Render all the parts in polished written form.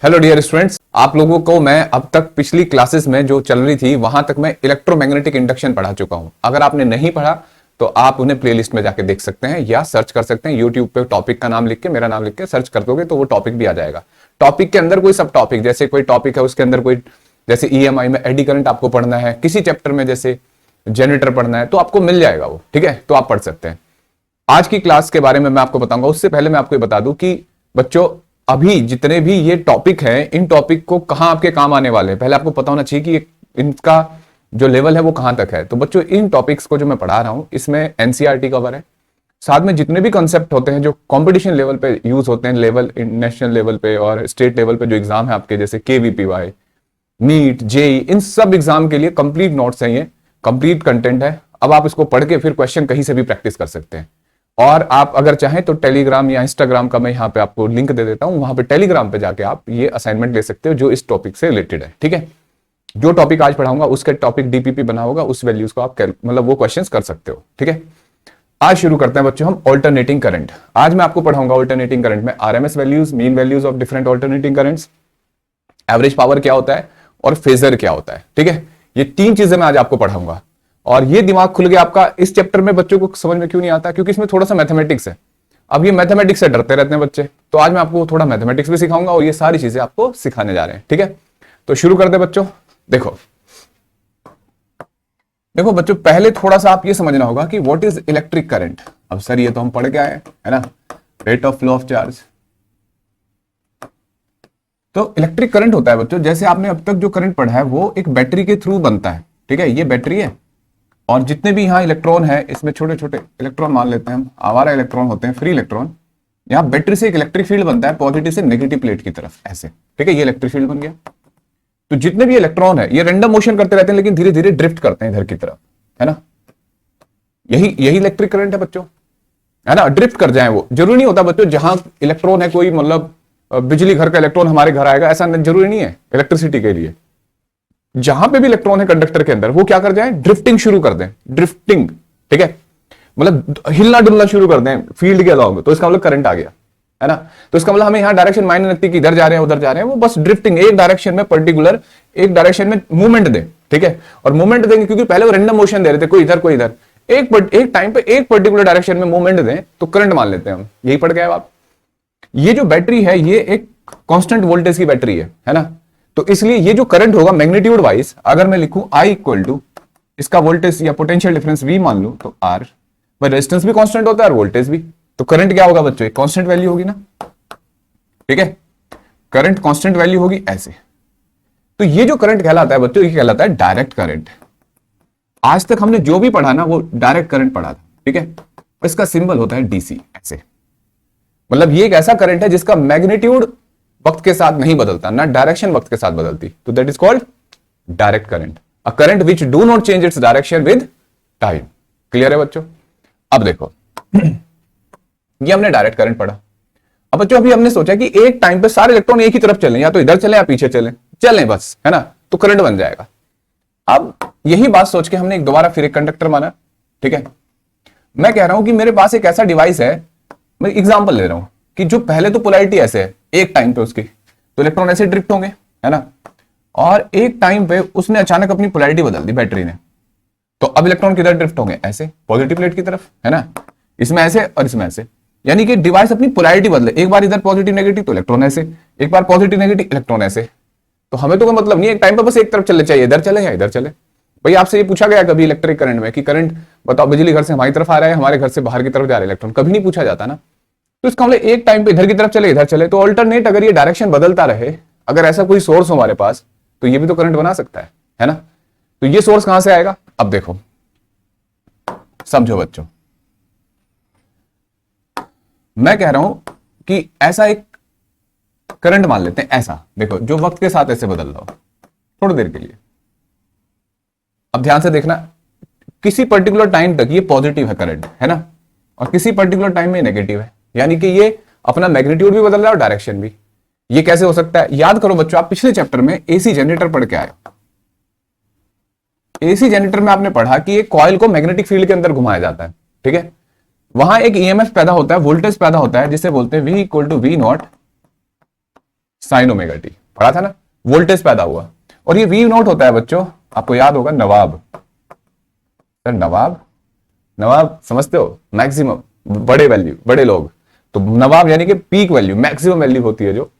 Hello dear students, आप लोगों को मैं अब तक पिछली क्लासेस में जो चल रही थी वहां तक मैं इलेक्ट्रोमैग्नेटिक इंडक्शन पढ़ा चुका हूं। अगर आपने नहीं पढ़ा तो आप उन्हें प्लेलिस्ट में जाके देख सकते हैं या सर्च कर सकते हैं यूट्यूब पे। टॉपिक का नाम लिख के, मेरा नाम लिख के सर्च कर दोगे तो वो टॉपिक भी आ जाएगा। टॉपिक के अंदर कोई सब टॉपिक, जैसे कोई टॉपिक है उसके अंदर कोई, जैसे ईएमआई में एडी करंट आपको पढ़ना है, किसी चैप्टर में जैसे जनरेटर पढ़ना है तो आपको मिल जाएगा वो, ठीक है, तो आप पढ़ सकते हैं। आज की क्लास के बारे में मैं आपको बताऊंगा। उससे पहले मैं आपको बता दूं कि बच्चों अभी जितने भी ये टॉपिक हैं, इन टॉपिक को कहां आपके काम आने वाले हैं, पहले आपको पता होना चाहिए कि इनका जो लेवल है वो कहां तक है। तो बच्चों इन टॉपिक्स को जो मैं पढ़ा रहा हूं इसमें एनसीईआरटी कवर है, साथ में जितने भी कॉन्सेप्ट होते हैं जो कंपटीशन लेवल पे यूज होते हैं, लेवल नेशनल लेवल पे और स्टेट लेवल पे जो एग्जाम है आपके, जैसे केवीपीवाई, नीट, जेई, इन सब एग्जाम के लिए कंप्लीट नोट्स हैं, ये कंप्लीट कंटेंट है। अब आप इसको पढ़ के फिर क्वेश्चन कहीं से भी प्रैक्टिस कर सकते हैं। और आप अगर चाहें तो टेलीग्राम या इंस्टाग्राम का मैं यहाँ पे आपको लिंक दे देता हूं, वहां पे टेलीग्राम पे जाके आप ये असाइनमेंट ले सकते हो जो इस टॉपिक से रिलेटेड है, ठीक है। जो टॉपिक आज पढ़ाऊंगा उसका टॉपिक डीपीपी बना होगा, उस वैल्यूज को आप मतलब वो क्वेश्चंस कर सकते हो, ठीक है। आज शुरू करते हैं बच्चों हम ऑल्टरनेटिंग करंट। आज मैं आपको पढ़ाऊंगा ऑल्टरनेटिंग करंट में RMS values, mean values of different alternating currents, average power क्या होता है और फेजर क्या होता है, ठीक है। ये तीन चीजें मैं आज आपको पढ़ाऊंगा। और ये दिमाग खुल गया आपका। इस चैप्टर में बच्चों को समझ में क्यों नहीं आता? क्योंकि इसमें थोड़ा सा मैथमेटिक्स है। अब ये मैथमेटिक्स से डरते रहते हैं बच्चे, तो आज मैं आपको थोड़ा मैथमेटिक्स भी सिखाऊंगा और ये सारी चीजें आपको सिखाने जा रहे हैं, ठीक है। तो शुरू करते हैं बच्चों। देखो देखो बच्चों, पहले थोड़ा सा आप ये समझना होगा कि व्हाट इज इलेक्ट्रिक करंट। अब सर ये तो हम पढ़ के आए है ना, rate of flow of charge. तो इलेक्ट्रिक करंट होता है बच्चों, जैसे आपने अब तक जो करंट पढ़ा है वो एक बैटरी के थ्रू बनता है, ठीक है। ये बैटरी है और जितने भी यहाँ इलेक्ट्रॉन है, इसमें छोटे छोटे इलेक्ट्रॉन मान लेते हैं हम, आवारा इलेक्ट्रॉन होते हैं, फ्री इलेक्ट्रॉन। यहाँ बैटरी से एक इलेक्ट्रिक फील्ड बनता है पॉजिटिव से नेगेटिव प्लेट की तरफ, ऐसे, ठीक है। ये इलेक्ट्रिक फील्ड बन गया। तो जितने भी इलेक्ट्रॉन है ये रैंडम मोशन करते रहते हैं, लेकिन धीरे धीरे ड्रिफ्ट करते हैं इधर की तरफ, है ना। यही इलेक्ट्रिक करंट है बच्चों, है ना। ड्रिफ्ट कर जाए वो, जरूरी नहीं होता बच्चों जहां इलेक्ट्रॉन है कोई, मतलब बिजली घर का इलेक्ट्रॉन हमारे घर आएगा, ऐसा जरूरी नहीं है इलेक्ट्रिसिटी के लिए। जहां पे भी इलेक्ट्रॉन है कंडक्टर के अंदर, वो क्या कर जाए, ड्रिफ्टिंग शुरू कर दें, ड्रिफ्टिंग, ठीक है, मतलब हिलना डुलना शुरू कर दें फील्ड के अलावा, तो इसका मतलब करंट आ गया, है ना। तो इसका मतलब हमें यहां डायरेक्शन मायने लगती है कि इधर जा रहे हैं उधर जा रहे हैं, वो बस ड्रिफ्टिंग, एक डायरेक्शन में पर्टिकुलर एक डायरेक्शन में मूवमेंट दे, ठीक है। और मूवमेंट देंगे क्योंकि पहले वो रैंडम मोशन दे रहे थे, कोई इधर कोई इधर, एक टाइम पे एक पर्टिकुलर डायरेक्शन में मूवमेंट दें तो करंट मान लेते हैं हम। यही पढ़ गए आप। ये जो बैटरी है ये एक कांस्टेंट वोल्टेज की बैटरी है ना। तो इसलिए ये जो करंट होगा मैग्नीट्यूड वाइज, अगर मैं लिखूं I इक्वल टू इसका वोल्टेज या पोटेंशियल डिफरेंस V मान लूं तो R, भाई रेजिस्टेंस भी कांस्टेंट होता है और वोल्टेज भी, तो करंट क्या होगा बच्चों, एक कांस्टेंट वैल्यू होगी ना, ठीक है। करंट कांस्टेंट वैल्यू होगी ऐसे। तो ये जो करंट कहलाता है बच्चों, ये कहलाता है डायरेक्ट करंट। आज तक हमने जो भी पढ़ा ना वो डायरेक्ट करंट पढ़ा था, ठीक है। इसका सिंबल होता है DC, ऐसे। मतलब ये एक ऐसा करंट है जिसका मैग्नीट्यूड वक्त के साथ नहीं बदलता, ना डायरेक्शन वक्त के साथ बदलती, तो that is called direct current. A current which do not change its direction with time. Clear है बच्चों? अब देखो ये हमने डायरेक्ट करंट पढ़ा। अब बच्चों अभी हमने सोचा कि एक टाइम पे सारे इलेक्ट्रॉन एक ही तरफ चलें, या तो इधर चले या पीछे चलें बस, है ना, तो करंट बन जाएगा। अब यही बात सोच के हमने एक दोबारा फिर एक कंडक्टर माना, ठीक है। मैं कह रहा हूं कि मेरे पास एक ऐसा डिवाइस है, मैं एग्जांपल ले रहा हूं कि जो पहले तो पोलैरिटी ऐसे है एक टाइम पे उसकी, तो इलेक्ट्रॉन ऐसे ड्रिफ्ट होंगे, है ना। और एक टाइम पे उसने अचानक अपनी पोलैरिटी बदल दी बैटरी ने, तो अब इलेक्ट्रॉन किधर ड्रिफ्ट होंगे, ऐसे पॉजिटिव प्लेट की तरफ, है ना। इसमें ऐसे और इसमें ऐसे, यानी कि डिवाइस अपनी पोलैरिटी बदले, एक बार इधर पॉजिटिव नेगेटिव तो इलेक्ट्रॉन ऐसे, एक बार पॉजिटिव नेगेटिव इलेक्ट्रॉन ऐसे। तो हमें तो कोई मतलब नहीं, एक टाइम पे बस एक तरफ चलने चाहिए, इधर चले या इधर चले। भाई आपसे ये पूछा गया कभी इलेक्ट्रिक करंट में कि करंट बताओ बिजली घर से हमारी तरफ आ रहा है, हमारे घर से बाहर की तरफ जा रहा है इलेक्ट्रॉन, कभी नहीं पूछा जाता ना। तो इसका मतलब एक टाइम पे इधर की तरफ चले इधर चले, तो ऑल्टरनेट अगर ये डायरेक्शन बदलता रहे, अगर ऐसा कोई सोर्स हो हमारे पास, तो ये भी तो करंट बना सकता है ना। तो ये सोर्स कहां से आएगा? अब देखो समझो बच्चों, मैं कह रहा हूं कि ऐसा एक करंट मान लेते हैं, ऐसा देखो जो वक्त के साथ ऐसे बदल रहा हो थोड़ी देर के लिए। अब ध्यान से देखना, किसी पर्टिकुलर टाइम तक ये पॉजिटिव है करंट, है ना, और किसी पर्टिकुलर टाइम में नेगेटिव है, यानी कि ये अपना मैग्नीट्यूड भी बदल रहा है और डायरेक्शन भी। ये कैसे हो सकता है? याद करो बच्चों, आप पिछले चैप्टर में एसी जनरेटर पढ़ के आए हो। एसी जनरेटर में आपने पढ़ा कि एक कॉइल को मैग्नेटिक फील्ड के अंदर घुमाया जाता है, ठीक है। वहां एक ईएमएफ पैदा होता है, वोल्टेज पैदा होता है, जिसे बोलते हैं V equal to V not sine omega T, पढ़ा था ना, वोल्टेज पैदा हुआ। और ये वी नॉट होता है बच्चों, आपको याद होगा नवाब। सर नवाब, नवाब समझते हो, मैक्सिमम, बड़े वैल्यू, बड़े लोग, तो नवाब यानी कि पीक वैल्यू, मैक्सिमम वैल्यू होती है जो,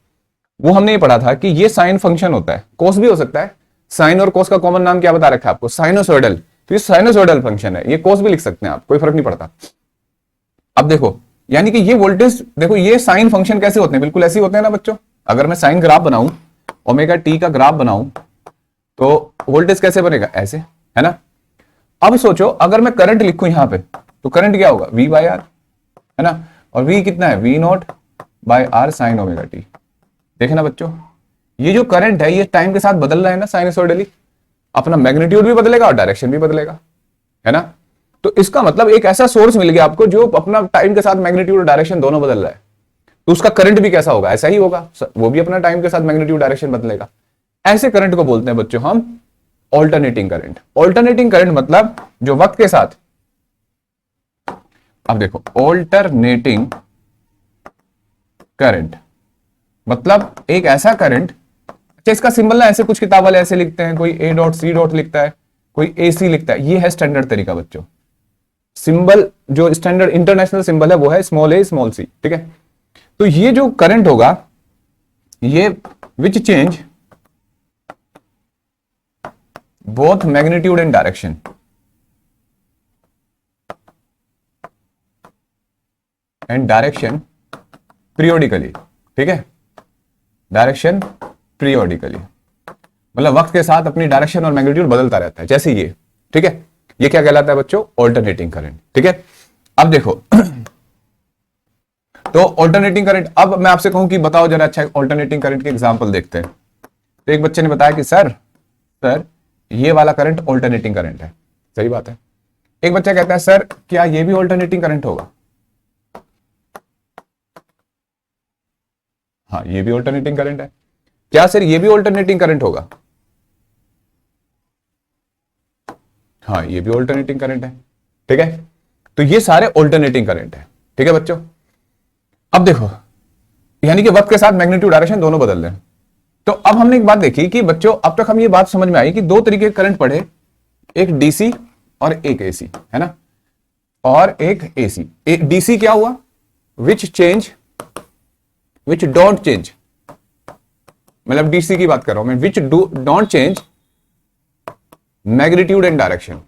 वो हमने ये पढ़ा था कि ये साइन फंक्शन होता है, कोस भी हो सकता है। साइन और कोस का कॉमन नाम क्या बता रखा है आपको, साइनोसॉइडल, तो ये साइनोसॉइडल फंक्शन है, ये कोस भी लिख सकते हैं आप, कोई फर्क नहीं पड़ता। अब देखो, यानी कि ये वोल्टेज, देखो ये साइन फंक्शन कैसे होते हैं, बिल्कुल ऐसे होते हैं ना बच्चों। अगर मैं साइन ग्राफ बनाऊं, ओमेगा टी का ग्राफ बनाऊं, तो वोल्टेज कैसे बनेगा, ऐसे, है ना। अब सोचो अगर मैं करंट लिखूं यहां पे, तो करंट क्या होगा, V बाय आर, है ना, और V कितना है, V not by R sine omega T. देखे ना बच्चों, ये जो करंट है ये टाइम के साथ बदल रहा है ना साइनसॉइडली, अपना मैग्नीट्यूड भी बदलेगा और डायरेक्शन भी बदलेगा, है ना। तो इसका मतलब एक ऐसा सोर्स मिल गया आपको जो अपना टाइम के साथ मैग्नीट्यूड और डायरेक्शन दोनों बदल रहा है, तो उसका करंट भी कैसा होगा, ऐसा ही होगा, वो भी अपना टाइम के साथ मैग्नीट्यूड डायरेक्शन बदलेगा। ऐसे करंट को बोलते हैं बच्चों हम ऑल्टरनेटिंग करंट। ऑल्टरनेटिंग करंट मतलब जो वक्त के साथ, अब देखो ऑल्टरनेटिंग करंट मतलब एक ऐसा करंट, अच्छा इसका सिंबल ना ऐसे कुछ किताब वाले ऐसे लिखते हैं, कोई ए डॉट सी डॉट लिखता है, कोई ए सी लिखता है, ये है स्टैंडर्ड तरीका बच्चों। सिंबल जो स्टैंडर्ड इंटरनेशनल सिंबल है वो है स्मॉल ए स्मॉल सी, ठीक है। तो ये जो करंट होगा ये which change both magnitude and direction, periodically, ठीक है, डायरेक्शन पीरियोडिकली, मतलब वक्त के साथ अपनी डायरेक्शन और मैग्नीट्यूड बदलता रहता है, जैसे ये, ठीक है। ये क्या कहलाता है बच्चों, ऑल्टरनेटिंग करंट, ठीक है। अब देखो तो ऑल्टरनेटिंग करंट, अब मैं आपसे कहूं कि बताओ जरा, अच्छा ऑल्टरनेटिंग करंट के एग्जांपल देखते हैं। तो एक बच्चे ने बताया कि सर ये वाला करंट ऑल्टरनेटिंग करंट है, सही बात है। एक बच्चा कहता है सर क्या ये भी ऑल्टरनेटिंग करंट होगा, हाँ ये भी ऑल्टरनेटिंग करंट है। क्या सर ये भी ऑल्टरनेटिंग करंट होगा, हाँ ये भी ऑल्टरनेटिंग करंट है, ठीक है। तो ये सारे ऑल्टरनेटिंग करंट है, ठीक है बच्चों। अब देखो यानी कि वक्त के साथ मैग्नीट्यूड डायरेक्शन दोनों बदल रहे हैं। तो अब हमने एक बात देखी कि बच्चों अब तक हम ये बात समझ में आई कि दो तरीके के करंट पढ़े, एक डीसी और एक एसी, है ना, और एक एसी। डीसी क्या हुआ, विच डोंट चेंज, मतलब डीसी की बात कर रहा हूं मैं, which don't change magnitude and direction,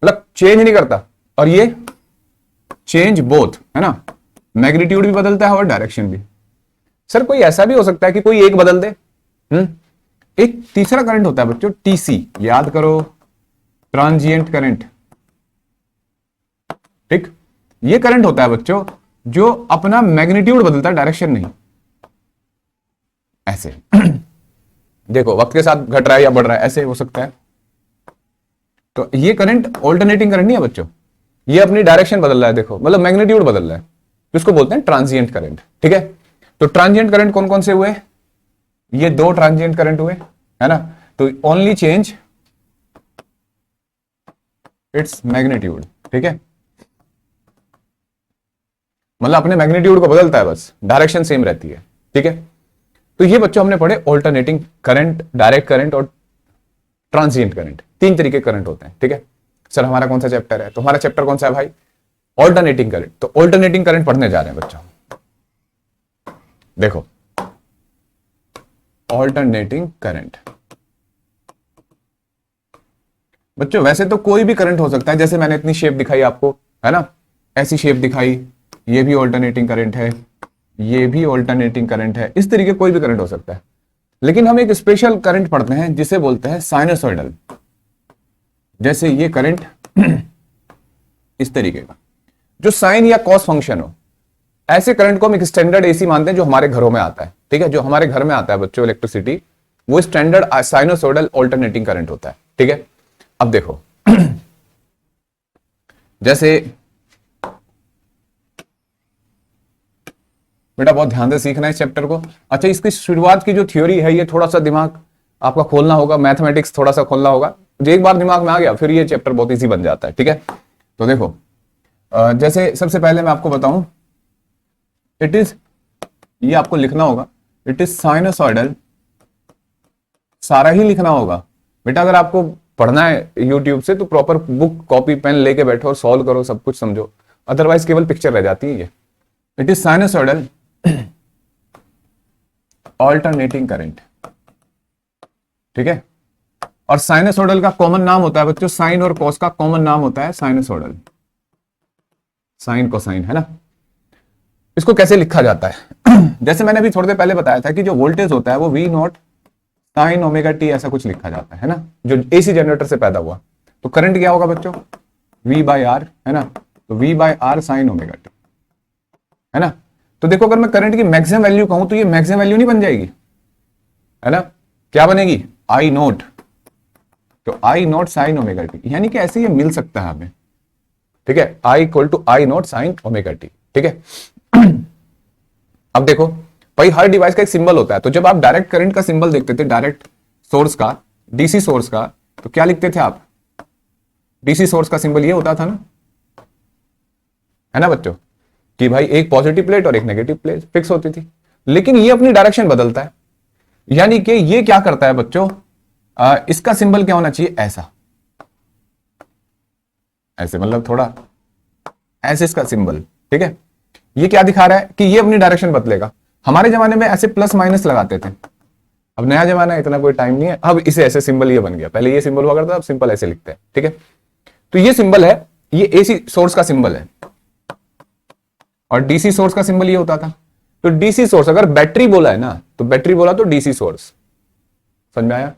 मतलब चेंज नहीं करता, और ये चेंज बोथ, है ना, मैग्नीट्यूड भी बदलता है और डायरेक्शन भी। सर कोई ऐसा भी हो सकता है कि कोई एक बदल दे, एक तीसरा करंट होता है बच्चों टीसी, याद करो, ट्रांजिएंट करंट, ठीक। ये करंट होता है बच्चों जो अपना मैग्नीट्यूड बदलता है, डायरेक्शन नहीं, ऐसे देखो वक्त के साथ घट रहा है या बढ़ रहा है, ऐसे हो सकता है। तो ये करंट ऑल्टरनेटिंग करंट नहीं है बच्चों, ये अपनी डायरेक्शन बदल रहा है, देखो मतलब मैग्नीट्यूड बदल रहा है, जिसको बोलते हैं ट्रांजिएंट करंट, ठीक है। तो ट्रांजिएंट करंट कौन कौन से हुए, ये दो ट्रांजिएंट करंट हुए, है ना। तो ओनली चेंज इट्स मैग्नीट्यूड, ठीक है, मतलब अपने मैग्नीट्यूड को बदलता है, बस डायरेक्शन सेम रहती है, ठीक है। तो ये बच्चों हमने पढ़े ऑल्टरनेटिंग करंट, डायरेक्ट करंट और ट्रांजिएंट करंट, तीन तरीके करंट होते हैं, ठीक है। सर हमारा कौन सा चैप्टर है, तो हमारा चैप्टर कौन सा है भाई, ऑल्टरनेटिंग करंट। तो ऑल्टरनेटिंग करंट पढ़ने जा रहे हैं बच्चों, देखो ऑल्टरनेटिंग करंट बच्चों वैसे तो कोई भी करंट हो सकता है, जैसे मैंने इतनी शेप दिखाई आपको, है ना, ऐसी शेप दिखाई, ये भी ऑल्टरनेटिंग करंट है, ये भी ऑल्टरनेटिंग करंट है, इस तरीके कोई भी करंट हो सकता है। लेकिन हम एक स्पेशल करंट पढ़ते हैं जिसे बोलते हैं साइनसॉइडल, जैसे ये करंट इस तरीके का जो साइन या कॉस फंक्शन हो, ऐसे करंट को हम एक स्टैंडर्ड एसी मानते हैं जो हमारे घरों में आता है, ठीक है। जो हमारे घर में आता है बच्चों इलेक्ट्रिसिटी, वो स्टैंडर्ड साइनसॉइडल ऑल्टरनेटिंग करंट होता है, ठीक है। अब देखो जैसे बेटा बहुत ध्यान से सीखना है इस चैप्टर को। अच्छा इसकी शुरुआत की जो थ्योरी है ये थोड़ा सा दिमाग आपका खोलना होगा, मैथमेटिक्स थोड़ा सा खोलना होगा, जो एक बार दिमाग में आ गया फिर ये चैप्टर बहुत इजी बन जाता है, ठीक है। तो देखो जैसे सबसे पहले मैं आपको बताऊं इट इज, ये आपको लिखना होगा, इट इज साइनसॉइडल, सारा ही लिखना होगा बेटा। अगर आपको पढ़ना है यूट्यूब से तो प्रॉपर बुक कॉपी पेन लेके बैठो और सॉल्व करो, सब कुछ समझो, अदरवाइज केवल पिक्चर रह जाती है ये। It is sinusoidal alternating current, ठीक है। और साइनसॉइडल का कॉमन नाम होता है बच्चों, साइन और कॉस का कॉमन नाम होता है साइनसॉइडल, साइन कोसाइन, है ना। इसको कैसे लिखा जाता है जैसे मैंने अभी थोड़ी देर पहले बताया था कि जो वोल्टेज होता है वो V not sine omega T ऐसा कुछ लिखा जाता है ना, जो एसी जनरेटर से पैदा हुआ। तो करंट क्या होगा बच्चों, वी बाई आर, है ना। तो V by R sine omega T, है ना। तो देखो अगर मैं करंट की मैक्सिमम वैल्यू कहूं तो ये मैक्सिमम वैल्यू नहीं बन जाएगी, है ना। क्या बनेगी, आई नोट। तो आई नोट साइन ओमेगा टी, यानी कि ऐसे ये मिल सकता है हमें, ठीक है। I equal to I not sine omega T, ठीक है। अब देखो भाई हर डिवाइस का एक सिंबल होता है, तो जब आप डायरेक्ट करंट का सिंबल देखते थे, डायरेक्ट सोर्स का, डीसी सोर्स का, तो क्या लिखते थे आप, डीसी सोर्स का सिंबल ये होता था ना, है ना बच्चों, कि भाई एक पॉजिटिव प्लेट और एक नेगेटिव प्लेट फिक्स होती थी। लेकिन ये अपनी डायरेक्शन बदलता है, यानी कि ये क्या करता है बच्चों, इसका सिंबल क्या होना चाहिए, ऐसा, ऐसे, मतलब थोड़ा ऐसे इसका सिंबल, ठीक है। ये क्या दिखा रहा है कि ये अपनी डायरेक्शन बदलेगा। हमारे जमाने में ऐसे प्लस माइनस लगाते थे, अब नया जमाना है, इतना कोई टाइम नहीं है, अब इसे ऐसे सिंबल ये बन गया, पहले ये सिंबल हुआ करता था, अब सिंपल ऐसे लिखते हैं, ठीक है। तो ये सिंबल है, ये एसी सोर्स का सिंबल है, और डीसी सोर्स का सिंबल ये होता था। तो डीसी सोर्स, अगर बैटरी बोला है ना, तो बैटरी बोला तो डीसी सोर्स, समझ में आया।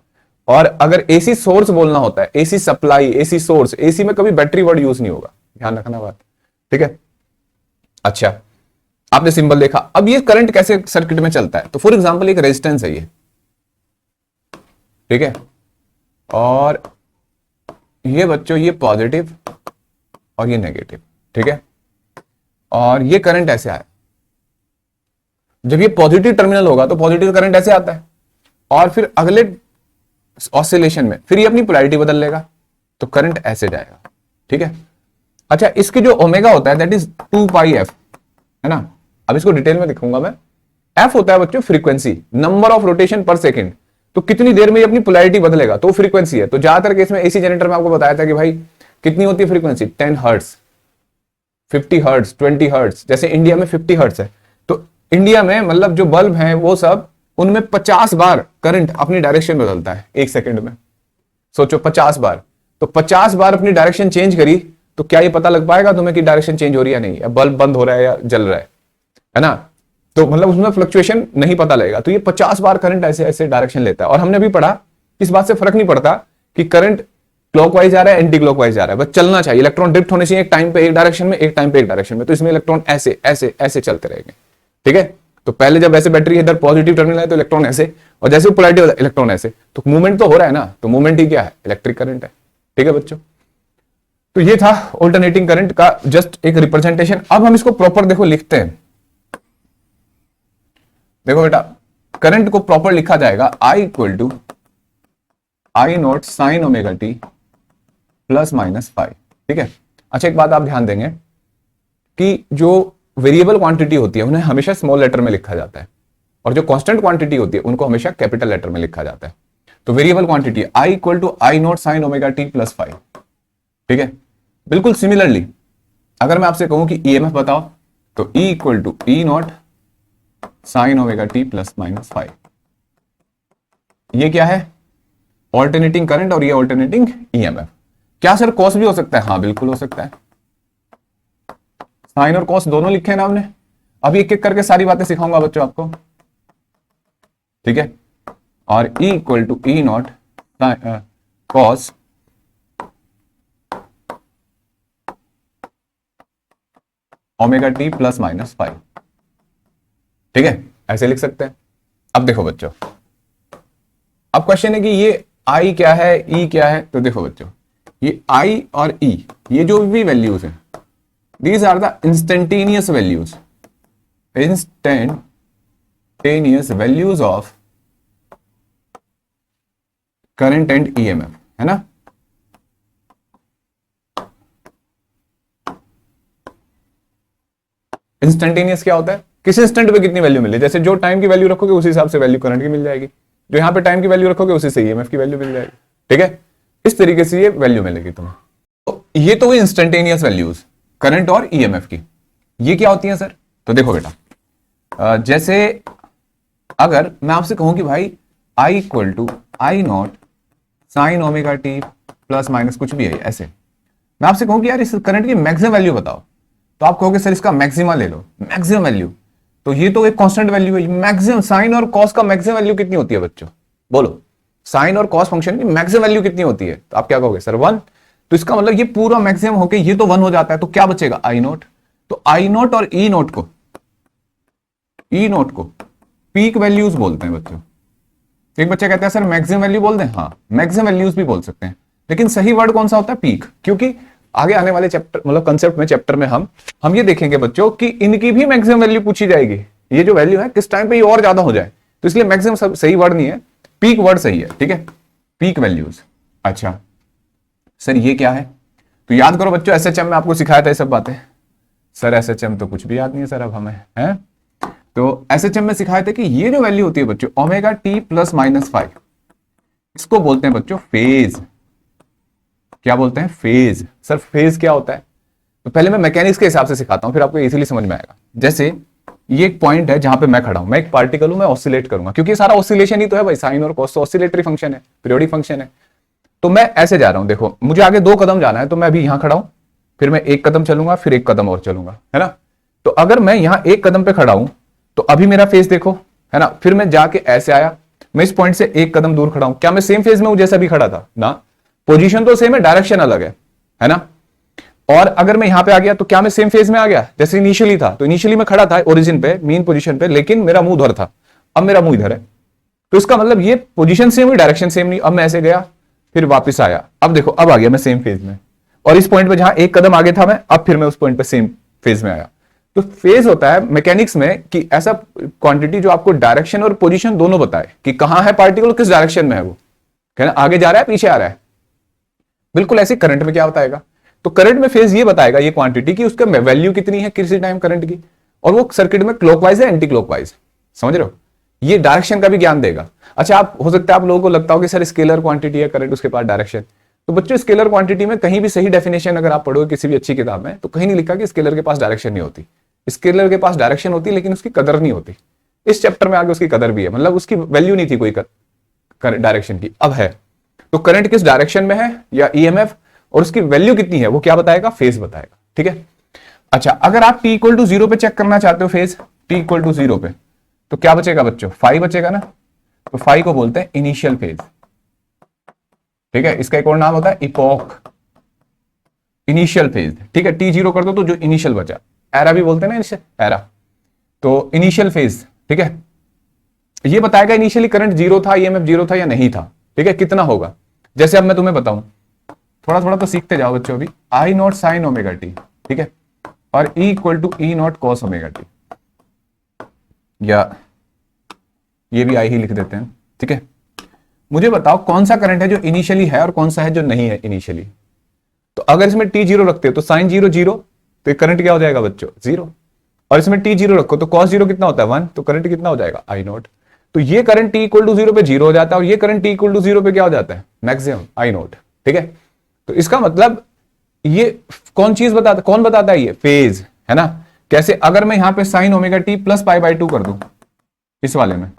और अगर एसी सोर्स बोलना होता है, AC supply, AC source, AC में कभी बैटरी वर्ड यूज नहीं होगा, ध्यान रखना बात, ठीक है। अच्छा, आपने सिंबल देखा। अब ये करंट कैसे सर्किट में चलता है, तो फॉर एग्जांपल एक रेजिस्टेंस है ये, ठीक है, और ये बच्चों ये पॉजिटिव और ये नेगेटिव, ठीक है। और ये करंट ऐसे आया, जब ये पॉजिटिव टर्मिनल होगा तो पॉजिटिव करंट ऐसे आता है, और फिर अगले ऑसिलेशन में फिर ये अपनी पोलैरिटी बदल लेगा, तो करंट ऐसे जाएगा, ठीक है। अच्छा, इसके जो ओमेगा होता है दैट इज 2 पाई एफ, है ना। अब इसको डिटेल में दिखाऊंगा मैं। एफ होता है बच्चों फ्रीक्वेंसी, नंबर ऑफ रोटेशन पर सेकंड, तो कितनी देर में ये अपनी पोलैरिटी बदलेगा, तो फ्रीक्वेंसी है। तो ज्यादातर केस में एसी जनरेटर में आपको बताया था कि भाई कितनी होती है फ्रीक्वेंसी, 10 हर्ट्ज, 50 हर्ट्ज, 20 हर्ट्ज, जैसे इंडिया में 50 हर्ट्ज है, तो इंडिया में मतलब जो बल्ब है वो सब, उनमें 50 बार करंट अपनी डायरेक्शन बदलता है एक सेकंड में। सोचो 50 बार, तो 50 बार अपनी डायरेक्शन चेंज करी, तो क्या ये पता लग पाएगा तुम्हें कि डायरेक्शन चेंज हो रही है नहीं, या बल्ब बंद हो रहा है या जल रहा है ना। तो मतलब उसमें फ्लक्चुएशन नहीं पता लगेगा। तो ये 50 बार करंट ऐसे ऐसे डायरेक्शन लेता है। और हमने भी पढ़ा इस बात से फर्क नहीं पड़ता कि करंट क्लॉकवाइज जा रहा है एंटी क्लॉकवाइज जा रहा है, बस चलना चाहिए। इलेक्ट्रॉन ड्रिफ्ट होने चाहिए एक टाइम पे एक डायरेक्शन में, एक टाइम पे एक डायरेक्शन में, तो इसमें इलेक्ट्रॉन ऐसे ऐसे ऐसे चलते रहेंगे, ठीक है। तो पहले जब ऐसे बैटरी इधर पॉजिटिव टर्मिनल है तो इलेक्ट्रॉन ऐसे, और जैसे पोलैरिटी इलेक्ट्रॉन ऐसे, तो मूवमेंट तो हो रहा है ना, तो मूवमेंट ही क्या है, इलेक्ट्रिक करंट है, ठीक है बच्चों। तो ये था ऑल्टरनेटिंग करंट का जस्ट एक रिप्रेजेंटेशन। अब हम इसको प्रॉपर देखो लिखते हैं। देखो बेटा, करंट को प्रॉपर लिखा जाएगा I equal to I not sine omega T plus minus five, ठीक है। अच्छा, एक बात आप ध्यान देंगे कि जो वेरिएबल क्वांटिटी होती है उन्हें हमेशा स्मॉल लेटर में लिखा जाता है, और जो कांस्टेंट क्वांटिटी होती है उनको हमेशा कैपिटल लेटर में लिखा जाता है। तो variable quantity I equal to I not sine omega T plus five, ठीक है। बिल्कुल सिमिलरली अगर मैं आपसे कहूं कि ईएमएफ बताओ, तो E equal to E not sine omega T plus minus five. ये क्या है, ऑल्टरनेटिंग करंट, और ये ऑल्टरनेटिंग ईएमएफ। क्या सर कॉस भी हो सकता है, हाँ बिल्कुल हो सकता है। साइन और कॉस दोनों लिखे ना हमने। अभी एक एक करके सारी बातें सिखाऊंगा बच्चों आपको, ठीक है। और E equal to E not cos omega T plus minus five, ठीक है, ऐसे लिख सकते हैं। अब देखो बच्चों, अब क्वेश्चन है कि ये आई क्या है, ई क्या है। तो देखो बच्चों, ये आई और ई, ये जो भी वैल्यूज हैं, these are the instantaneous values of current and EMF, है ना। इंस्टेंटेनियस क्या होता है किस इंस्टेंट पे कितनी वैल्यू मिली, जैसे जो टाइम की वैल्यू रखोगे उसी हिसाब से वैल्यू करंट की मिल जाएगी, जो यहाँ पे टाइम की वैल्यू रखोगे उसी से ईएमएफ की वैल्यू मिल जाएगी। ठीक है, इस तरीके से ये वैल्यू मिलेगी तुम्हें। तो ये तो हुई इंस्टेंटेनियस वैल्यूज करंट और ईएमएफ की। ये क्या होती है सर? तो देखो बेटा, जैसे अगर मैं आपसे कहूं कि भाई I equal to I not sine omega T plus minus कुछ भी है, ऐसे मैं आपसे कहूं कि यार इस करंट की मैक्सिमम वैल्यू बताओ, तो आप कहोगे सर इसका मैक्सिमा ले लो, मैक्सिमम वैल्यू। तो ये तो एक कांस्टेंट वैल्यू है, मैक्सिमम साइन और कॉस का मैक्सिमम वैल्यू कितनी होती है बच्चों? बोलो, साइन और कॉस फंक्शन की मैक्सिमम वैल्यू कितनी होती है? तो आप क्या कहोगे सर 1। तो इसका मतलब ये पूरा मैक्सिमम होके ये तो 1 हो जाता है, तो क्या बचेगा? आई नोट। तो आई नोट और ई नोट को पीक वैल्यूज बोलते हैं बच्चों। एक बच्चा कहता है सर मैक्सिमम वैल्यू बोल दें, हाँ मैक्सिमम वैल्यूज भी बोल सकते हैं, लेकिन सही वर्ड कौन सा होता है? पीक। क्योंकि आगे आने वाले चैप्टर मतलब कंसेप्ट में चैप्टर में हम ये देखेंगे बच्चों कि इनकी भी मैक्सिमम वैल्यू पूछी जाएगी, ये जो वैल्यू है किस टाइम पे ये और ज्यादा हो जाए, तो इसलिए मैक्सिमम सही वर्ड नहीं है, पीक वर्ड सही है। ठीक है, पीक वैल्यूज। अच्छा सर ये क्या है? तो याद करो बच्चों, एसएचएम में आपको सिखाया था ये सब बातें। सर एसएचएम तो कुछ भी याद नहीं है सर अब हमें, है? तो एसएचएम में सिखाए थे कि ये जो वैल्यू होती है बच्चों ओमेगा टी प्लस माइनस 5, इसको बोलते हैं बच्चों फेज। क्या बोलते हैं? फेज। सर फेज क्या होता है? तो पहले मैं मैकेनिक्स के हिसाब से सिखाता हूं, फिर आपको इजीली समझ में आएगा। जैसे ये एक पॉइंट है जहां पे मैं खड़ा हूं, मैं एक पार्टिकल हूं, मैं ऑसिलेट करूंगा, क्योंकि सारा ऑसिलेशन ही तो है भाई, साइन और कॉस तो ऑसिलेटरी फंक्शन है, पीरियोडिक फंक्शन है। तो मैं ऐसे जा रहा हूं, देखो मुझे आगे 2 कदम जाना है, तो मैं अभी यहां खड़ा हूं, फिर मैं 1 कदम चलूंगा, फिर 1 कदम और चलूंगा, है ना? तो अगर मैं यहां 1 कदम पे खड़ा हूं तो अभी मेरा फेज देखो, है ना? फिर मैं जाके ऐसे आया, मैं इस पॉइंट से 1 कदम दूर खड़ा हूं, क्या मैं सेम फेज में हूं जैसा भी खड़ा था ना? पोजीशन तो सेम है, डायरेक्शन अलग है ना? और अगर मैं यहां पे आ गया तो क्या मैं सेम फेज में आ गया जैसे इनिशियली था? तो इनिशियली मैं खड़ा था ओरिजिन पे, मीन पोजीशन पे, लेकिन मेरा मुंह उधर था, अब मेरा मुंह इधर है, तो इसका मतलब ये पोजीशन सेम हुई, डायरेक्शन सेम नहीं। अब मैं ऐसे गया, फिर वापस आया, अब देखो अब आ गया मैं सेम फेज में, और इस पॉइंट पे जहां 1 कदम आगे था मैं, अब फिर मैं उस पॉइंट पे सेम फेज में आया। तो फेज होता है मैकेनिक्स में कि ऐसा क्वांटिटी जो आपको डायरेक्शन और पोजीशन दोनों बताए कि कहां है पार्टिकल, किस डायरेक्शन में है वो, कहना आगे जा रहा है पीछे आ रहा है। बिल्कुल ऐसे करंट में क्या बताएगा? तो करंट में फेज ये बताएगा ये क्वांटिटी की उसका वैल्यू कितनी है किसी टाइम करंट की, और वो सर्किट में क्लॉकवाइज है एंटी क्लॉकवाइज, समझ रहे हो? ये डायरेक्शन का भी ज्ञान देगा। अच्छा आप हो सकता है आप लोगों को लगता हो कि सर स्केलर क्वांटिटी है करंट, उसके पास डायरेक्शन। तो बच्चों स्केलर क्वांटिटी में कहीं भी सही डेफिनेशन अगर आप पढ़ोगे किसी भी अच्छी किताब में, तो कहीं नहीं लिखा कि स्केलर के पास डायरेक्शन नहीं होती। स्केलर के पास डायरेक्शन होती लेकिन उसकी कदर नहीं होती। इस चैप्टर में आगे उसकी कदर भी है, मतलब उसकी वैल्यू नहीं थी कोई डायरेक्शन की, अब है। तो करंट किस डायरेक्शन में है या ईएमएफ, और उसकी वैल्यू कितनी है वो क्या बताएगा? फेज बताएगा। ठीक है, अच्छा अगर आप t इक्वल टू 0 पे चेक करना चाहते हो फेज, t इक्वल टू 0 पे, तो क्या बचेगा बच्चों? 5 बचेगा ना? तो 5 को बोलते हैं इनिशियल फेज। ठीक है, इसका एक और नाम होता है इपोक, इनिशियल फेज। ठीक है, t 0 कर दो तो जो इनिशियल बचा, एरा भी बोलते हैं ना, एरा, तो इनिशियल फेज। ठीक है, ये बताएगा इनिशियली करंट 0 था, ईएमएफ 0 था या नहीं था। ठीक है, कितना होगा? जैसे अब मैं तुम्हें बताऊं, थोड़ा थोड़ा तो सीखते जाओ बच्चों अभी। I not sine omega T, ठीक है, और E equal to E not cos omega T, या ये भी आई ही लिख देते हैं। ठीक है, मुझे बताओ कौन सा करंट है जो इनिशियली है और कौन सा है जो नहीं है इनिशियली। तो अगर इसमें टी 0 रखते हो तो साइन 0 0, तो करंट क्या हो जाएगा बच्चों? 0। और इसमें टी 0 रखो तो कॉस 0 कितना होता है? 1, तो करंट कितना हो जाएगा? आई नॉट। तो ये करंट टी इक्वल टू 0 पे 0 हो जाता है, और ये करंट टी इक्वल टू 0 पे क्या हो जाता है? Maximum I not. ठीक है, तो इसका मतलब ये कौन चीज बताता, कौन बताता है? ये फेज, है ना? कैसे? अगर मैं यहां पे sign omega T plus pi by 2 कर दूं, इस वाले में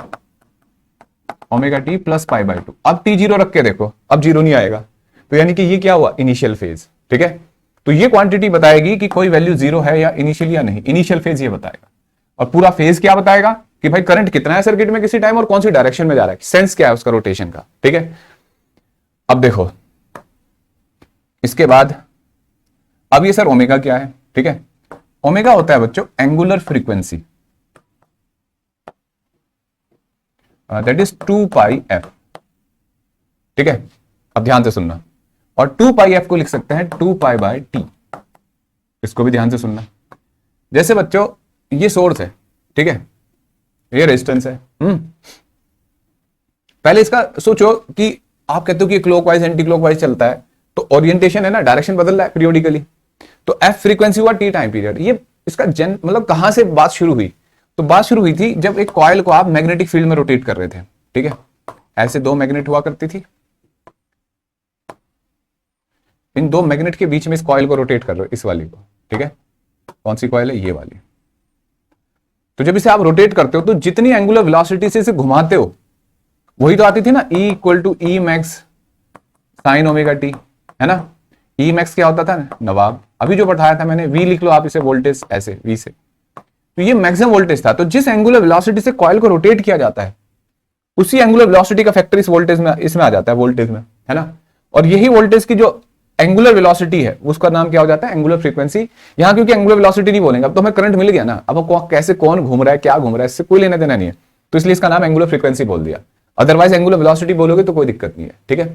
omega T plus pi by 2, अब टी 0 रख के देखो, अब 0 नहीं आएगा, तो यानी कि ये क्या हुआ? Initial phase. ठीक है, तो ये क्वांटिटी बताएगी कि कोई वैल्यू 0 है या इनिशियल या नहीं, इनिशियल फेज ये बताएगा। और पूरा फेज क्या बताएगा कि भाई करंट कितना है सर्किट में किसी टाइम और कौन सी डायरेक्शन में जा रहा है, सेंस क्या है उसका रोटेशन का। ठीक है, अब देखो इसके बाद, अब ये सर ओमेगा क्या है? ठीक है, ओमेगा होता है बच्चों angular frequency, that is 2 pi F. ठीक है, अब ध्यान से सुनना, और 2 पाई एफ को लिख सकते हैं 2 पाई बाय टी, इसको भी ध्यान से सुनना। जैसे बच्चों ये सोर्स है, ठीक है, ये रेजिस्टेंस है। पहले इसका सोचो कि आप कहते हो कि क्लॉकवाइज एंटी क्लॉकवाइज चलता है, तो ओरिएंटेशन है ना, डायरेक्शन बदल रहा है पीरियोडिकली। तो एफ फ्रीक्वेंसी हुआ टी टाइम पीरियड। ये इसका मतलब कहां से बात शुरू हुई? तो बात शुरू हुई थी जब एक कॉइल को आप मैग्नेटिक फील्ड में रोटेट कर रहे थे, ठीक है, ऐसे दो मैग्नेट हुआ करती थी, इन दो मैग्नेट के बीच में इस कॉइल को रोटेट कर रहे हो, इस वाली को, ठीक है, कौन सी कॉइल है, ये वाली। तो जब इसे आप रोटेट करते हो तो जितनी एंगुलर वेलोसिटी से इसे घुमाते हो वही तो आती थी ना, E equal to E max sine omega T, है ना। ई मैक्स क्या होता था नवाब, अभी जो बताया था मैंने, V लिख लो आप इसे, वोल्टेज ऐसे V से, तो ये मैक्सिमम वोल्टेज था। तो जिस एंगुलर वेलोसिटी से कॉइल को रोटेट किया जाता है उसी एंगुलर वेलोसिटी का फैक्टर इस वोल्टेज में, इसमें आ जाता है, वोल्टेज में, है ना। और यही वोल्टेज की जो एंगुलर वेलोसिटी है उसका नाम क्या हो जाता है, एंगुलर फ्रीक्वेंसी। यहां क्योंकि एंगुलर वेलोसिटी नहीं बोलेंगे, अब तो हमें करंट मिल गया ना, अब कैसे कौन घूम रहा है, क्या घूम रहा है, इससे कोई लेना देना नहीं है, तो इसलिए इसका नाम एंगुलर फ्रीक्वेंसी बोल दिया। अदरवाइज एंगुलर वेलोसिटी बोलोगे तो कोई दिक्कत नहीं है, ठीक है।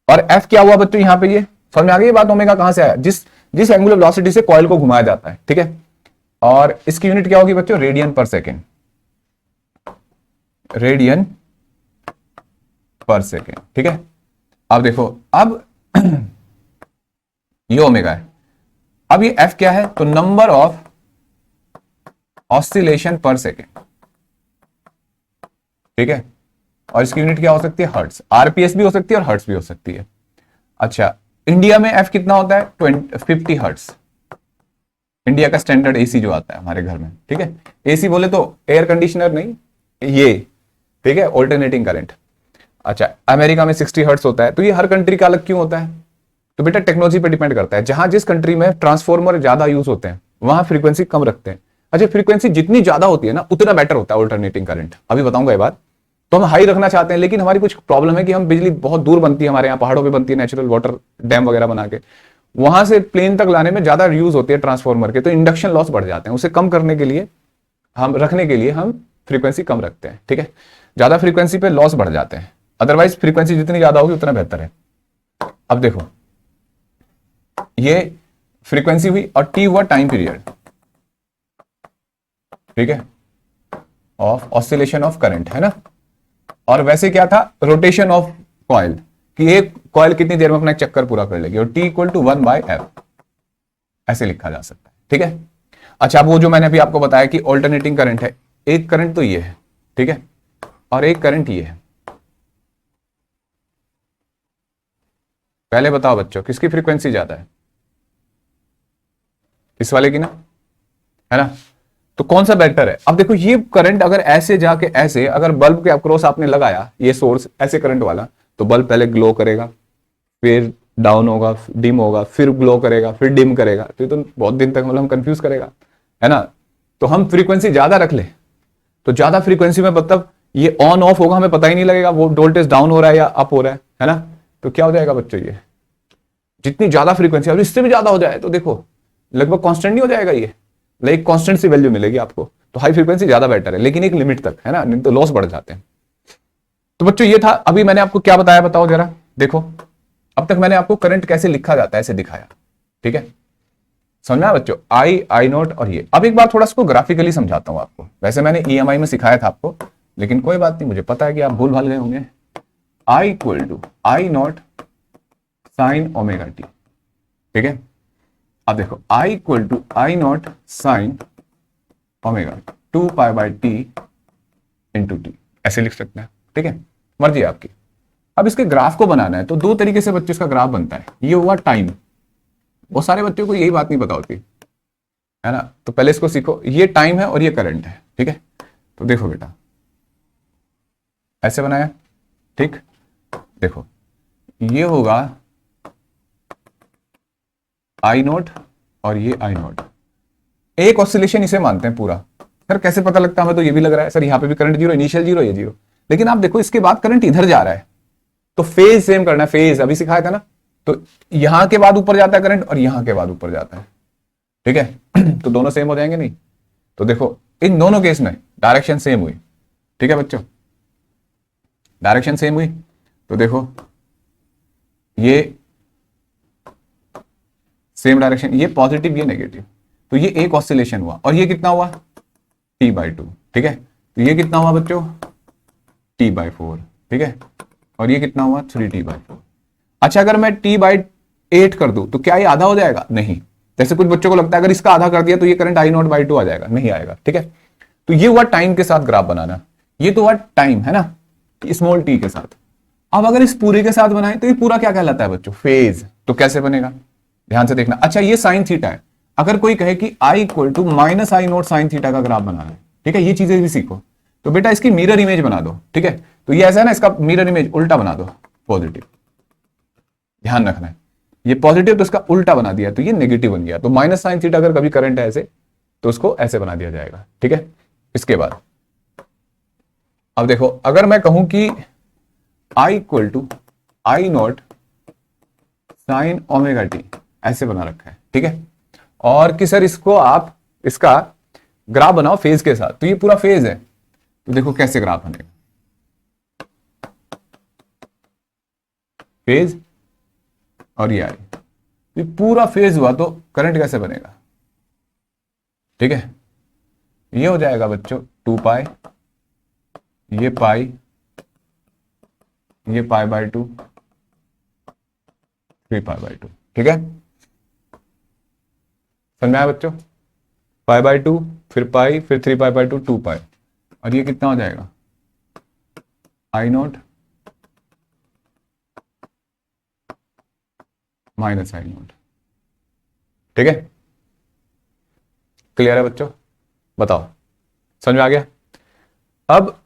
और एफ क्या हुआ बच्चों, यहां पे ये समझ में आ गई बात, ओमेगा कहां से आया, जिस एंगुलर वेलोसिटी से कॉइल को घुमाया जाता है, ठीक है। और इसकी यूनिट क्या होगी बच्चों, रेडियन पर सेकेंड, रेडियन पर सेकेंड, ठीक है। अब देखो, अब ये ओमेगा है, अब ये एफ क्या है, तो नंबर ऑफ ऑसिलेशन पर सेकेंड, ठीक है। और इसकी यूनिट क्या हो सकती है, हर्ट्ज, आरपीएस भी हो सकती है और हर्ट्ज भी हो सकती है। अच्छा, इंडिया में एफ कितना होता है, 50 हर्ट्ज, इंडिया का स्टैंडर्ड एसी जो आता है हमारे घर में, ठीक है। एसी बोले तो एयर कंडीशनर नहीं, ये, ठीक है, ऑल्टरनेटिंग करंट। अच्छा, अमेरिका में 60 हर्ट्ज होता है, तो ये हर कंट्री का अलग क्यों होता है, तो बेटा टेक्नोलॉजी पे डिपेंड करता है, जहां जिस कंट्री में ट्रांसफॉर्मर ज्यादा यूज होते हैं वहां फ्रीक्वेंसी कम रखते हैं। अच्छा, फ्रीक्वेंसी जितनी ज्यादा होती है ना उतना बेटर होता है ऑल्टरनेटिंग करंट, अभी बताऊंगा ये बात। तो हम हाई रखना चाहते हैं, लेकिन हमारी कुछ प्रॉब्लम है कि हम बिजली बहुत दूर बनती है, हमारे यहाँ पहाड़ों पे बनती है, नेचुरल वाटर डैम वगैरह बना के, वहां से प्लेन तक लाने में ज्यादा यूज होती है ट्रांसफॉर्मर के, तो इंडक्शन लॉस बढ़ जाते हैं, उसे कम करने के लिए रखने के लिए हम फ्रीक्वेंसी कम रखते हैं, ठीक है। ज्यादा फ्रीक्वेंसी पे लॉस बढ़ जाते हैं, अदरवाइज फ्रीक्वेंसी जितनी ज्यादा होगी उतना बेहतर है। अब देखो, ये फ्रीक्वेंसी हुई और टी हुआ टाइम पीरियड, ठीक है, ऑफ ऑसिलेशन ऑफ करंट, है ना। और वैसे क्या था, रोटेशन ऑफ कॉइल, कि एक कॉइल कितनी देर में अपना चक्कर पूरा कर लेगी, और टी इक्वल टू 1/f, ऐसे लिखा जा सकता है, ठीक है। अच्छा, अब वो जो मैंने अभी आपको बताया कि ऑल्टरनेटिंग करंट है, एक करंट तो ये है, ठीक है, और एक करंट ये है। पहले बताओ बच्चों, किसकी फ्रीक्वेंसी ज्यादा है, इस वाले की ना, है ना। तो कौन सा बेटर है, अब देखो, ये करंट अगर ऐसे जाके ऐसे, अगर बल्ब के अक्रॉस आपने लगाया ये सोर्स ऐसे करंट वाला, तो बल्ब पहले ग्लो करेगा, फिर डाउन होगा, डिम होगा, फिर ग्लो करेगा, फिर डिम करेगा, तो ये तो बहुत दिन तक मतलब हम कंफ्यूज करेगा, है ना। तो हम फ्रीक्वेंसी ज्यादा रख ले, तो ज्यादा फ्रीक्वेंसी में मतलब ये ऑन ऑफ होगा, हमें पता ही नहीं लगेगा वो वोल्टेज डाउन हो रहा है या अप हो रहा है ना। तो क्या हो जाएगा बच्चों, ये जितनी ज्यादा फ्रीक्वेंसी, और इससे भी ज्यादा हो जाए तो देखो लगभग कांस्टेंट नहीं हो जाएगा, ये लाइक कांस्टेंट सी वैल्यू मिलेगी आपको। तो हाई फ्रीक्वेंसी ज्यादा बेटर है, लेकिन एक लिमिट तक, है ना, नहीं तो लॉस बढ़ जाते हैं। तो बच्चों ये था, अभी मैंने आपको क्या बताया बताओ जरा, देखो अब तक मैंने आपको करंट कैसे लिखा जाता है ऐसे दिखाया, ठीक है, समझना बच्चों, आई नॉट और ये। अब एक बार थोड़ा इसको ग्राफिकली समझाता हूं आपको, वैसे मैंने ईएमआई में सिखाया था आपको, लेकिन कोई बात नहीं, मुझे पता है कि आप भूल भाल गए होंगे। I equal to I not sine omega T, ठीक है। अब देखो, I equal to I not sine omega 2π/t into t, ऐसे लिख सकते हैं, ठीक है, मर्जी है आपकी। अब इसके ग्राफ को बनाना है तो दो तरीके से बच्चों इसका ग्राफ बनता है, ये हुआ टाइम, बहुत सारे बच्चों को यही बात नहीं पता होती, है ना। तो पहले इसको सीखो, ये टाइम है और ये करंट है, ठीक है। तो देखो बेटा, ऐसे बनाया, ठीक, देखो ये होगा आई नोट और ये आई नोट, एक ऑसिलेशन इसे मानते हैं पूरा। सर कैसे पता लगता है, हमें तो ये भी लग रहा है सर यहाँ पे भी करंट जीरो, इनिशियल जीरो, ये जीरो, लेकिन आप देखो इसके बाद करंट इधर जा रहा है, तो फेज सेम करना है, फेज अभी सिखाया था ना। तो यहां के बाद ऊपर जाता है करंट और यहां के बाद ऊपर जाता है, ठीक है। तो दोनों सेम हो जाएंगे नहीं, तो देखो इन दोनों केस में डायरेक्शन सेम हुई, ठीक है बच्चों, डायरेक्शन सेम हुई। तो देखो ये सेम डायरेक्शन, ये पॉजिटिव ये नेगेटिव, तो ये एक ऑसिलेशन हुआ, और ये कितना हुआ t/2, ठीक है। तो ये कितना हुआ बच्चों t/4, ठीक है, और ये कितना हुआ 3t/4। अच्छा, अगर मैं t/8 कर दूं तो क्या ये आधा हो जाएगा, नहीं। जैसे कुछ बच्चों को लगता है अगर इसका आधा कर दिया तो ये करंट I0/2 आ जाएगा, नहीं आएगा, ठीक है। तो ये हुआ टाइम के साथ ग्राफ बनाना, ये तो हुआ टाइम है ना, स्मॉल टी के साथ। अब अगर इस पूरे के साथ बनाए तो ये पूरा क्या कहलाता है बच्चों, फेज। तो कैसे बनेगा, ध्यान से देखना। अच्छा ये साइन थीटा है, अगर कोई कहे कि I equal to minus I not sine theta का ग्राफ बनाना है, ठीक है, ये चीजें भी सीखो। तो बेटा इसकी मिरर इमेज बना दो, ठीक है। तो ये ऐसा है ना, इसका मिरर इमेज उल्टा बना दो, पॉजिटिव, ध्यान रखना है। ये पॉजिटिव तो इसका उल्टा बना दिया तो ये नेगेटिव बन गया। तो माइनस साइन थीटा अगर कभी करंट है ऐसे तो उसको ऐसे बना दिया जाएगा, ठीक है। इसके बाद अब देखो, अगर मैं कहूं कि I equal to I not sine omega T, ऐसे बना रखा है, ठीक है। और कि सर इसको आप इसका ग्राफ बनाओ फेज के साथ, तो ये पूरा फेज है। तो देखो कैसे ग्राफ बनेगा, फेज और ये आई, ये पूरा फेज हुआ तो करंट कैसे बनेगा, ठीक है। ये हो जाएगा बच्चों 2 पाई, ये पाई, ये पाई बाय 2, 3 पाई बाय 2, ठीक है। समझ में आया बच्चों, पाई बाय 2, फिर पाई, फिर 3 पाई बाय 2, 2 पाई, और ये कितना हो जाएगा आई नॉट माइनस आई नॉट, ठीक है। क्लियर है बच्चों, बताओ समझ में आ गया। अब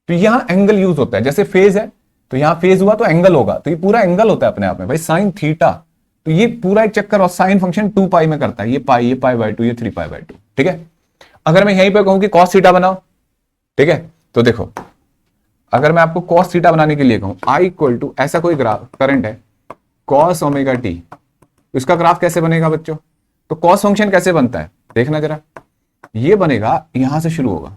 तो यहां एंगल यूज होता है, जैसे फेज है तो यहां फेज हुआ तो एंगल होगा, तो ये पूरा एंगल होता है अपने आप में भाई, साइन थीटा। तो ये पूरा एक चक्कर और साइन फंक्शन 2 पाई में करता है, ये पाई बाय 2, ये 3 पाई बाय 2, ठीक है। अगर मैं यहीं पे कहूं कि कॉस थीटा बनाओ, ठीक है, तो देखो अगर मैं आपको कॉस थीटा बनाने के लिए कहूं I इक्वल टू ऐसा कोई ग्राफ करंट है कॉस ओमेगा टी, इसका ग्राफ कैसे बनेगा बच्चों। तो कॉस फंक्शन कैसे बनता है देखना जरा, ये बनेगा यहां से शुरू होगा,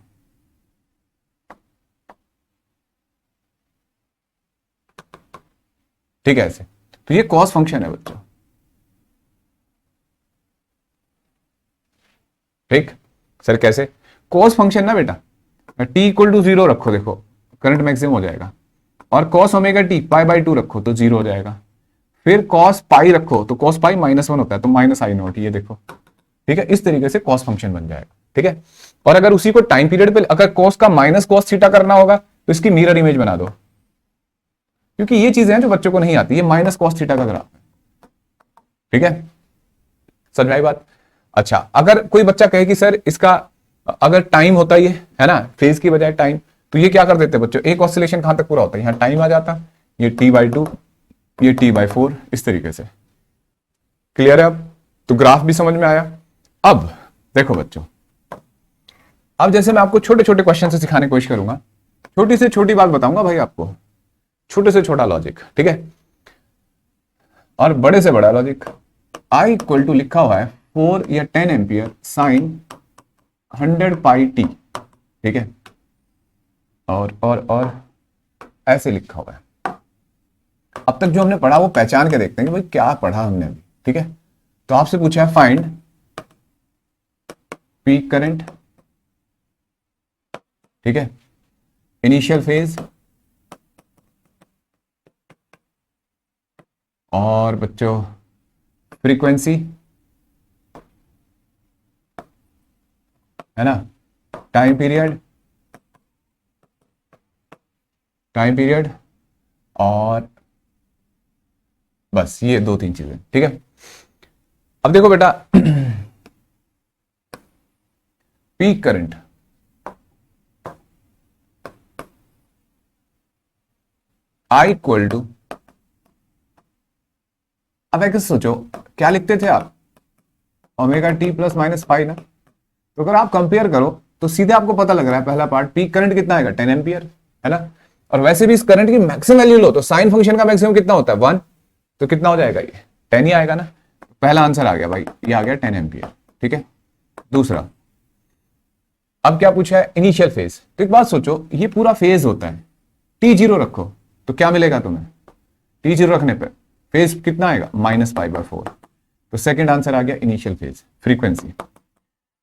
ठीक है ऐसे। तो ये कॉस फंक्शन है बच्चों, ठीक। सर कैसे, कॉस फंक्शन ना बेटा, टी इक्वल टू 0 रखो, देखो करंट मैक्सिमम हो जाएगा। और cos omega T pi by 2 रखो तो 0 हो जाएगा। फिर कॉस पाई रखो तो कॉस पाई -1 होता है तो माइनस आई नॉट, ये देखो, ठीक है। इस तरीके से कॉस फंक्शन बन जाएगा, ठीक है। और अगर उसी को टाइम पीरियड पे अगर कॉस का माइनस कॉस थीटा करना होगा तो इसकी मिरर इमेज बना दो, क्योंकि ये चीजें हैं जो बच्चों को नहीं आती। ये माइनस कॉस थीटा का ग्राफ है, ठीक है, समझ में आई बात। अच्छा अगर कोई बच्चा कहे कि सर इसका अगर टाइम होता ये है ना, फेज की बजाय टाइम, तो ये क्या कर देते बच्चों, एक ऑसिलेशन कहां तक पूरा होता है, यहां टाइम आ जाता, ये t/2, ये t/4, इस तरीके से। क्लियर है अब, तो ग्राफ भी समझ में आया। अब देखो बच्चों, अब जैसे मैं आपको छोटे छोटे क्वेश्चन से सिखाने की कोशिश करूंगा, छोटी से छोटी बात बताऊंगा भाई आपको, छोटे से छोटा लॉजिक, ठीक है, और बड़े से बड़ा लॉजिक। I इक्वल टू लिखा हुआ है 4 या 10 एम्पियर साइन 100 पाई टी, ठीक है, और ऐसे लिखा हुआ है। अब तक जो हमने पढ़ा वो पहचान के देखते हैं कि भाई क्या पढ़ा हमने अभी, ठीक है। तो आपसे पूछा है फाइंड पीक करंट, ठीक है, इनिशियल फेज, और बच्चों फ्रीक्वेंसी, है ना, टाइम पीरियड, और बस ये 2-3 चीजें, ठीक है। अब देखो बेटा peak current, I equal to, अब ऐसे सोचो क्या लिखते थे आप, omega T plus minus pi ना। तो अगर आप कंपेयर करो तो सीधे आपको पता लग रहा है, पहला पार्ट पीक करंट कितना आएगा 10 एम्पियर, है ना। और वैसे भी इस करंट की मैक्सिमम वैल्यू लो तो साइन फंक्शन का मैक्सिमम कितना होता है 1, तो कितना हो जाएगा ये 10 ही आएगा ना। पहला आंसर आ गया भाई, ये आ गया 10 एम्पियर, ठीक है। दूसरा, अब क्या पूछा है इनिशियल फेज, तो एक बात सोचो ये पूरा फेज होता है, t0 रखो तो क्या मिलेगा तुम्हें, t0 रखने पे फेज कितना आएगा -π/4, तो सेकंड आंसर आ गया इनिशियल फेज। फ्रीक्वेंसी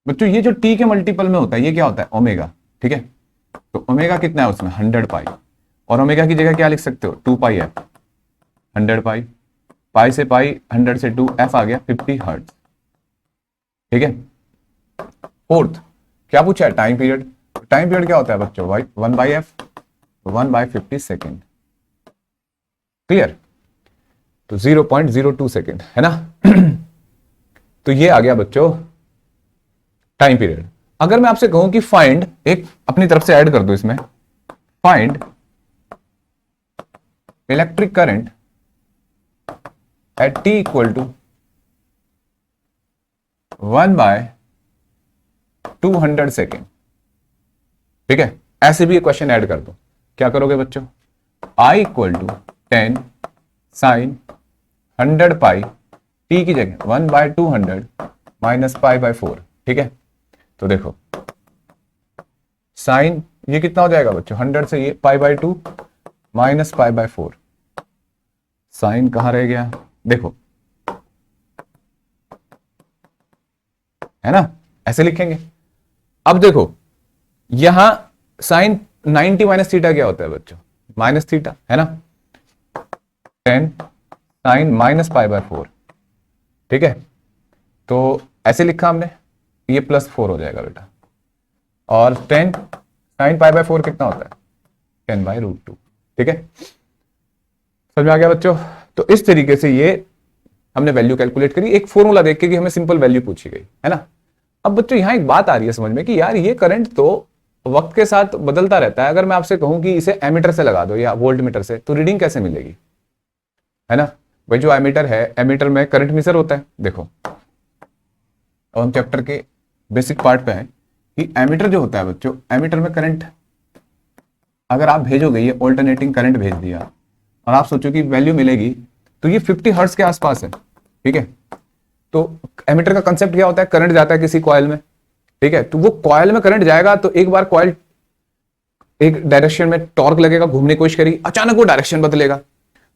बच्चों ये जो टी के मल्टीपल में होता है ये क्या होता है ओमेगा, ठीक है। तो ओमेगा कितना है उसमें 100 पाई, और ओमेगा की जगह क्या लिख सकते हो 2πf, 100 पाई, पाई से पाई 100 से 2, f आ गया 50 हर्ट्ज, ठीक है। फोर्थ क्या पूछा है, टाइम पीरियड। टाइम पीरियड क्या होता है बच्चों, भाई 1/f 1/50 सेकेंड, क्लियर। तो 0.02 सेकेंड है ना। तो ये आ गया बच्चों टाइम पीरियड। अगर मैं आपसे कहूं कि फाइंड, एक अपनी तरफ से ऐड कर दो इसमें, find electric current at t equal to 1/200 second, ठीक है। ऐसे भी एक क्वेश्चन ऐड कर दो, क्या करोगे बच्चों, I equal to 10 sine 100 pi, t की जगह 1/200 माइनस π/4, ठीक है। तो देखो साइन ये कितना हो जाएगा बच्चों, 100 से ये π/2 माइनस π/4, साइन कहां रह गया, देखो है ना, ऐसे लिखेंगे। अब देखो यहां साइन 90 माइनस थीटा क्या होता है बच्चों, माइनस थीटा है ना, 10 साइन माइनस π/4, ठीक है। तो ऐसे लिखा हमने, ये +4 हो जाएगा बेटा, और 10 साइन π/4 कितना होता है, 10/√2, ठीक है। समझ में आ गया बच्चों। तो इस तरीके से ये हमने वैल्यू कैलकुलेट करी, एक फॉर्मूला देख के कि हमें सिंपल वैल्यू पूछी गई है ना। अब बच्चों यहां एक बात आ रही है समझ में कि यार ये करंट तो वक्त के साथ बदलता रहता है। अगर मैं आपसे कहूं कि इसे एमीटर से लगा दो या वोल्ट मीटर से, तो रीडिंग कैसे मिलेगी, है ना। भाई जो एमीटर है, एमीटर में करंट मीजर होता है। देखो अब हम चैप्टर के बेसिक पार्ट पे हैं कि एमीटर जो होता है बच्चों, एमीटर में करंट अगर आप भेजोगे, ये ऑल्टरनेटिंग करंट भेज दिया और आप सोचो कि वैल्यू मिलेगी, तो ये 50 हर्ट्ज के आसपास है, ठीक है। तो एमीटर का कंसेप्ट क्या होता है, करंट जाता है किसी कॉइल में, ठीक है। तो वो कॉइल में करंट जाएगा, तो एक बार कॉइल एक डायरेक्शन में टॉर्क लगेगा, घूमने की कोशिश करेगी, अचानक वो डायरेक्शन बदलेगा।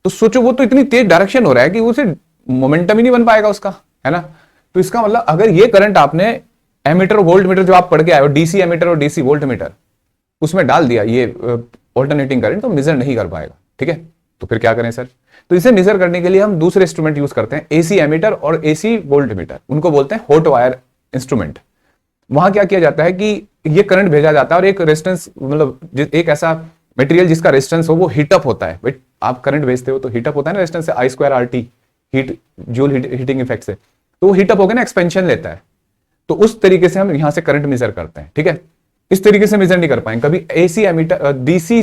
तो सोचो वो तो इतनी तेज डायरेक्शन हो रहा है कि उसे मोमेंटम ही नहीं बन पाएगा उसका, है ना। तो इसका मतलब अगर ये करंट आपने एमीटर वोल्ट मीटर जो आप पढ़ के आए हो, डीसी एमीटर और डीसी वोल्ट मीटर, उसमें डाल दिया ये ऑल्टरनेटिंग करंट, तो मेजर नहीं कर पाएगा, ठीक है। तो फिर क्या करें सर, तो इसे मेजर करने के लिए हम दूसरे इंस्ट्रूमेंट यूज करते हैं, एसी एमीटर और एसी वोल्ट मीटर, उनको बोलते हैं हॉट वायर इंस्ट्रूमेंट। वहां क्या किया जाता है कि ये करंट भेजा जाता है और एक रेजिस्टेंस, मतलब एक ऐसा मटेरियल जिसका रेजिस्टेंस हो वो हीटअप होता है। भाई आप करंट भेजते हो तो हीटअप होता है ना, रेजिस्टेंस से I²RT, heat joule heating effect से, तो वो हीटअप होकर ना एक्सपेंशन लेता है। तो उस तरीके से हम यहां से करंट मेजर करते हैं, ठीक है। इस तरीके से मेजर नहीं कर पाएंगे कभी। एसी एमीटर, डीसी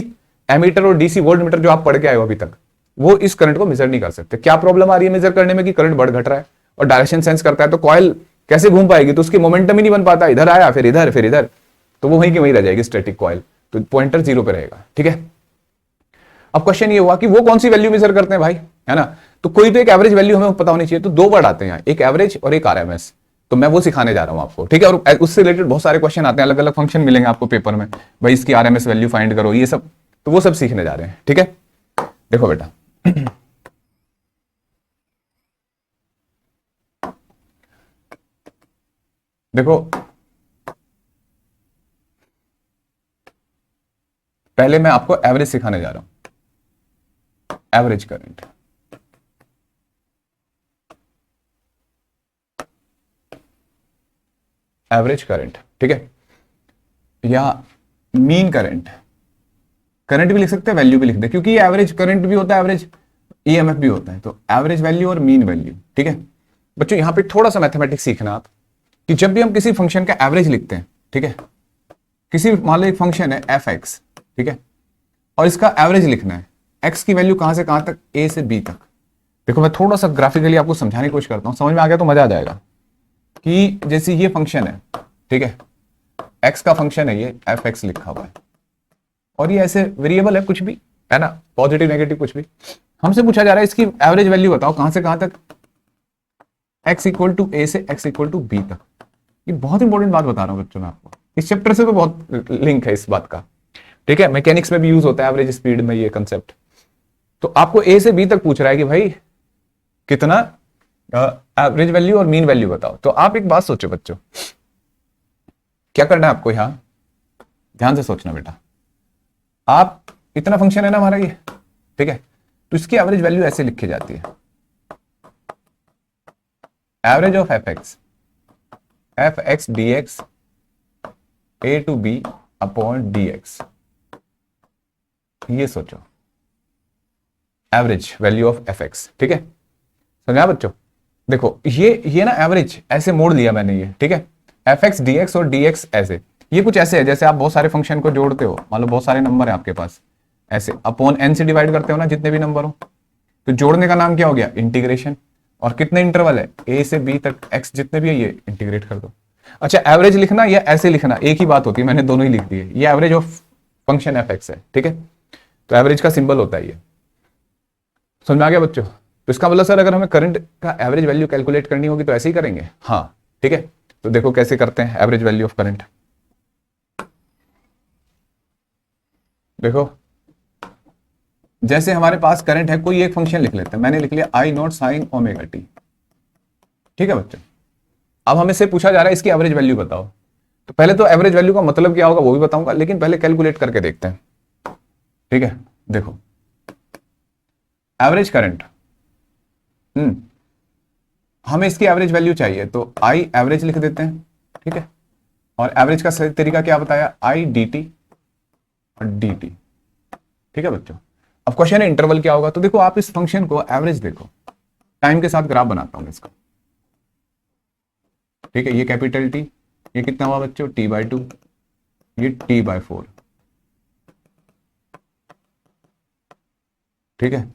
एमीटर और डीसी वोल्ट मीटर जो आप पढ़ के आए हो अभी तक, वो इस करंट को मेजर नहीं कर सकते। क्या प्रॉब्लम आ रही है मेजर करने में कि करंट बढ़ घट रहा है और डायरेक्शन सेंस करता है, तो कॉइल कैसे घूम पाएगी, तो उसकी मोमेंटम ही नहीं बन पाता, इधर आया फिर इधर फिर इधर, तो वो वहीं की वहीं रह जाएगी स्टैटिक कॉइल, तो पॉइंटर 0 पे रहेगा, ठीक है। अब क्वेश्चन ये हुआ कि वो कौन सी वैल्यू मेजर करते हैं भाई, है ना। तो कोई तो एक एवरेज वैल्यू हमें पता होनी चाहिए, तो दो वर्ड आते हैं, एक एवरेज और एक आरएमएस, तो मैं वो सिखाने जा रहा हूं आपको, ठीक है। और उससे रिलेटेड बहुत सारे क्वेश्चन आते हैं, अलग अलग फंक्शन मिलेंगे आपको पेपर में, भाई इसकी आरएमएस वैल्यू फाइंड करो, ये सब, तो वो सब सीखने जा रहे हैं, ठीक है। देखो बेटा देखो पहले मैं आपको एवरेज सिखाने जा रहा हूं, एवरेज करंट। एवरेज करंट, ठीक है, या मीन करंट, करंट भी लिख सकते हैं, वैल्यू भी लिख दे, क्योंकि ये एवरेज करंट भी होता है, एवरेज ईएमएफ भी होता है, तो एवरेज वैल्यू और मीन वैल्यू, ठीक है। बच्चों यहां पे थोड़ा सा मैथमेटिक्स सीखना आप, कि जब भी हम किसी फंक्शन का एवरेज लिखते हैं, ठीक है, किसी मान लो एक फंक्शन है एफ एक्स, ठीक है, और इसका एवरेज लिखना है, एक्स की वैल्यू कहां से कहां तक, ए से बी तक। देखो मैं थोड़ा सा ग्राफिकली आपको समझाने की कोशिश करता हूं, समझ में आ गया तो मजा आ जाएगा। कि जैसे ये फंक्शन है, ठीक है, एक्स का फंक्शन है, ये एफ एक्स लिखा हुआ है, और ये ऐसे वेरिएबल है कुछ भी, है ना, पॉजिटिव नेगेटिव कुछ भी, हमसे पूछा जा रहा है इसकी एवरेज वैल्यू बताओ कहां से कहां तक, एक्स इक्वल टू ए से एक्स इक्वल टू बी तक। ये बहुत इंपॉर्टेंट बात बता रहा हूं बच्चों मैं आपको, इस चैप्टर से तो बहुत लिंक है इस बात का, ठीक है। मैकेनिक्स में भी यूज होता है एवरेज स्पीड में ये कंसेप्ट। तो आपको ए से बी तक पूछ रहा है कि भाई कितना एवरेज वैल्यू और मीन वैल्यू बताओ। तो आप एक बात सोचो बच्चों, क्या करना है आपको, यहां ध्यान से सोचना बेटा। आप इतना फंक्शन है ना हमारा ये, ठीक है, तो इसकी एवरेज वैल्यू ऐसे लिखी जाती है, average of F X D X A to B upon D X. ये सोचो average value of F X, ठीक है, समझा बच्चों। देखो ये ना एवरेज ऐसे मोड़ लिया मैंने ये, ठीक है, एफ एक्स डी एक्स और डी एक्स ऐसे, ये कुछ ऐसे है जैसे आप बहुत सारे फंक्शन को जोड़ते हो, मान लो बहुत सारे नंबर है आपके पास, ऐसे अपॉन एन से डिवाइड करते हो ना जितने भी नंबर हो, तो जोड़ने का नाम क्या हो गया, इंटीग्रेशन। और कितने इंटरवल है, ए से बी तक एक्स जितने भी है ये इंटीग्रेट कर दो। अच्छा एवरेज लिखना या ऐसे लिखना एक ही बात होती है, मैंने दोनों ही लिख दिए, ये average of function F x है, ठीक है, तो एवरेज का सिंबल होता है ये, समझ में आ गया बच्चों। तो इसका मतलब सर अगर हमें करंट का एवरेज वैल्यू कैलकुलेट करनी होगी तो ऐसे ही करेंगे, हाँ ठीक है। तो देखो कैसे करते हैं एवरेज वैल्यू ऑफ करंट, देखो जैसे हमारे पास करंट है, कोई एक फंक्शन लिख लेते हैं, मैंने लिख लिया आई नॉट साइन ओमेगा टी, ठीक है बच्चों। अब हमें से पूछा जा रहा है इसकी एवरेज वैल्यू बताओ, तो पहले तो एवरेज वैल्यू का मतलब क्या होगा वो भी बताऊंगा, लेकिन पहले कैलकुलेट करके देखते हैं, ठीक है। देखो एवरेज करंट, हमें इसकी एवरेज वैल्यू चाहिए, तो आई एवरेज लिख देते हैं, ठीक है। और एवरेज का सही तरीका क्या बताया, आई डी टी और डी टी, ठीक है बच्चों। अब क्वेश्चन है इंटरवल क्या होगा, तो देखो आप इस फंक्शन को एवरेज देखो, टाइम के साथ ग्राफ बनाता हूं इसका, ठीक है। ये कैपिटल टी, ये कितना हुआ बच्चों, टी बाई टू, ये टी बाई फोर, ठीक है।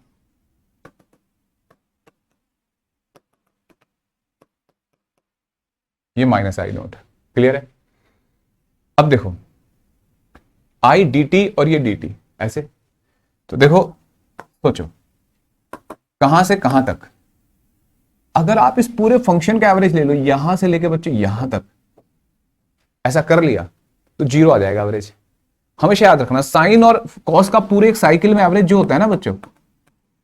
ये माइनस आई नोट, क्लियर है। अब देखो आई डी टी और ये डी टी ऐसे, तो देखो सोचो कहां से कहां तक, अगर आप इस पूरे फंक्शन का एवरेज ले लो यहां से लेके बच्चों यहां तक, ऐसा कर लिया तो जीरो आ जाएगा एवरेज। हमेशा याद रखना साइन और कॉस का पूरे एक साइकिल में एवरेज जो होता है ना बच्चों,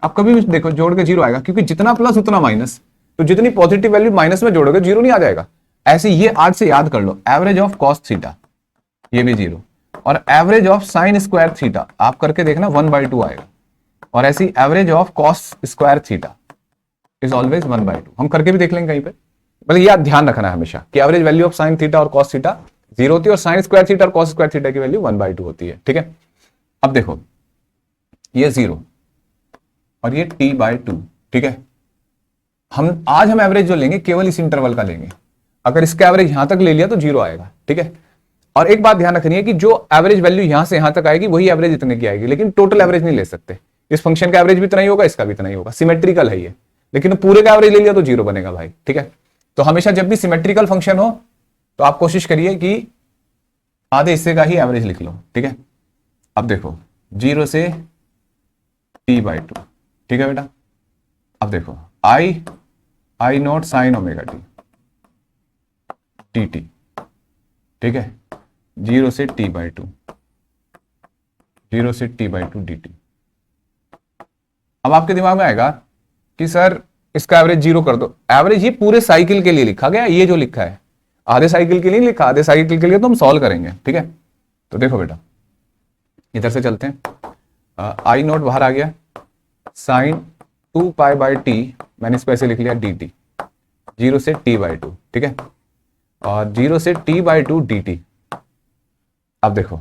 आप कभी भी देखो जोड़ के जीरो आएगा, क्योंकि जितना प्लस उतना माइनस, तो जितनी पॉजिटिव वैल्यू माइनस में जोड़ोगे जीरो नहीं आ जाएगा। ऐसे ये आज से याद कर लो, एवरेज ऑफ कॉस थीटा ये भी जीरो, और average of sine square theta आप करके देखना 1/2 आएगा, और ऐसी average of cos square theta is always 1/2, हम करके भी देख लेंगे कहीं पे। मतलब ये ध्यान रखना है हमेशा कि average value of sine theta और कॉस थीटा जीरो होती है, और साइन स्क्वायर थीटा और कॉस स्क्वायर थीटा की वैल्यू 1/2 होती है, ठीक है। अब देखो ये जीरो और ये t/2, ठीक है। हम एवरेज जो लेंगे केवल इस इंटरवल का लेंगे, अगर इसका एवरेज यहां तक ले लिया तो जीरो आएगा, ठीक है। और एक बात ध्यान रखनी है कि जो एवरेज वैल्यू यहां से यहां तक आएगी वही एवरेज इतने की आएगी, लेकिन टोटल एवरेज नहीं ले सकते। इस फंक्शन का एवरेज भी इतना ही होगा, इसका भी इतना ही होगा, सिमेट्रिकल है ये, लेकिन पूरे का एवरेज ले लिया तो जीरो बनेगा भाई, ठीक है। तो हमेशा जब भी सिमेट्रिकल फंक्शन हो तो आप कोशिश करिए कि आधे हिस्से का ही एवरेज लिख लो, ठीक है। अब देखो जीरो से t/2, ठीक है बेटा। अब देखो I not sine omega T D t, ठीक है, जीरो से t/2, जीरो से t/2 डी टी। अब आपके दिमाग में आएगा कि सर इसका एवरेज जीरो कर दो, एवरेज ये पूरे साइकिल के लिए लिखा गया, ये जो लिखा है आधे साइकिल के लिए लिखा, आधे साइकिल के लिए तो हम सॉल्व करेंगे, ठीक है। तो देखो बेटा इधर से चलते हैं, आई नॉट बाहर आ गया, साइन 2π/t मैंने इसको ऐसे लिख लिया डी टी, जीरो से t/2, ठीक है, और जीरो से t/2 डी टी। अब देखो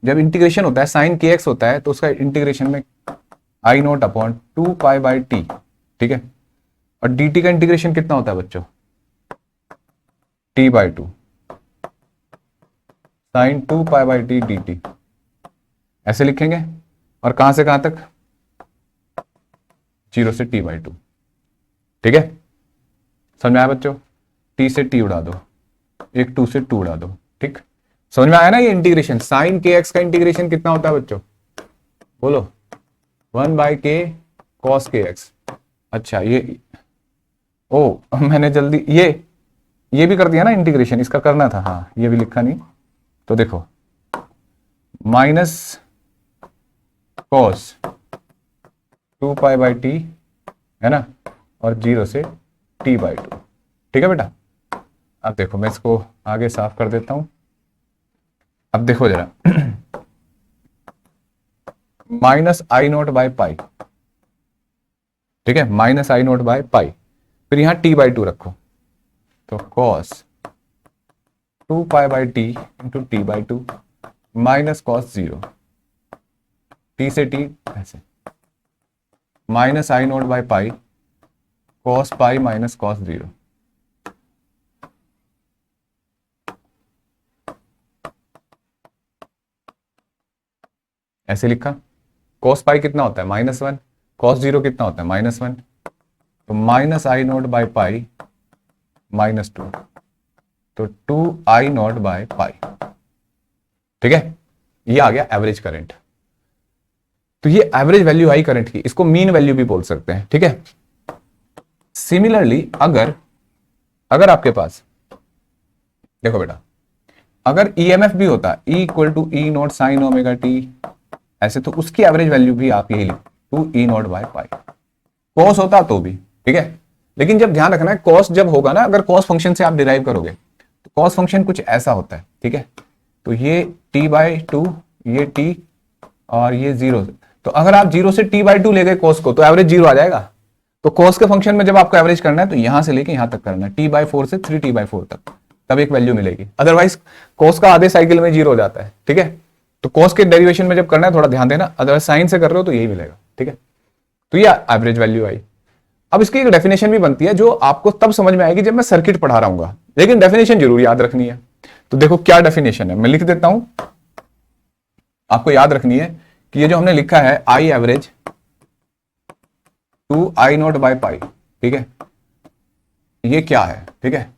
जब इंटीग्रेशन होता है साइन के एक्स होता है तो उसका इंटीग्रेशन में आई नॉट अपॉन 2π/t, ठीक है, और डी टी का इंटीग्रेशन कितना होता है बच्चों, t/2 sign 2π/t D T, ऐसे लिखेंगे। और कहां से कहां तक, जीरो से t/2, ठीक है, समझ में आया बच्चों। t से t उड़ा दो, एक 2 से 2 उड़ा दो, ठीक, समझ में आया ना। ये इंटीग्रेशन साइन के एक्स का इंटीग्रेशन कितना होता है बच्चों, बोलो 1/k cos के एक्स। अच्छा ये ओ मैंने जल्दी ये भी कर दिया ना इंटीग्रेशन, इसका करना था, हाँ ये भी लिखा नहीं। तो देखो माइनस कॉस 2π/t है ना, और जीरो से t/2, ठीक है बेटा। अब देखो मैं इसको आगे साफ कर देता हूं। अब देखो जरा minus I not by pi, ठीक है, minus I not by pi, फिर यहां t/2 रखो, तो cos two pi by T into T by to minus cos zero, T से टी ऐसे, minus I note by pi cos pi minus cos zero. ऐसे लिखा। कॉस पाई कितना होता है -1, कॉस जीरो कितना होता है -1, तो minus I note by pi -2, तो 2i0/पाई। ठीक है, ये आ गया एवरेज करंट। तो ये एवरेज वैल्यू आई करंट की, इसको मीन वैल्यू भी बोल सकते हैं। ठीक है, सिमिलरली अगर आपके पास देखो बेटा, अगर ईएमएफ भी होता E equal to E not sine omega T ऐसे, तो उसकी एवरेज वैल्यू भी आप यही लिखो 2e0/पाई। कॉस होता तो भी ठीक है, लेकिन जब ध्यान रखना है कॉस जब होगा ना, अगर कॉस फंक्शन से आप डिराइव करोगे तो कॉस फंक्शन कुछ ऐसा होता है। ठीक है, तो ये t/2, ये t और ये 0, तो अगर आप 0 से t/2 ले गए कॉस को तो एवरेज 0 आ जाएगा। तो कॉस के फंक्शन में जब आपको एवरेज करना है तो यहां से लेके यहां तक करना है, t/4 से 3t/4 तक, तब एक वैल्यू मिलेगी। अदरवाइज कॉस का आधे साइकिल में 0 हो जाता है। ठीक है, तो कॉस के डेरिवेशन में जब करना है थोड़ा ध्यान देना, अदरवाइज साइन से कर रहे हो तो यही मिलेगा। ठीक है, तो ये एवरेज वैल्यू आई। अब इसकी एक डेफिनेशन भी बनती है जो आपको तब समझ में आएगी जब मैं सर्किट पढ़ा रहा हूँ, लेकिन डेफिनेशन जरूर याद रखनी है। तो देखो क्या डेफिनेशन है, मैं लिख देता हूं, आपको याद रखनी है कि ये जो हमने लिखा है आई एवरेज 2i0/पाई, ठीक है, ये क्या है। ठीक है,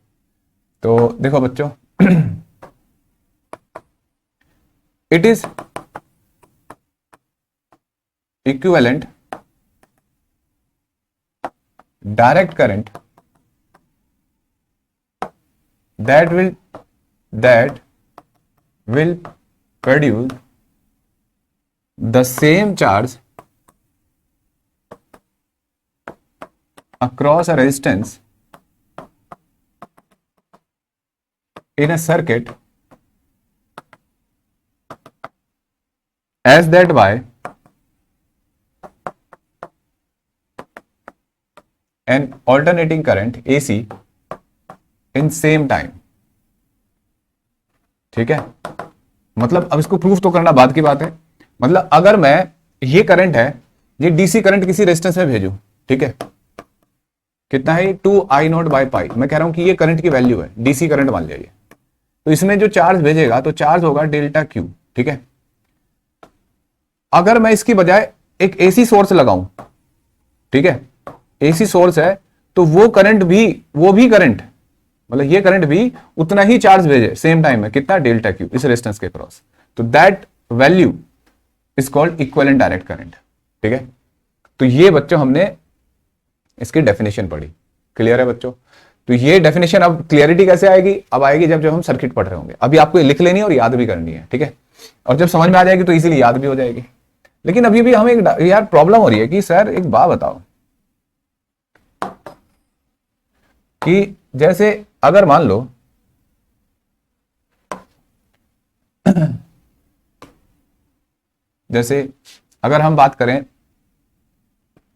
तो देखो बच्चों it is equivalent direct current that will produce the same charge across a resistance in a circuit as that by an alternating current AC in same time। ठीक है, मतलब अब इसको प्रूफ तो करना बाद की बात है। मतलब अगर मैं ये करंट है, ये डीसी करंट किसी रेजिस्टेंस में भेजूं, ठीक है, कितना है 2i0/पाई, मैं कह रहा हूं कि ये करंट की वैल्यू है, डीसी करंट मान लीजिए, तो इसमें जो चार्ज भेजेगा तो चार्ज होगा डेल्टा क्यू। ठीक है, अगर मैं इसकी बजाय एक एसी सोर्स लगाऊं, ठीक है, एसी सोर्स है, तो वो भी करंट, मतलब ये करंट भी उतना ही चार्ज भेजे सेम टाइम में, कितना डेल्टा क्यू इस रेजिस्टेंस के क्रॉस, तो that value is called equivalent direct current. ठीक है, तो ये बच्चों हमने इसकी डेफिनेशन पढ़ी। क्लियर है बच्चों? तो ये डेफिनेशन अब क्लियरिटी कैसे आएगी, अब आएगी जब हम सर्किट पढ़ रहे होंगे। अभी आपको लिख लेनी है और याद भी करनी है। ठीक है, और जब समझ में आ जाएगी तो इजीली याद भी हो जाएगी। लेकिन अभी भी हमें एक यार प्रॉब्लम हो रही है कि सर एक बात बताओ कि जैसे अगर मान लो जैसे अगर हम बात करें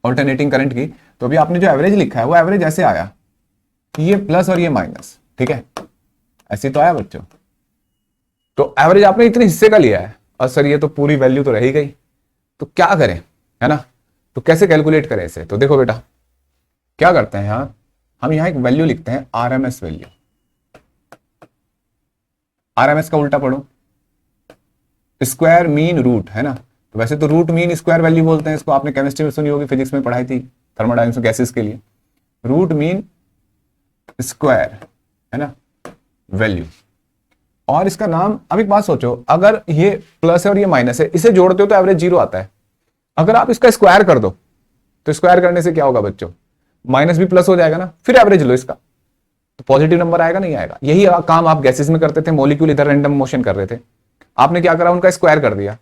ऑल्टरनेटिंग करंट की, तो अभी आपने जो एवरेज लिखा है वो एवरेज ऐसे आया कि ये प्लस और ये माइनस। ठीक है, ऐसे तो आया बच्चों। तो एवरेज आपने इतने हिस्से का लिया है और सर ये तो पूरी वैल्यू तो रह ही गई, तो क्या करें, है ना? तो कैसे कैलकुलेट करें इसे? तो देखो बेटा क्या करते हैं, हम यहां एक वैल्यू लिखते हैं आरएमएस वैल्यू। आरएमएस का उल्टा पढ़ो, स्क्वायर मीन रूट, है ना? तो वैसे तो रूट मीन स्क्वायर वैल्यू बोलते हैं इसको, आपने केमिस्ट्री में सुनी होगी, फिजिक्स में पढ़ाई थी, थर्मोडायनामिक्स में गैसेस के लिए रूट मीन स्क्वायर, है ना, वैल्यू। और इसका नाम, अब एक बात सोचो, अगर ये प्लस है और ये माइनस है, इसे जोड़ते हो तो एवरेज 0 आता है। अगर आप इसका स्क्वायर कर दो तो स्क्वायर करने से क्या होगा बच्चों, माइनस भी प्लस हो जाएगा ना, फिर एवरेज लो इसका, तो पॉजिटिव नंबर आएगा नहीं आएगा। यही काम आप गैसेस में करते थे, मॉलिक्यूल इधर रैंडम मोशन कर रहे थे, आपने क्या करा, उनका स्क्वायर कर दिया,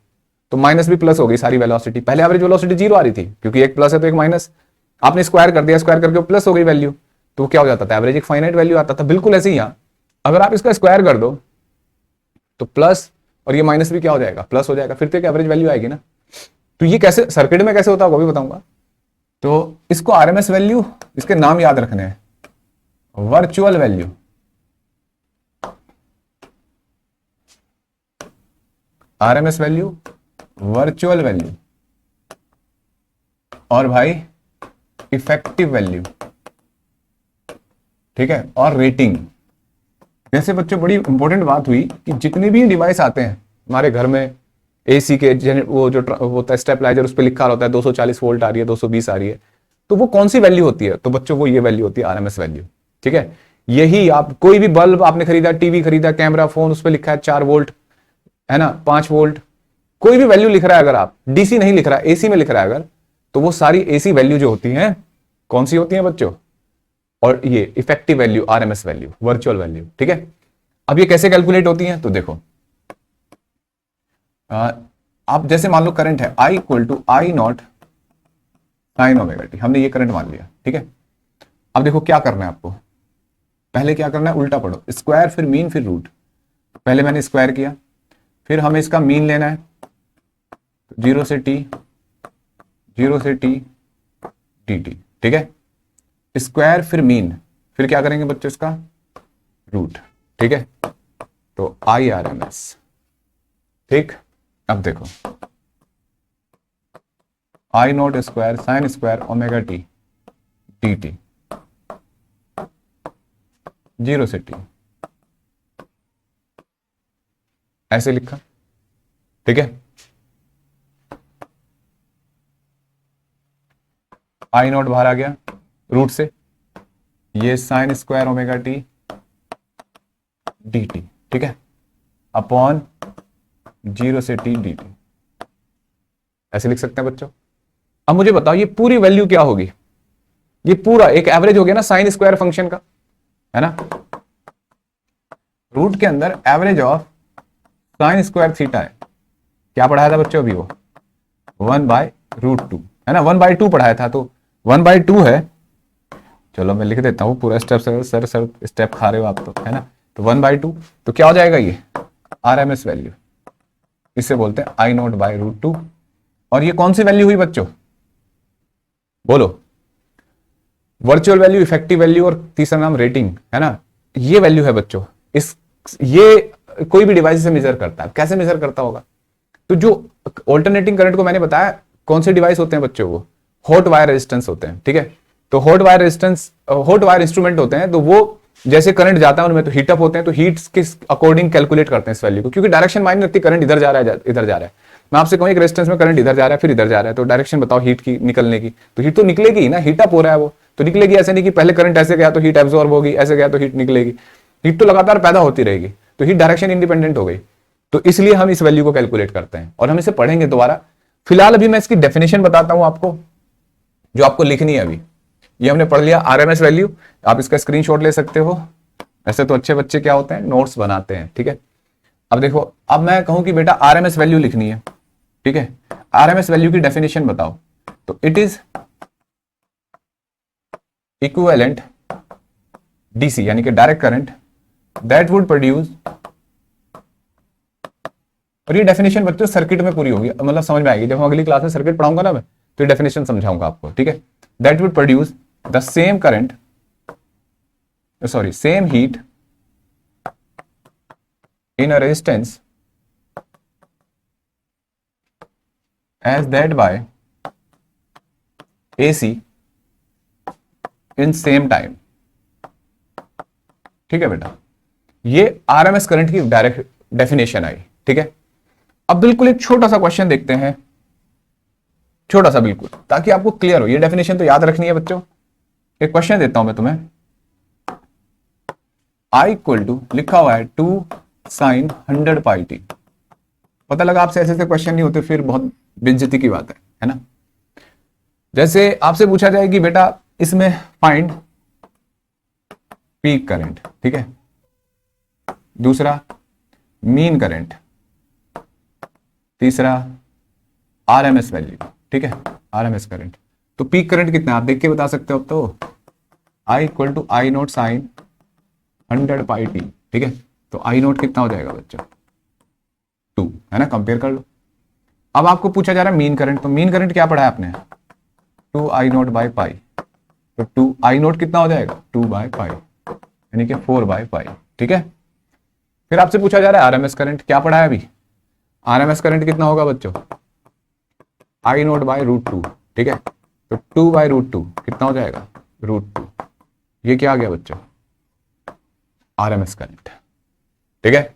तो माइनस भी प्लस हो गई सारी वेलोसिटी। पहले एवरेज वेलोसिटी 0 आ रही थी क्योंकि एक प्लस है तो एक माइनस, आपने स्क्वायर कर दिया, स्क्वायर करके प्लस हो गई वैल्यू, तो क्या हो जाता था, एवरेज एक फाइनाइट वैल्यू आता था। बिल्कुल ऐसे ही यहां अगर आप इसका स्क्वायर कर दो तो प्लस और ये माइनस भी क्या हो जाएगा, प्लस हो जाएगा, फिर तो एक एवरेज वैल्यू आएगी ना। तो ये कैसे सर्किट में कैसे होता है वो भी बताऊंगा। तो इसको आरएमएस वैल्यू, इसके नाम याद रखने हैं, virtual value, RMS value, virtual value, और भाई इफेक्टिव वैल्यू, ठीक है, और रेटिंग। जैसे बच्चों बड़ी इंपॉर्टेंट बात हुई कि जितने भी डिवाइस आते हैं हमारे घर में, एसी के वो जो होता है स्टेबलाइजर, उस पर लिखा होता है 240 वोल्ट आ रही है, 220 आ रही है, तो वो कौन सी वैल्यू होती है? तो बच्चों वो ये वैल्यू होती है आरएमएस वैल्यू, ठीक है। यही आप कोई भी बल्ब आपने खरीदा, टीवी खरीदा, कैमरा, फोन, उस पर लिखा है 4 वोल्ट, है ना, 5 वोल्ट, कोई भी वैल्यू लिख रहा है, अगर आप डीसी नहीं लिख रहा है, एसी में लिख रहा है अगर, तो वो सारी एसी वैल्यू जो होती हैं कौन सी होती हैं बच्चों? और ये effective value, RMS value, virtual value, ठीक है। अब ये कैसे कैलकुलेट होती हैं? तो देखो, आप जैसे मान लो करंट है I equal to I not sine omega T, हमने ये करंट मान लिया, ठीक है। अब देखो क्या करना है आपको, पहले क्या करना है, उल्टा पढ़ो, स्क्वायर फिर मीन फिर रूट। पहले मैंने स्क्वायर किया, फिर हमें इसका मीन लेना है, 0 से t, 0 से t dt, ठीक है। स्क्वायर फिर मीन, फिर क्या करेंगे बच्चों, इसका रूट, ठीक है। तो आई आर एम एस, ठीक। अब देखो, I not square sine square omega T D t, 0 से t, ऐसे लिखा, ठीक है। आई नॉट बाहर आ गया रूट से, ये sign square omega T D t, ठीक है, अपॉन 0 से t डी टी, ऐसे लिख सकते हैं बच्चों। अब मुझे बताओ ये पूरी वैल्यू क्या होगी? ये पूरा एक एवरेज हो गया ना साइन स्क्वायर फंक्शन का, है ना। रूट के अंदर average of sine square theta है, क्या पढ़ाया था बच्चों अभी? वो 1/√2 है ना, 1/2 पढ़ाया था, तो 1/2 है। चलो मैं लिख देता हूं पूरा स्टेप, सर स्टेप खा रहे हो आप तो, है ना। तो 1/2 तो क्या हो जाएगा, ये आरएमएस वैल्यू, इसे बोलते हैं आई नॉट बाई √2। और ये कौन सी वैल्यू हुई बच्चों, बोलो? वर्चुअल वैल्यू, इफेक्टिव वैल्यू, और तीसरा नाम रेटिंग, है ना। ये वैल्यू है बच्चों, ये कोई भी डिवाइस से मेजर करता है। कैसे मेजर करता होगा? तो जो ऑल्टरनेटिंग करंट को मैंने बताया, कौन से डिवाइस होते हैं बच्चों? वो हॉट वायर रेजिस्टेंस होते हैं, ठीक है। तो hot wire resistance, hot wire instrument होते हैं, तो वो जैसे करंट जाता है उनमें तो हीटअप होते हैं, तो हीट के अकॉर्डिंग कैलकुलेट करते हैं इस वैल्यू को, क्योंकि डायरेक्शन मायने रखती है, करंट इधर जा रहा है इधर जा रहा है। मैं आपसे कहूं एक रेजिस्टेंस में करंट इधर जा रहा है फिर इधर जा रहा है, तो डायरेक्शन बताओ हीट की निकलने की, तो हीट तो निकलेगी ही ना, हीटअप हो रहा है वो तो निकलेगी। ऐसे नहीं कि पहले करंट ऐसे गया तो हीट एब्जॉर्ब होगी, ऐसे गया तो हीट निकलेगी, हीट तो लगातार पैदा होती रहेगी, तो हीट डायरेक्शन इंडिपेंडेंट हो गई। तो इसलिए हम इस वैल्यू को कैलकुलेट करते हैं और हम इसे पढ़ेंगे दोबारा। फिलहाल अभी मैं इसकी डेफिनेशन बताता हूं आपको, जो आपको लिखनी है अभी। ये हमने पढ़ लिया आरएमएस वैल्यू, आप इसका स्क्रीनशॉट ले सकते हो। ऐसे तो अच्छे बच्चे क्या होते हैं, नोट्स बनाते हैं, ठीक है। अब देखो, अब मैं कहूं कि बेटा आरएमएस वैल्यू लिखनी है, ठीक है। आरएमएस वैल्यू की डेफिनेशन बताओ, तो इट इज इक्विवेलेंट डीसी, यानी कि direct current that would produce, और ये डेफिनेशन बच्चों सर्किट में पूरी होगी, मतलब समझ में आएगी जब हम अगली क्लास में सर्किट पढ़ाऊंगा ना मैं, तो ये डेफिनेशन समझाऊंगा आपको, ठीक है। That would produce the same current, sorry same heat in a resistance as that by AC in same time, ठीक है बेटा। ये आरएमएस करंट की डायरेक्ट डेफिनेशन आई, ठीक है। अब बिल्कुल एक छोटा सा क्वेश्चन देखते हैं, छोटा सा बिल्कुल, ताकि आपको क्लियर हो। ये डेफिनेशन तो याद रखनी है बच्चों। एक क्वेश्चन देता हूं मैं तुम्हें, I इक्वल टू लिखा हुआ है 2 साइन 100 पाई टी। पता लगा आपसे ऐसे क्वेश्चन नहीं होते, फिर बहुत बेइज्जती की बात है ना। जैसे आपसे पूछा जाए कि बेटा इसमें फाइंड पीक करंट, ठीक है, दूसरा मीन करंट, तीसरा आरएमएस वैल्यू, ठीक है, आरएमएस करंट। तो पीक करंट कितना आप देख के बता सकते हो। अब तो I equal to I not sine 100 pi t, ठीक है। तो आई नोट कितना हो जाएगा बच्चों, 2, है ना, कंपेयर कर लो। अब आपको पूछा जा रहा है मीन करंट, तो मीन करंट क्या पढ़ा है आपने, 2 आई नोट बाई पाई, तो 2 आई नोट कितना हो जाएगा, 2 बाई पाई, यानी कि 4 बाई पाई, ठीक है। फिर आपसे पूछा जा रहा है आरएमएस करंट, क्या पढ़ा है अभी, आरएमएस करंट कितना होगा बच्चों, आई नोट बाय रूट टू, ठीक है। तो 2/√2 कितना हो जाएगा, √2। ये क्या आ गया बच्चों, आरएमएस करंट, ठीक है।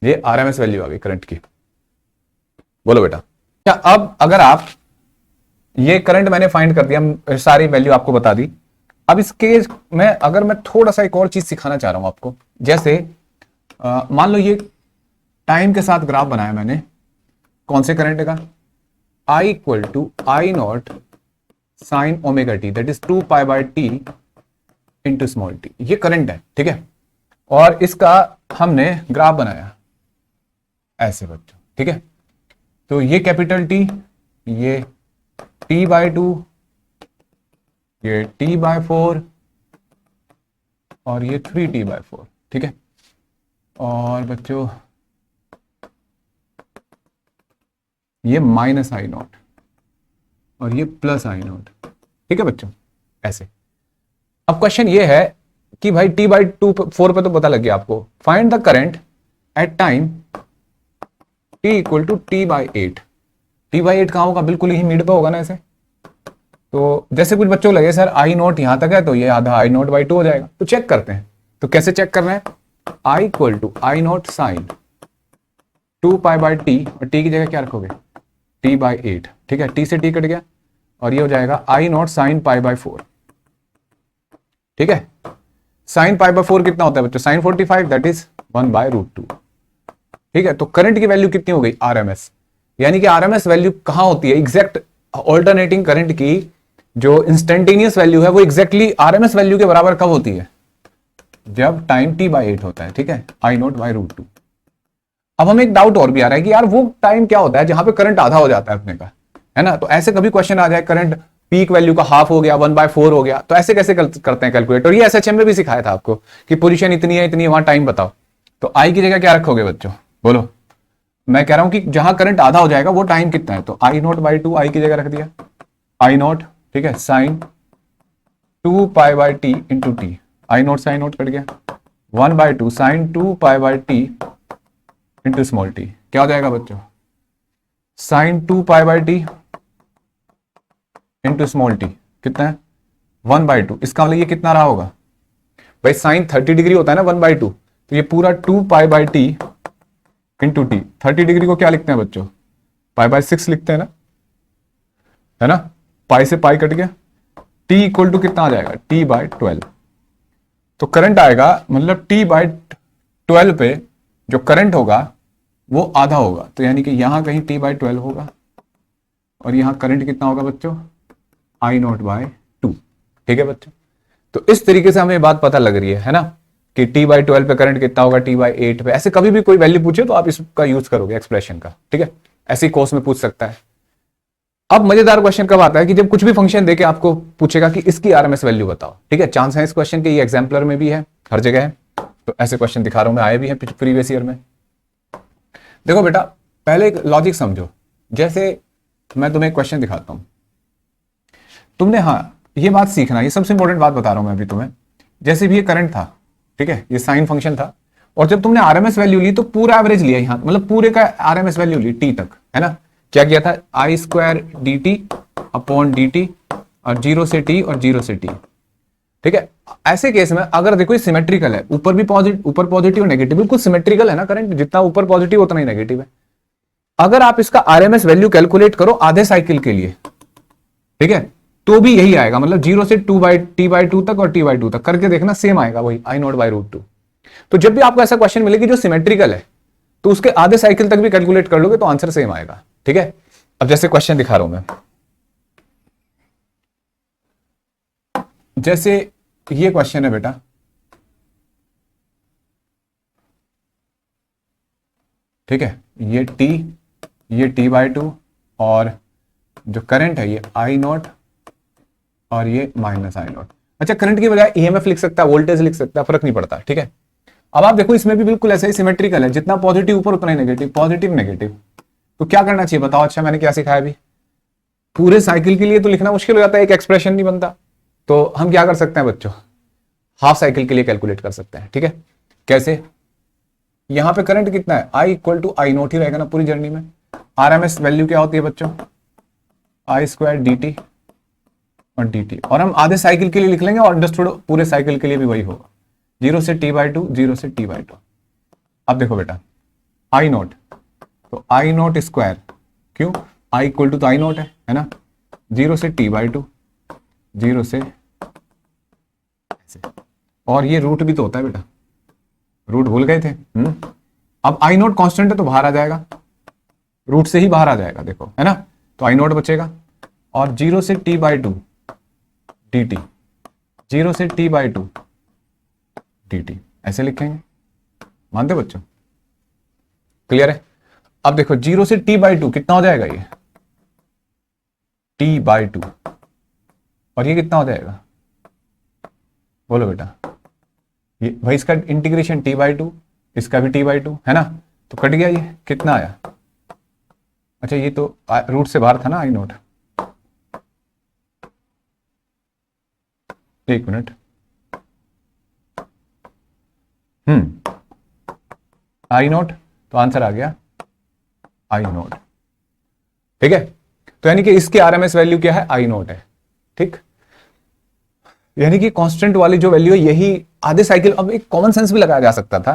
ये आरएमएस वैल्यू आ गई करंट की। बोलो बेटा, क्या अब अगर आप ये करंट मैंने फाइंड कर दिया, सारी वैल्यू आपको बता दी। अब इस केस में अगर मैं थोड़ा सा एक और चीज सिखाना चाह रहा हूं आपको, जैसे मान लो ये टाइम के साथ ग्राफ बनाया मैंने, कौन से करंट का, I equal to I not sine omega T, that is 2π/t into small T. ये करंट है, ठीक है। और इसका हमने ग्राफ बनाया ऐसे बच्चों, ठीक है। तो ये कैपिटल टी, ये t/2, ये t/4 और ये 3t/4, ठीक है। और बच्चों ये माइनस आई नॉट और ये प्लस आई नॉट, ठीक है बच्चों, ऐसे। अब क्वेश्चन ये है कि भाई t/4 पे तो पता लग गया आपको, find the current at time t equal to t/8। t/8 कहां होगा, बिल्कुल ही मिड पे होगा ना ऐसे। तो जैसे कुछ बच्चों लगे सर आई नॉट यहां तक है तो ये आधा आई नॉट बाई 2 हो जाएगा, तो चेक करते हैं। तो कैसे चेक करना है, i equal to I not sine 2π/t और t की जगह क्या रखोगे, t/8, ठीक है। t से t कट गया और ये हो जाएगा आई नॉट साइन π/4, ठीक है। साइन π/4 कितना होता है बच्चों, साइन 45, दैट इज 1/√2, ठीक है। तो करंट की वैल्यू कितनी हो गई, आरएमएस। यानी कि आरएमएस वैल्यू कहां होती है, एग्जैक्ट ऑल्टरनेटिंग करंट की जो इंस्टेंटेनियस वैल्यू है वो एग्जैक्टली आरएमएस वैल्यू के बराबर कब होती है, जब टाइम t/8 होता है, ठीक है, आई नॉट बाई √2। अब हमें एक डाउट और भी आ रहा है कि यार वो टाइम क्या होता है जहां पे करंट आधा हो जाता है अपने का, है ना। तो ऐसे कभी क्वेश्चन आ जाए करंट पीक वैल्यू का हाफ हो गया, 1/4 हो गया, तो ऐसे कैसे करते हैं कैलकुलेट। और ये एसएचएम में भी सिखाया था आपको कि पोजीशन इतनी है वहां टाइम बताओ। तो आई की जगह क्या रखोगे बच्चों, बोलो। मैं कह रहा हूं कि जहां करंट आधा हो जाएगा वो टाइम कितना है, तो आई नॉट बाई 2 आई की जगह रख दिया, आई नॉट, ठीक है, sine 2π/t into T, I not sine not cut गया, 1/2 sign 2π/t into small T, क्या हो जाएगा बच्चों, sign 2π/t into small T कितना है, 1/2। इसका मतलब ये कितना रहा होगा भाई, साइन 30 डिग्री होता है ना 1/2, तो ये पूरा 2π/t इंटू टी। 30 डिग्री को क्या लिखते हैं बच्चों, π/6 लिखते हैं ना, है ना। पाई से पाई कट गया, t इक्वल टू कितना आ जाएगा, t/12। तो करंट आएगा, मतलब t/12 पे जो करंट होगा वो आधा होगा, तो यानी कि यहां कहीं t/12 होगा और यहां करंट कितना होगा बच्चों, आई नॉट बाय 2, ठीक है बच्चों। तो इस तरीके से हमें बात पता लग रही है ना, कि t/12 पे करंट कितना होगा, t/8 पे। ऐसे कभी भी कोई वैल्यू पूछे तो आप इसका यूज करोगे एक्सप्रेशन का, ठीक है। ऐसी कोर्स में पूछ सकता है। अब मजेदार क्वेश्चन कब आता है कि जब कुछ भी फंक्शन देके आपको पूछेगा कि इसकी आरएमएस वैल्यू बताओ, ठीक है। चांस है इस क्वेश्चन के, ये एग्जाम्पलर में भी है, हर जगह है। तो ऐसे क्वेश्चन दिखा रहा हूं मैं, आए भी हैं प्रीवियस ईयर में। देखो बेटा, पहले एक लॉजिक समझो। जैसे मैं तुम्हें एक क्वेश्चन दिखाता हूं, तुमने, हाँ ये बात सीखना, ये सबसे इंपॉर्टेंट बात बता रहा हूं मैं अभी तुम्हें। जैसे भी ये करंट था, ठीक है, ये साइन फंक्शन था, और जब तुमने आरएमएस वैल्यू ली तो पूरा एवरेज लिया यहां, मतलब पूरे का आरएमएस वैल्यू ली टी तक, है ना। क्या किया था, I² dt अपॉन dt और 0 से t और 0 से t, ठीक है। ऐसे केस में अगर देखो ये सिमेट्रिकल है, ऊपर भी पॉजिटिव, ऊपर पॉजिटिव और नेगेटिव, बिल्कुल सिमेट्रिकल है ना करंट, जितना ऊपर पॉजिटिव उतना ही नेगेटिव है। अगर आप इसका आरएमएस वैल्यू कैलकुलेट करो आधे साइकिल के लिए, ठीक है, तो भी यही आएगा, मतलब 0 से t/2 तक और t/2 तक करके देखना, सेम आएगा वही आई नॉट बाई √2। तो जब भी आपको ऐसा क्वेश्चन मिले कि जो सिमेट्रिकल है, तो उसके आधे साइकिल तक भी कैलकुलेट कर लोगे तो आंसर सेम आएगा, ठीक है। अब जैसे क्वेश्चन दिखा रहा हूं मैं, जैसे ये क्वेश्चन है बेटा, ठीक है, ये t, ये t/2 और जो करंट है ये आई नॉट और ये माइनस आई नॉट। अच्छा, करंट की बजाय ईएमएफ लिख सकता है, वोल्टेज लिख सकता है, फर्क नहीं पड़ता, ठीक है। अब आप देखो इसमें भी बिल्कुल ऐसे ही सिमेट्रिकल है, जितना पॉजिटिव ऊपर उतना ही नेगेटिव, पॉजिटिव नेगेटिव। तो क्या करना चाहिए बताओ। अच्छा, मैंने क्या सिखाया अभी, पूरे साइकिल के लिए तो लिखना मुश्किल हो जाता है, एक एक्सप्रेशन नहीं बनता, तो हम क्या कर सकते हैं बच्चों, हाफ साइकिल के लिए कैलकुलेट कर सकते हैं, ठीक है। कैसे, यहां पे करंट कितना है, I equal to I not ही रहेगा ना पूरी जर्नी में। RMS वैल्यू क्या होती है बच्चों, I स्क्वायर dt और dt, और हम आधे साइकिल के लिए लिख लेंगे और अंडरस्टूड पूरे साइकिल के लिए भी वही होगा, 0 से t/2, 0 से t/2। अब देखो बेटा I नोट, तो I नोट स्क्वायर, क्यों, I इक्वल टू तो I नोट है ना, 0 से t/2, 0 से ऐसे, और ये रूट भी तो होता है बेटा, रूट भूल गए थे। अब आई नोट कांस्टेंट है तो बाहर आ जाएगा, रूट से ही बाहर आ जाएगा देखो, है ना, तो आई नोट बचेगा, और 0 से t/2 dt, 0 से t/2 dt, ऐसे लिखेंगे, मानते बच्चों, क्लियर है। अब देखो 0 से t/2 कितना हो जाएगा, ये t/2, और ये कितना हो जाएगा, बोलो बेटा, ये भाई इसका इंटीग्रेशन t/2, इसका भी t/2 है ना, तो कट गया, ये कितना आया, अच्छा ये तो रूट से बाहर था ना आई नोट, एक मिनट, आई नोट, तो आंसर आ गया आई नोट, ठीक है। तो यानी कि इसकी आरएमएस वैल्यू क्या है, आई नोट है, ठीक, यानी कि कांस्टेंट वाली जो वैल्यू है यही आधे साइकिल। अब एक कॉमन सेंस भी लगाया जा सकता था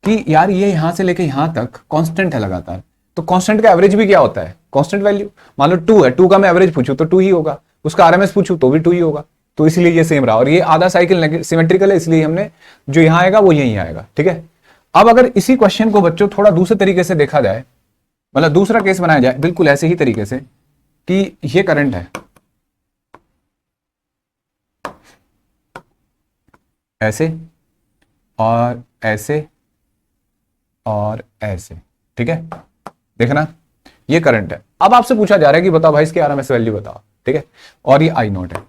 कि यार ये यहां से लेके यहां तक कांस्टेंट है लगातार, तो कांस्टेंट का एवरेज भी क्या होता है, कांस्टेंट वैल्यू, मान लो 2 है, 2 का मैं एवरेज पूछूं तो 2 ही होगा, उसका आरएमएस पूछूं तो भी 2 ही होगा, तो इसलिए ये सेम रहा, और ये आधा साइकिल सिमेट्रिकल है, इसलिए हमने जो यहां आएगा वो यहीं आएगा, ठीक है। अब अगर इसी क्वेश्चन को बच्चों थोड़ा दूसरे तरीके से देखा जाए, मतलब दूसरा केस बनाया जाए बिल्कुल ऐसे ही तरीके से कि ये करंट है ऐसे और ऐसे और ऐसे, ठीक है, देखना ये करंट है। अब आपसे पूछा जा रहा है कि बताओ भाई इसकी आरएमएस वैल्यू बताओ, ठीक है, और ये आई नोट है।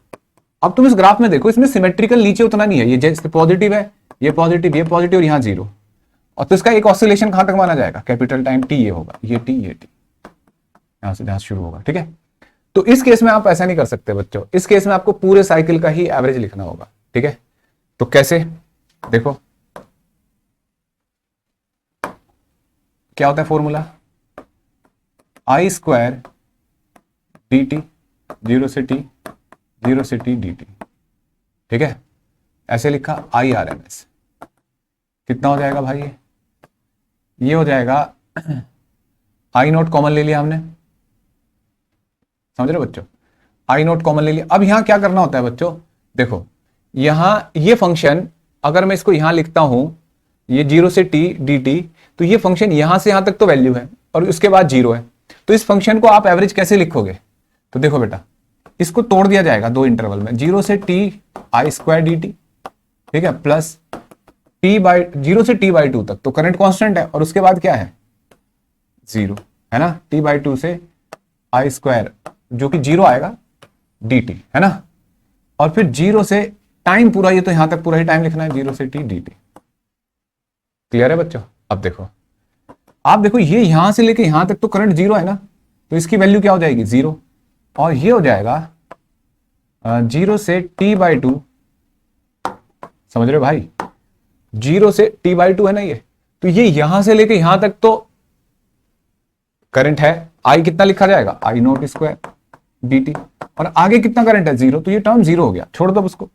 अब तुम इस ग्राफ में देखो, इसमें सिमेट्रिकल नीचे उतना नहीं है, ये जैसे पॉजिटिव है, ये पॉजिटिव, ये पॉजिटिव, और यहां जीरो, और तो इसका एक ऑसिलेशन कहां तक माना जाएगा, कैपिटल टाइम टी, ये होगा, ये टी, ये टी, यहां से जहां शुरू होगा, ठीक है। तो इस केस में आप ऐसा नहीं कर सकते बच्चों, इस केस में आपको पूरे साइकिल का ही एवरेज लिखना होगा, ठीक है। तो कैसे, देखो क्या होता है फॉर्मूला, आई स्क्वायर डी टी, 0 से टी, 0 से टी डी टी, ठीक है, ऐसे लिखा, आई आर एम एस कितना हो जाएगा भाई, ये हो जाएगा, आई नोट कॉमन ले लिया हमने, समझ रहे बच्चों, आई नोट कॉमन ले लिया। अब यहां क्या करना होता है बच्चों, देखो यहां ये फंक्शन, अगर मैं इसको यहां लिखता हूं, ये 0 से टी डी टी, तो ये फंक्शन यहां से यहां तक तो वैल्यू है और उसके बाद 0 है, तो इस फंक्शन को आप एवरेज कैसे लिखोगे, तो देखो बेटा इसको तोड़ दिया जाएगा दो इंटरवल में, 0 से T I square D t, ठीक है, प्लस टी बाई 0 से t/2 तक तो करंट कांस्टेंट है, और उसके बाद क्या है 0, है ना, t/2 से आई स्क्वायर जो कि 0 आएगा dt, है ना, और फिर 0 से टाइम पूरा, ये तो यहां तक पूरा ही टाइम लिखना है, 0 से t dt, क्लियर है बच्चों। अब देखो, आप देखो ये यहां से लेके यहां तक तो करंट 0 है ना, तो इसकी वैल्यू क्या हो जाएगी 0, और ये हो जाएगा 0 से t/2, समझ रहे हो भाई, 0 से t/2 है ना ये, तो ये यहां से लेके यहां तक तो करंट है, आई कितना लिखा जाएगा, आई नोट स्क्वायर dt, और आगे कितना करंट है 0, तो ये टर्म 0 हो गया, छोड़ दो उसको,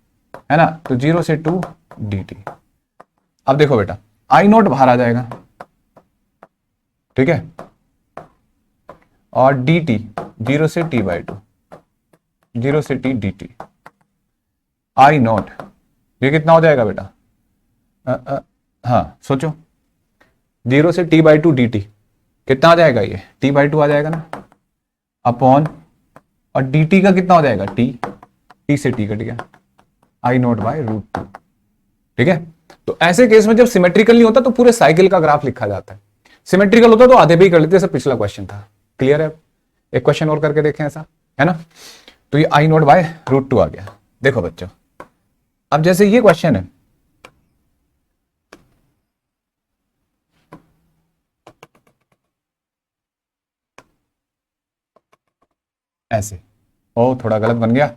है ना, तो 0 से 2 dt। अब देखो बेटा आई नोट बाहर आ जाएगा, ठीक है, और dt 0 से t/2, 0 से t dt, आई नोट ये कितना हो जाएगा बेटा, हाँ सोचो, 0 से t/2 dt कितना आ जाएगा, ये t/2 आ जाएगा ना, अपॉन, और dt का कितना हो जाएगा t से t कट गया, आई नोट बाय √2, ठीक है। तो ऐसे केस में जब सिमेट्रिकल नहीं होता तो पूरे साइकिल का ग्राफ लिखा जाता है, सिमेट्रिकल होता तो आधे भी कर लेते, जैसे पिछला क्वेश्चन था, क्लियर है। एक क्वेश्चन और करके देखें ऐसा, है ना, तो ये आई नोट बाय √2 आ गया। देखो बच्चों अब जैसे ये क्वेश्चन है, ऐसे, ओ थोड़ा गलत बन गया,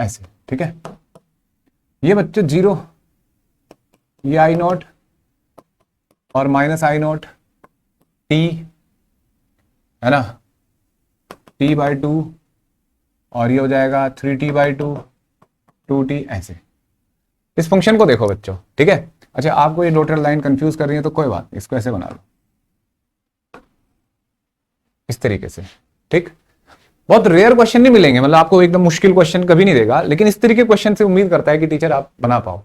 ऐसे, ठीक है। ये बच्चों जीरो, ये आई नॉट और माइनस आई नॉट टी, है ना, टी बाई टू, और ये हो जाएगा 3t/2, 2t, ऐसे। इस फंक्शन को देखो बच्चों, ठीक है। अच्छा, आपको ये डॉटेड लाइन कंफ्यूज कर रही है तो कोई बात नहीं, इसको ऐसे बना लो इस तरीके से, ठीक। बहुत रेयर क्वेश्चन नहीं मिलेंगे, मतलब आपको एकदम मुश्किल क्वेश्चन कभी नहीं देगा, लेकिन इस तरीके क्वेश्चन से उम्मीद करता है कि टीचर आप बना पाओ।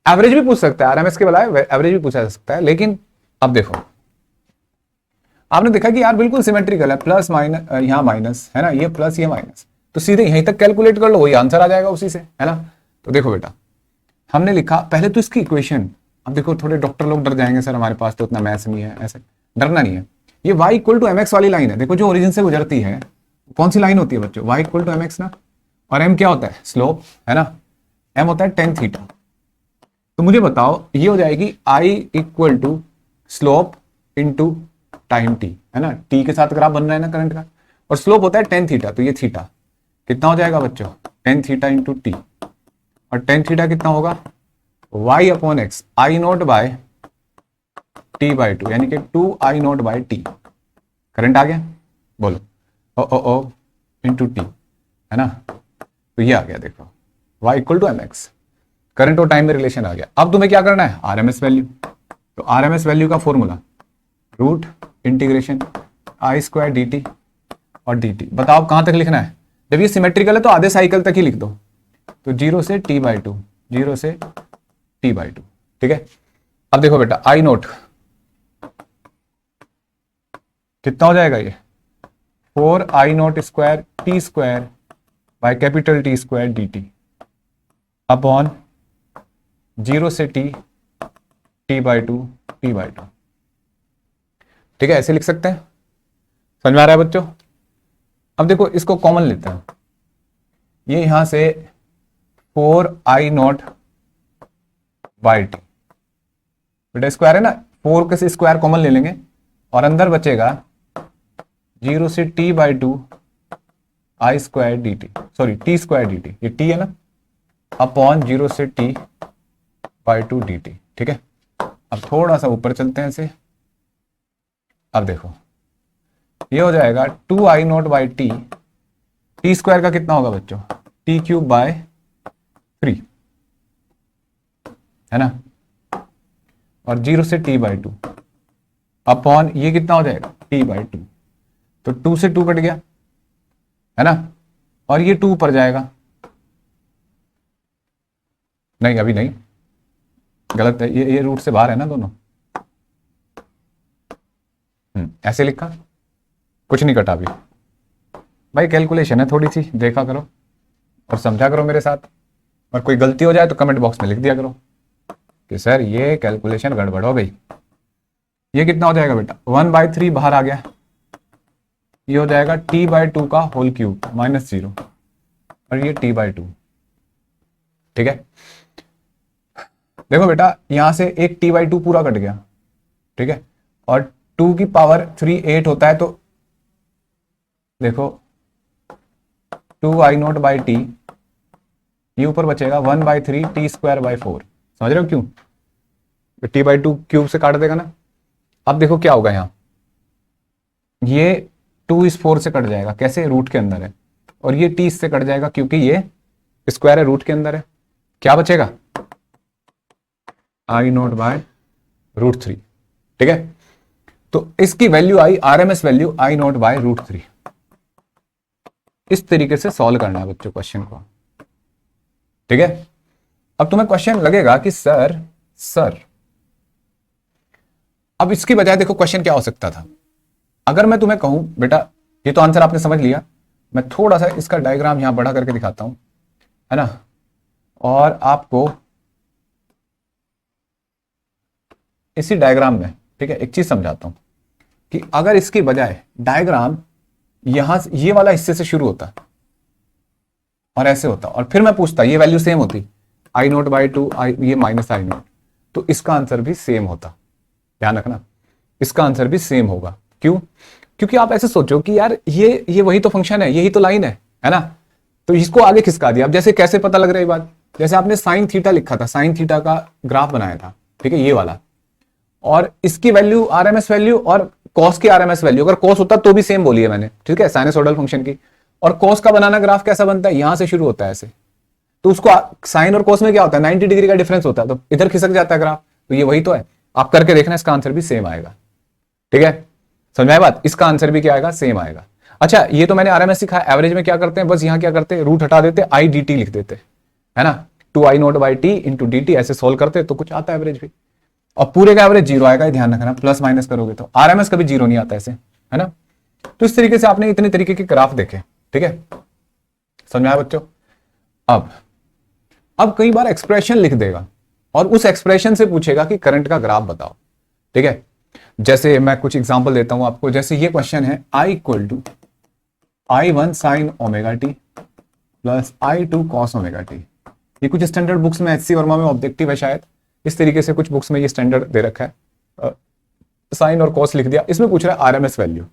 एवरेज भी पूछ सकता है, आरएमएस के बजाय एवरेज भी पूछा जा सकता है, लेकिन अब देखो, आपने देखा कि यार बिल्कुल सिमेट्रिकल है, प्लस माइनस, यहाँ माइनस है ना, ये प्लस ये माइनस, तो सीधे यहीं तक कैलकुलेट कर लो, वही आंसर आ जाएगा उसी से, है ना। तो देखो बेटा, हमने लिखा पहले तो इसकी इक्वेशन, अब देखो थोड़े डॉक्टर लोग डर जाएंगे, सर हमारे पास तो उतना मैथ्स नहीं है, ऐसे डरना नहीं है। ये y equal to M X वाली लाइन है, देखो जो ओरिजिन से गुजरती है, कौन सी लाइन होती है बच्चों, y equal to M X ना, और m क्या होता है, स्लोप, है ना, m होता है टेन थीटा। तो मुझे बताओ, ये हो जाएगी i equal to slope into time t, है ना, t के साथ ग्राफ बन रहा है ना करंट का, और स्लोप होता है टेन थीटा, तो ये थीटा कितना हो जाएगा बच्चों, टेन थीटा इंटू टी, और टेन थीटा कितना होगा, y upon x, I not by t by two, यानी कि 2i not by t. Current आ गया, बोलो, ओ इंटू टी, है ना, तो ये आ गया, देखो y equal to M X, current और टाइम में रिलेशन आ गया। अब तुम्हें क्या करना है, आरएमएस वैल्यू, तो आरएमएस वैल्यू का formula root integration I square D T और डी टी। बताओ कहां तक लिखना है, जब ये सिमेट्रिकल है तो आधे साइकिल तक ही लिख दो, तो 0 से t/2, 0 से t/2, ठीक है। अब देखो बेटा, आई नोट कितना हो जाएगा, ये 4i note square T square by capital T square D T upon 0 से t/2, t/2, ठीक है, ऐसे लिख सकते हैं। समझ में आ रहा है बच्चों। अब देखो इसको कॉमन लेते हैं, ये यहां से 4i नॉट बाई टी, बेटा स्क्वायर है ना, 4 के से स्क्वायर कॉमन ले लेंगे, और अंदर बचेगा 0 से t/2 I square D t, sorry t square D t, ये t है ना, अपॉन 0 से t/2 डी टी, ठीक है। अब थोड़ा सा ऊपर चलते हैं इसे, अब देखो ये हो जाएगा 2i not by T, T square का कितना होगा बच्चों, टी क्यूब बाय 3, है ना, और 0 से t/2 अपॉन ये कितना हो जाएगा, t/2, तो 2 से 2 कट गया, है ना, और ये 2 ऊपर जाएगा, नहीं अभी नहीं, गलत है, ये रूट से बाहर है ना दोनों, ऐसे लिखा, कुछ नहीं कटा अभी भाई, कैलकुलेशन है थोड़ी सी, देखा करो और समझा करो मेरे साथ, और कोई गलती हो जाए तो कमेंट बॉक्स में लिख दिया करो कि सर ये कैलकुलेशन गड़बड़ हो गई। ये कितना हो जाएगा बेटा, 1/3 बाहर आ गया, ये हो जाएगा t/2 का होल क्यूब -0, और ये t/2, ठीक है। देखो बेटा यहां से एक t/2 पूरा कट गया, ठीक है, और 2 की पावर 3 8 होता है, तो देखो 2i नोट बाई टी, ये ऊपर बचेगा 1/3 टी स्क्वायर बाई 4, समझ रहे हो क्यों, t/2 क्यूब से काट देगा ना। अब देखो क्या होगा, यहाँ ये 2 इस 4 से कट जाएगा, कैसे, रूट के अंदर है, और ये t इससे कट जाएगा क्योंकि ये स्क्वायर है, रूट के अंदर है, क्या बचेगा, i नोट बाय √3, ठीक है। तो इसकी वैल्यू आई, RMS value i not by √3। इस तरीके से सॉल्व करना है बच्चों क्वेश्चन को, ठीक है। अब तुम्हें क्वेश्चन लगेगा कि सर अब इसकी बजाय देखो क्वेश्चन क्या हो सकता था, अगर मैं तुम्हें कहूं बेटा ये तो आंसर आपने समझ लिया, मैं थोड़ा सा इसका डायग्राम यहां बड़ा करके दिखाता हूं, है ना, और आपको इसी डायग्राम में, ठीक है, एक चीज समझाता हूं कि अगर इसकी बजाय डायग्राम यहां से ये वाला हिस्से से शुरू होता और ऐसे होता, और फिर मैं पूछता, ये वैल्यू सेम होती i नोट बाई 2, ये माइनस i नोट, तो इसका आंसर भी सेम होता, ध्यान रखना, इसका आंसर भी सेम होगा। क्यों, क्योंकि आप ऐसे सोचो कि यार ये वही तो फंक्शन है, यही तो लाइन है ना, तो इसको आगे खिसका दिया। अब जैसे कैसे पता लग रहा है ये बात, जैसे आपने साइन थीटा लिखा था, साइन थीटा का ग्राफ बनाया था, ठीक है, ये वाला, और इसकी वैल्यू आरएमएस वैल्यू और कॉस की आरएमएस वैल्यू, अगर कॉस होता तो भी सेम बोली है मैंने, ठीक है, साइनसोइडल फंक्शन की। और कॉस का बनाना ग्राफ कैसा बनता है, यहां से शुरू होता है ऐसे, तो उसको साइन और कॉस में क्या होता है, 90 डिग्री का डिफरेंस होता है, तो इधर खिसक जाता है ग्राफ। तो ये वही तो है, आप करके देखना, इसका आंसर भी सेम आएगा। ठीक है, समझ में आया बात, इसका आंसर भी क्या आएगा, सेम आएगा। अच्छा, ये तो मैंने आरएमएस सिखाया। एवरेज में क्या करते हैं, बस यहां क्या करते हैं, रूट हटा देते, आई डी टी लिख देते, है ना, 2i0/t इंटू डी टी, ऐसे सोल्व करते तो कुछ आता है एवरेज भी। और पूरे का एवरेज जीरो आएगा, ध्यान रखना, प्लस माइनस करोगे तो आरएमएस कभी जीरो नहीं आता ऐसे, है ना। तो इस तरीके से आपने इतने तरीके के ग्राफ देखे, ठीक है, समझ में आया बच्चों। अब कई बार एक्सप्रेशन लिख देगा और उस एक्सप्रेशन से पूछेगा कि करंट का ग्राफ बताओ, ठीक है। जैसे मैं कुछ एग्जांपल देता हूं आपको, जैसे ये क्वेश्चन है, I equal to I1 sine omega T plus I2 cos omega T. ये कुछ स्टैंडर्ड बुक्स में, एचसी वर्मा में ऑब्जेक्टिव है शायद, इस तरीके से कुछ बुक्स में ये स्टैंडर्ड दे रखा है, साइन और कॉस लिख दिया। इसमें पूछ रहा है आरएमएस वैल्यू,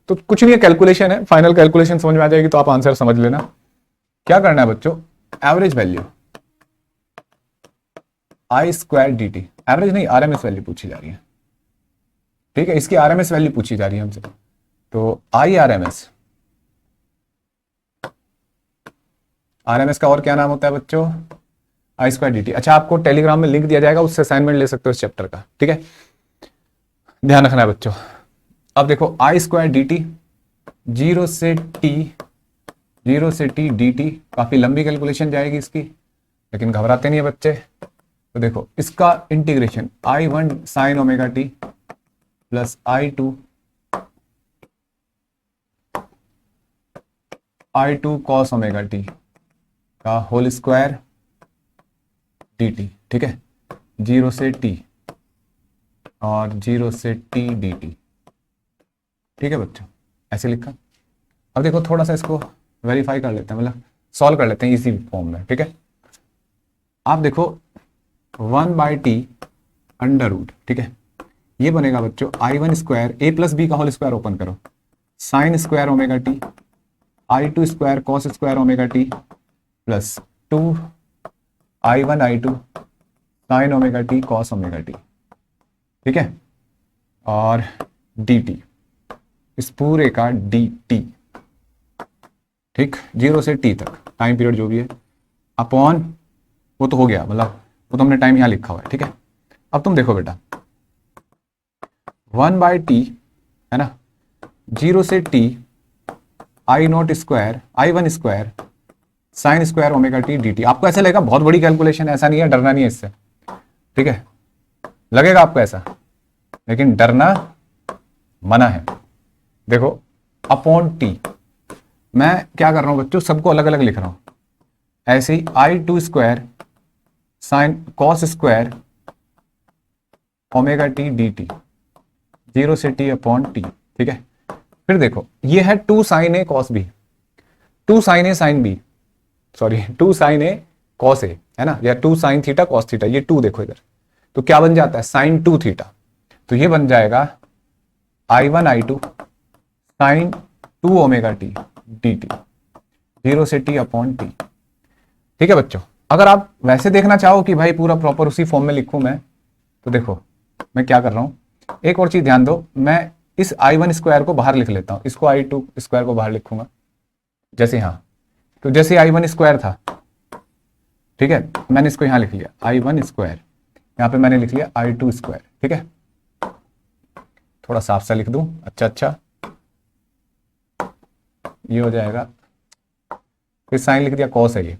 तो कुछ नहीं है, कैलकुलेशन है, फाइनल कैलकुलेशन समझ में आ जाएगी तो आप आंसर समझ लेना। क्या करना है बच्चों, एवरेज वैल्यू आई स्क्वायर डी टी, एवरेज नहीं आरएमएस वैल्यू पूछी जा रही है, ठीक है, इसकी आरएमएस वैल्यू पूछी जा रही है हमसे। तो आई आरएमएस, आरएमएस का और क्या नाम होता है बच्चों, आई स्क्वायर डी टी। अच्छा, आपको टेलीग्राम में लिंक दिया जाएगा, उससे असाइनमेंट ले सकते हो इस चैप्टर का, ठीक है, ध्यान रखना है बच्चों। अब देखो आई स्क्वायर डी टी, जीरो से टी डी टी, काफी लंबी कैलकुलेशन जाएगी इसकी, लेकिन घबराते नहीं है बच्चे। तो देखो इसका integration I1 sine omega T plus I2 cos omega T का होल स्क्वायर डी टी, ठीक है, जीरो से टी और जीरो से टी डी टी, ठीक है बच्चों, ऐसे लिखा। अब देखो थोड़ा सा इसको वेरीफाई कर लेते हैं, मतलब सॉल्व कर लेते हैं इसी फॉर्म में, ठीक है। आप देखो 1/t अंडर रूट, ठीक है, ये बनेगा बच्चों I1 स्क्वायर ए प्लस बी का होल स्क्वायर, ओपन करो, sign square omega T, I2 square cos square omega T plus 2I1 I2 sign omega T cos omega T, ठीक है, और dt, इस पूरे का dt, ठीक, जीरो से टी तक टाइम पीरियड जो भी है, अपॉन, वो तो हो गया, मतलब वो तो हमने टाइम यहां लिखा हुआ है, ठीक है। अब तुम देखो बेटा 1/t है ना, जीरो से T I0 square I1 square sine square omega T D T. आपको ऐसा लगेगा बहुत बड़ी कैलकुलेशन है, ऐसा नहीं है, डरना नहीं है इससे, ठीक है, लगेगा आपको ऐसा, लेकिन डरना मना है। देखो अपॉन टी, मैं क्या कर रहा हूं बच्चों, सबको अलग अलग लिख रहा हूं, ऐसे ही I2 square sine cos square omega T D T, zero से टी अपॉन टी, ठीक है। फिर देखो ये है 2 sign A cos B, 2 sign A sine B, sorry 2 sign A cos A, है ना, या 2 साइन थीटा कॉस थीटा, ये 2 देखो इधर, तो क्या बन जाता है, साइन 2 थीटा, तो ये बन जाएगा I1 I2 sine 2 omega T D T, zero से टी अपॉन टी, ठीक है बच्चों। अगर आप वैसे देखना चाहो कि भाई पूरा प्रॉपर उसी फॉर्म में लिखूं मैं, तो देखो मैं क्या कर रहा हूं, एक और चीज ध्यान दो, मैं इस I1 स्क्वायर को बाहर लिख लेता हूं, इसको I2 स्क्वायर को बाहर लिखूंगा, जैसे यहां, तो जैसे I1 स्क्वायर था, ठीक है, मैंने इसको यहां लिख लिया I1 स्क्वायर, यहां पे मैंने लिख लिया I2 स्क्वायर, ठीक है, थोड़ा साफ सा लिख दूं, अच्छा, ये हो जाएगा, फिर साइन लिख दिया, कॉस है ये,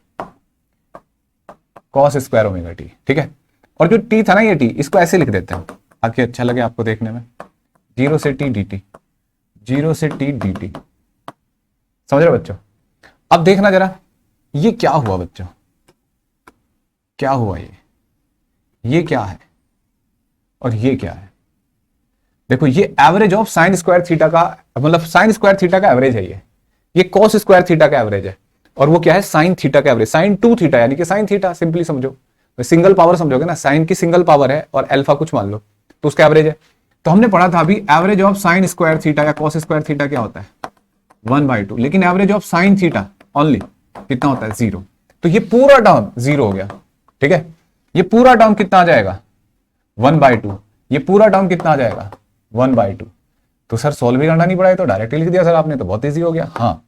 कॉस स्क्वायर ओमेगा टी, ठीक है। और जो टी था ना, ये टी, इसको ऐसे लिख देते हैं ताकि अच्छा लगे आपको देखने में, जीरो से टी डी टी, जीरो से टी डी टी, समझ रहे बच्चों। अब देखना जरा ये क्या हुआ बच्चों, क्या हुआ, ये क्या है और ये क्या है। देखो ये average of sine square theta का, मतलब साइन स्क्वायर थीटा का एवरेज है, ये कॉस स्क्वायर थीटा का एवरेज है, और वो क्या है, साइन थीटा का एवरेज, साइन 2 थीटा, यानी कि साइन थीटा, सिंपली समझो, सिंगल पावर समझोगे ना, साइन की सिंगल पावर है और अल्फा कुछ मान लो, तो उसका एवरेज है। तो हमने पढ़ा था अभी average of sine square theta या कॉस स्क्वायर थीटा क्या होता है, 1/2, लेकिन average of sine theta only कितना होता है 0। तो ये पूरा टर्म 0 हो गया, ठीक है। ये पूरा टर्म कितना आ जाएगा 1/2। ये पूरा टर्म कितना आ जाएगा 1/2। तो सर सॉल्व भी करना नहीं पड़ा, तो डायरेक्ट लिख दिया सर आपने, तो बहुत ईजी हो गया। हाँ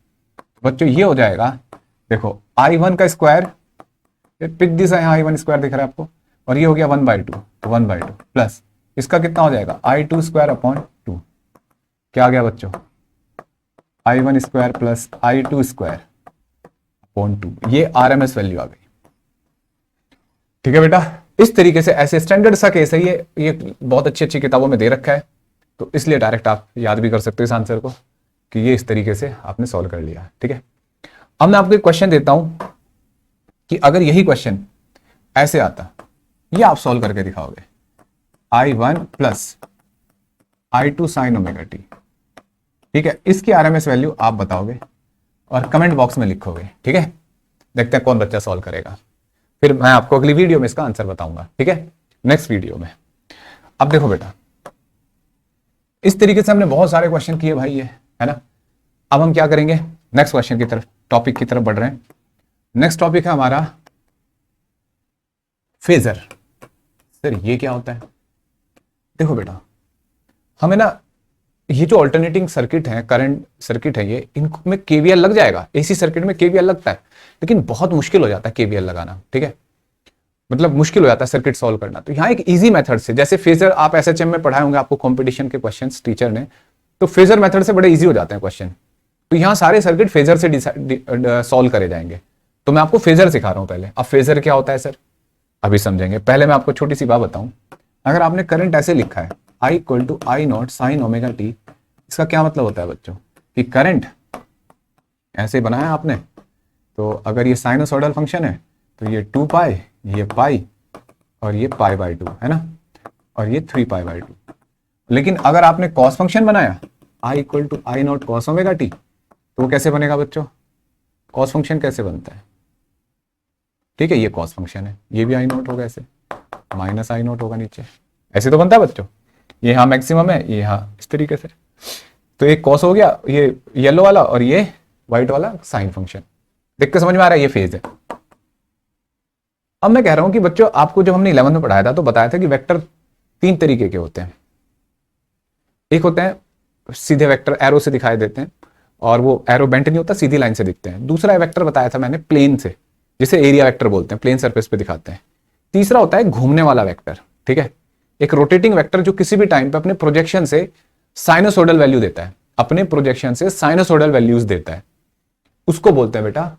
बच्चों ये हो जाएगा, देखो I1 का स्क्वायर, पिक दिस है, I1 स्क्वायर दिख रहा है आपको, और ये हो गया 1/2, तो 1/2 प्लस इसका कितना हो जाएगा I2 स्क्वायर अपॉन 2। क्या आ गया बच्चों I1 square plus I2 square upon 2। ये RMS वैल्यू आ गई, ठीक है बेटा। इस तरीके से ऐसे स्टैंडर्ड सा केस है ये बहुत अच्छी अच्छी किताबों में दे रखा है, तो इसलिए डायरेक्ट आप याद भी कर सकते हो इस आंसर को कि ये इस तरीके से आपने सॉल्व कर लिया, ठीक है। अब मैं आपको एक क्वेश्चन देता हूं कि अगर यही क्वेश्चन ऐसे आता, ये आप सॉल्व करके दिखाओगे, I1 plus I2 sign omega T, ठीक है। इसकी RMS वैल्यू आप बताओगे और कमेंट बॉक्स में लिखोगे, ठीक है। देखते हैं कौन बच्चा सॉल्व करेगा, फिर मैं आपको अगली वीडियो में इसका आंसर बताऊंगा, ठीक है, नेक्स्ट वीडियो में। अब देखो बेटा, इस तरीके से हमने बहुत सारे क्वेश्चन किए भाई, ये है ना। अब हम क्या करेंगे, नेक्स्ट क्वेश्चन की तरफ, टॉपिक की तरफ बढ़ रहे हैं। नेक्स्ट टॉपिक है हमारा फेजर। सर ये क्या होता है? देखो बेटा, हमें ना ये जो अल्टरनेटिंग सर्किट है, करंट सर्किट है, ये इनमें केवीएल लग जाएगा। एसी सर्किट में केवीएल लगता है, लेकिन बहुत मुश्किल हो जाता है केवीएल लगाना, ठीक है। मतलब मुश्किल हो जाता है सर्किट सॉल्व करना। तो यहाँ एक इजी मेथड से, जैसे फेजर आप एसएचएम में पढ़ाए होंगे आपको कंपटीशन के क्वेश्चंस टीचर ने, तो फेजर मेथड से बड़े इजी हो जाते हैं क्वेश्चन। तो यहाँ सारे सर्किट फेजर से सॉल्व करे जाएंगे। तो मैं आपको फेजर सिखा रहा हूँ पहले। अब फेजर क्या होता है सर, अभी समझेंगे। पहले मैं आपको छोटी सी बात बताऊं, अगर आपने करंट ऐसे लिखा है I equal to I not sine omega T, इसका क्या मतलब होता है बच्चों कि करंट ऐसे बनाया आपने, तो अगर ये साइनोसॉइडल फंक्शन है तो ये 2 पाई, ये पाई, और ये पाई/2 है ना, और ये 3 पाई/2। लेकिन अगर आपने कॉस फंक्शन बनाया I equal to I not cos omega T, तो वो कैसे बनेगा बच्चों? कॉस फंक्शन कैसे बनता है? ठीक है, ये कॉस फंक्शन है, ये भी I नॉट होगा, ऐसे माइनस I नॉट होगा नीचे, ऐसे तो बनता है बच्चों। ये यहाँ मैक्सिमम है, ये यहाँ इस तरीके से, तो एक कॉस हो गया, ये येलो वाला, और ये व्हाइट वाला साइन फंक्शन। देख के समझ में आ रहा है ये फेज है। अब मैं कह रहा हूं कि बच्चों आपको जब हमने 11th में पढ़ाया था तो बताया था कि वेक्टर 3 तरीके के होते हैं। एक होते हैं सीधे वेक्टर, एरो से दिखाई देते हैं, और वो एरो बेंट नहीं होता, सीधी लाइन से दिखते हैं। दूसरा वेक्टर बताया था मैंने प्लेन से, जिसे एरिया वेक्टर बोलते हैं, प्लेन सरफेस पे दिखाते हैं। तीसरा होता है घूमने वाला वेक्टर, ठीक है, एक रोटेटिंग वेक्टर जो किसी भी टाइम पे अपने प्रोजेक्शन से साइनोसोडल वैल्यू देता है, अपने प्रोजेक्शन से साइनोसोडल वैल्यूज देता है, उसको बोलते हैं बेटा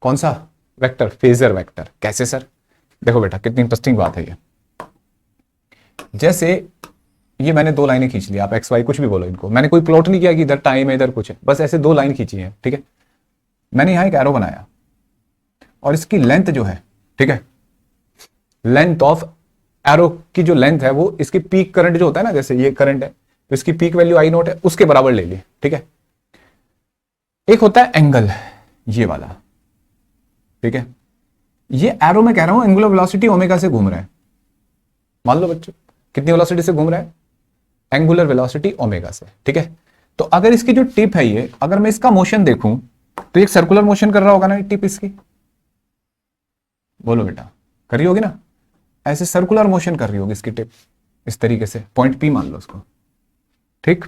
कौन सा वेक्टर? Phasor vector. कैसे सर? देखो बेटा कितनी इंटरेस्टिंग बात है ये। जैसे ये मैंने 2 लाइनें खींच ली, आप एक्स वाई कुछ भी बोलो इनको, मैंने कोई प्लॉट नहीं किया कि इधर टाइम है इधर कुछ है, बस ऐसे 2 लाइन खींची है, ठीक है। मैंने यहां एक एरो बनाया और इसकी लेंथ जो है, ठीक है, लेंथ ऑफ एरो की जो लेंथ है वो इसकी पीक करंट जो होता है ना, जैसे ये करंट है तो इसकी पीक वैल्यू I नॉट है, उसके बराबर ले ली, ठीक है। एक होता है एंगल, ये वाला, ठीक है। ये एरो मैं कह रहा हूं एंगुलर वेलोसिटी ओमेगा से घूम रहा है। मान लो बच्चों कितनी वेलोसिटी से घूम रहा है? एंगुलर वेलोसिटी ओमेगा से, ठीक है। तो अगर इसकी जो टिप है ये, अगर मैं इसका मोशन देखूं तो एक सर्कुलर मोशन कर रहा होगा ना टिप इसकी, बोलो बेटा कर रही होगी ना, ऐसे सर्कुलर मोशन कर रही होगी इसकी टिप, इस तरीके से, पॉइंट P मान लो उसको, ठीक,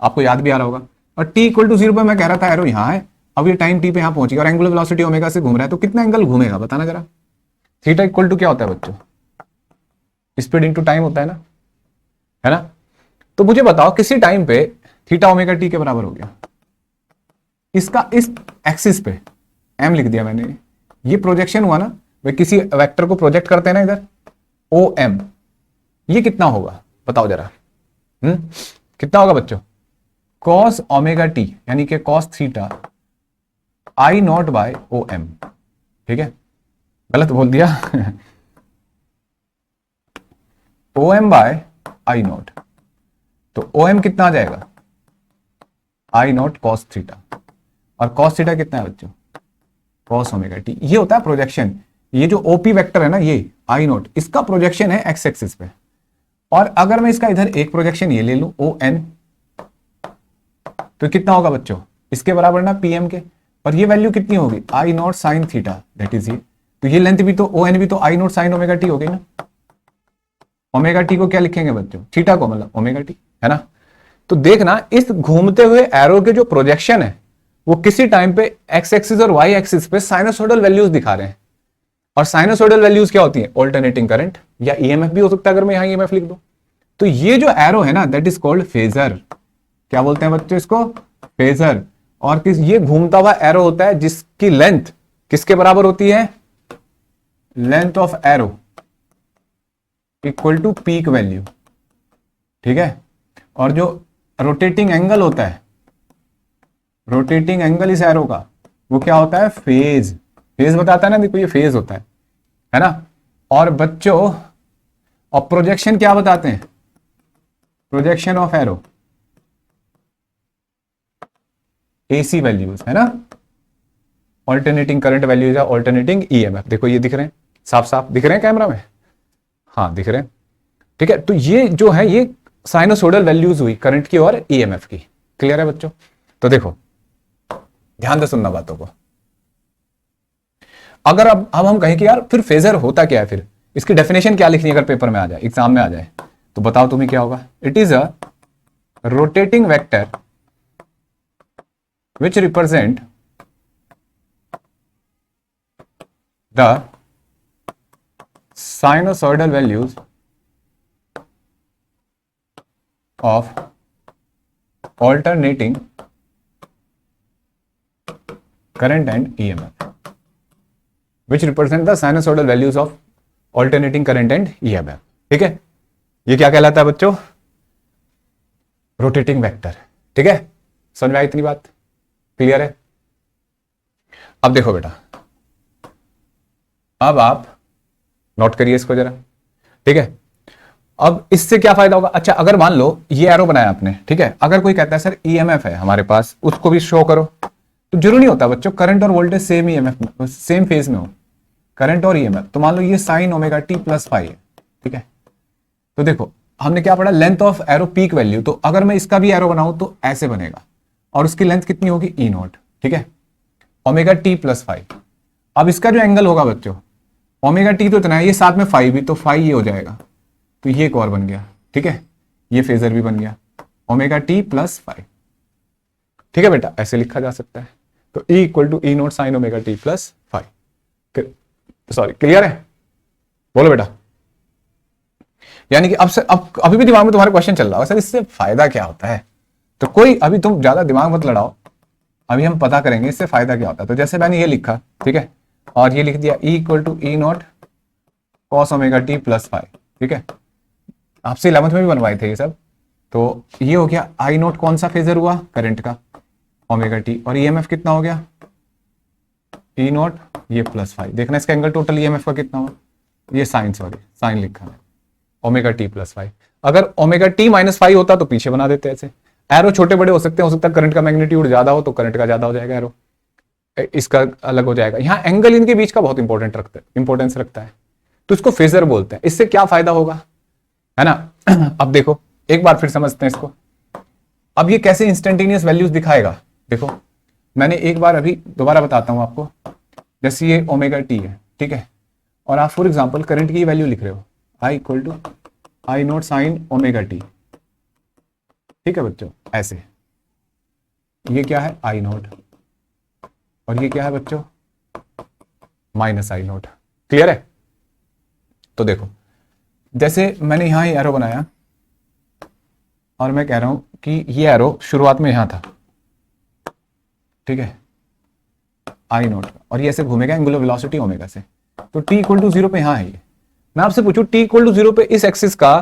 आपको याद भी आ रहा होगा। और t इक्वल टू 0 पे मैं कह रहा था एरो यहां है, अब ये टाइम t पे यहां पहुंच गया और एंगुलर वेलोसिटी ओमेगा से घूम रहा है, तो कितना एंगल घूमेगा बताना जरा। थीटा इक्वल टू क्या होता है बच्चों? स्पीड इनटू टाइम होता है ना। तो मुझे बताओ किसी टाइम पे थीटा ओमेगा टी के बराबर हो गया, इसका इस एक्सिस पे m लिख दिया मैंने, ये प्रोजेक्शन हुआ ना, वे किसी वेक्टर को प्रोजेक्ट करते हैं ना इधर, OM, ये कितना होगा बताओ जरा। कितना होगा बच्चों? cos ओमेगा टी, यानी कि cos theta I not by OM, ठीक है, गलत बोल दिया OM बाय I नॉट, तो OM कितना आ जाएगा? I नॉट cos थीटा, और cos थीटा कितना है बच्चों? cos omega T. ये होता है प्रोजेक्शन। ये जो OP वेक्टर है ना, ये I नॉट, इसका प्रोजेक्शन है एक्स एक्सिस पे। और अगर मैं इसका इधर एक प्रोजेक्शन ये ले लूं ON, तो कितना होगा बच्चों? इसके बराबर ना PM के, और ये वैल्यू कितनी होगी I not sine theta, that is ये। तो ये लेंथ भी तो ओ एन भी तो आई नॉट साइन ओमेगा टी हो गई ना। ओमेगा टी को क्या लिखेंगे बच्चों, थीटा को मतलब ओमेगा टी, है ना। तो देखना इस घूमते हुए एरो के जो प्रोजेक्शन है वो किसी टाइम पे एक्स एक्सिस और वाई एक्सिस पे साइनोसोडल वैल्यूज दिखा रहे हैं। और साइनोसोडल वैल्यूज क्या होती है, ऑल्टरनेटिंग करंट या ईएमएफ भी हो सकता है अगर मैं यहां ईएमएफ लिख दूं। तो ये जो एरो है ना दैट इज कॉल्ड फेजर। क्या बोलते हैं बच्चों इसको, फेजर। और किस, ये घूमता हुआ एरो होता है जिसकी लेंथ किसके बराबर होती है, length of arrow equal to peak value, ठीक है। और जो रोटेटिंग एंगल होता है, रोटेटिंग एंगल इस एरो का वो क्या होता है, फेज। फेज बताता है ना, देखो ये फेज होता है ना। और बच्चों और प्रोजेक्शन क्या बताते हैं, projection of arrow AC values, है ना। ऑल्टरनेटिंग करंट वैल्यूज या ऑल्टरनेटिंग ईएमएफ, देखो ये दिख रहे हैं, साफ साफ दिख रहे हैं कैमरा में, हाँ दिख रहे हैं, ठीक है। तो ये जो है ये साइनोसोडल वैल्यूज हुई करंट की और ईएमएफ की। क्लियर है बच्चों। तो देखो ध्यान से सुनना बातों को। अगर अब हम कहें कि यार फिर फेजर होता क्या है, फिर इसकी डेफिनेशन क्या लिखनी है अगर पेपर में आ जाए, एग्जाम में आ जाए, तो बताओ तुम्हें क्या होगा। It is a rotating vector which represent the sinusoidal values of alternating current and EMF, which represent the sinusoidal values of alternating current and EMF। ठीक है, ये क्या कहलाता है बच्चों, रोटेटिंग वेक्टर। ठीक है, समझ में आई इतनी बात, क्लियर है। अब देखो बेटा, अब आप नोट करिए इसको जरा, ठीक है। अब इससे क्या फायदा होगा, अच्छा अगर मान लो ये एरो बनाया आपने, ठीक है, अगर कोई कहता है सर ईएमएफ है हमारे पास, उसको भी शो करो, तो जरूरी नहीं होता बच्चों करंट और voltage same EMF same phase में हो, करंट और ईएमएफ। तो मान लो ये sine omega T plus phi है, ठीक है। तो देखो हमने क्या पढ़ा, length of arrow peak value. तो अगर मैं इसका भी एरो बनाऊं तो ऐसे बनेगा, और उसकी लेंथ कितनी होगी ई नॉट, ठीक है, ओमेगा टी प्लस फाइव। अब इसका जो एंगल होगा बच्चों, ओमेगा टी तो इतना है, ये साथ में फाइव भी, तो फाइव ये हो जाएगा, तो ये एक और बन गया, ठीक है, ये फेजर भी बन गया ओमेगा टी प्लस फाइव। ठीक है बेटा, ऐसे लिखा जा सकता है। तो E equal to E not sine omega T plus five. Sorry, clear है, बोलो बेटा। यानी कि अब अभी भी दिमाग में तुम्हारे क्वेश्चन चल रहा है सर इससे फायदा क्या होता है, तो कोई अभी तुम ज्यादा दिमाग मत लड़ाओ, अभी हम पता करेंगे इससे फायदा क्या होता है। तो जैसे मैंने ये लिखा, ठीक है, और ये लिख दिया E equal to E not cos omega T plus five, ठीक है, आपसे 11th में भी बनवाए थे ये सब। तो ये हो गया आई नॉट, कौन सा फेजर हुआ, करंट का, ओमेगा टी, और ईएमएफ कितना हो गया ई नॉट, ये प्लस फाइव। देखना इसका एंगल टोटल ईएमएफ का कितना हुआ, ये साइन, सॉरी साइन लिखा है, ओमेगा टी प्लस फाइव। अगर ओमेगा टी माइनस फाइव होता तो पीछे बना देते ऐसे। एरो छोटे बड़े हो सकते हैं, हो सकता है करंट का मैग्नीट्यूड ज्यादा हो तो करंट का ज्यादा हो जाएगा एरो, इसका अलग हो जाएगा। यहाँ एंगल इनके बीच का बहुत इंपॉर्टेंस रखता है, तो इसको फेजर बोलते हैं। इससे क्या फायदा होगा, है ना। अब देखो एक बार फिर समझते हैं इसको। अब ये कैसे इंस्टेंटेनियस वैल्यूज दिखाएगा, देखो मैंने एक बार अभी दोबारा बताता हूं आपको। जैसे ये ओमेगा टी है, ठीक है, और आप फॉर एग्जांपल करंट की वैल्यू लिख रहे हो I equal to I not sine omega T, ठीक है बच्चों, ऐसे। ये क्या है आई नॉट, और ये क्या है बच्चों माइनस आई नॉट। क्लियर है। तो देखो जैसे मैंने यहां एरो बनाया, और मैं कह रहा हूं कि ये एरो शुरुआत में यहां था, ठीक है, आई नॉट, और ये ऐसे घूमेगा एंगुलर वेलोसिटी ओमेगा से। तो टी इक्वल टू जीरो पे यहां है ये। मैं आपसे पूछूं टी इक्वल टू जीरो पे इस एक्सिस का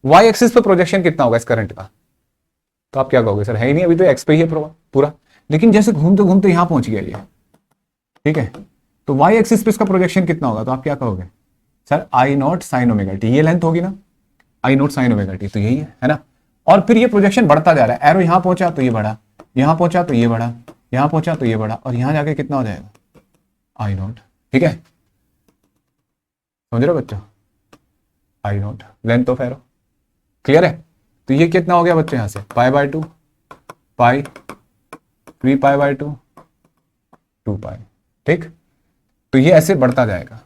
वाई एक्सिस पे प्रोजेक्शन कितना होगा इस करंट का, तो आप क्या कहोगे, सर है ही नहीं, अभी तो एक्स पे ही है पूरा। लेकिन जैसे घूमते घूमते यहां पहुंच गया ये, ठीक है, तो वाई एक्सिस पे इसका प्रोजेक्शन कितना होगा, तो आप क्या कहोगे, sir I not sine omega T, ये लेंथ होगी ना आई नॉट साइन ओमेगा टी, तो यही है ना। और फिर ये प्रोजेक्शन बढ़ता जा रहा है, एरो यहां पहुंचा तो ये बढ़ा, यहां पहुंचा तो ये बढ़ा, यहां पहुंचा तो ये बढ़ा, और यहां जाके कितना हो जाएगा आई नॉट। ठीक है, समझ रहे हो बच्चों, I not length of arrow. Clear है। तो ये कितना हो गया बच्चों, यहां से pi by two, pi 3 pi by 2, 2 pi, ठीक। तो ये ऐसे बढ़ता जाएगा।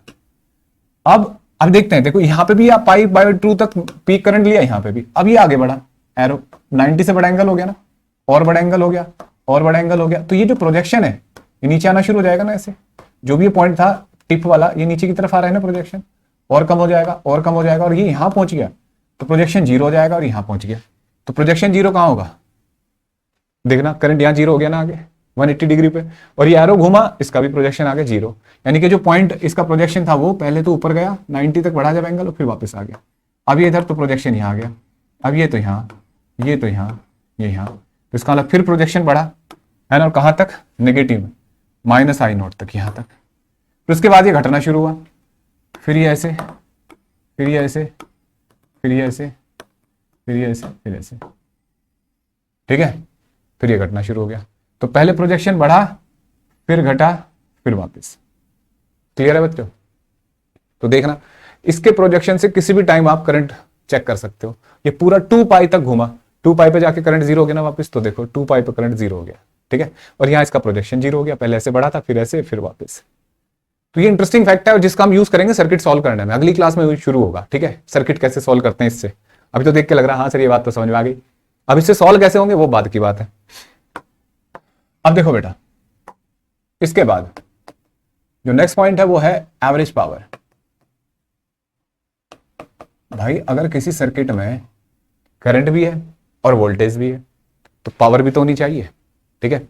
अब देखते हैं, देखो यहां पे भी आप पाई बाय 2 तक पीक करंट लिया, यहां पे भी। अब ये आगे बढ़ा, एरो 90 से बड़ा एंगल हो गया ना, और बड़ा एंगल हो गया, और बड़ा एंगल हो गया। तो ये जो प्रोजेक्शन है ये नीचे आना शुरू हो जाएगा ना, ऐसे जो भी ये पॉइंट था टिप वाला, ये नीचे की तरफ आ रहा है ना प्रोजेक्शन, और कम हो जाएगा, और कम हो जाएगा, और ये यहां पहुंच गया तो प्रोजेक्शन 0 हो जाएगा, और यहां पहुंच गया तो प्रोजेक्शन 0 कहां होगा, देखना करंट यहां 0 हो गया ना आगे 180 डिग्री पे, और ये एरो घूमा, इसका भी प्रोजेक्शन आगे 0। यानी कि जो पॉइंट इसका प्रोजेक्शन था वो पहले तो ऊपर गया 90 तक बढ़ा जब एंगल, और फिर वापस आ गया। अब ये इधर तो प्रोजेक्शन यहां आ गया, अब ये तो यहां, ये तो यहां, ये यहां, तो इसका मतलब फिर प्रोजेक्शन बढ़ा है ना, और कहां तक, नेगेटिव में, माइनस आई नॉट तक, यहां तक। फिर उसके बाद ये घटना शुरू हुआ, फिर ये ऐसे, फिर ये ऐसे, फिर ये ऐसे, फिर ये ऐसे, फिर ऐसे, ठीक है। फिर ये घटना शुरू हो गया। तो पहले प्रोजेक्शन बढ़ा, फिर घटा, फिर वापस। क्लियर है बच्चों? तो देखना इसके प्रोजेक्शन से किसी भी टाइम आप करंट चेक कर सकते हो। ये पूरा 2 पाई तक घूमा, 2 पाई पे जाके करंट 0 हो गया ना वापस, तो देखो 2 पाई पे करंट 0 हो गया, ठीक है। और यहां इसका प्रोजेक्शन 0 हो गया, पहले ऐसे बढ़ा था, फिर ऐसे, फिर वापस। तो ये इंटरेस्टिंग फैक्ट है जिसका हम यूज करेंगे सर्किट सॉल्व करने में। अगली क्लास में शुरू होगा, ठीक है, सर्किट कैसे सॉल्व करते हैं इससे। अभी तो देख के लग रहा है हाँ सर ये बात तो समझ में आ गई, अब इससे सॉल्व कैसे होंगे वो बाद की बात है। अब देखो बेटा, इसके बाद जो नेक्स्ट पॉइंट है वो है एवरेज पावर। भाई अगर किसी सर्किट में करंट भी है और वोल्टेज भी है तो पावर भी तो होनी चाहिए, ठीक है।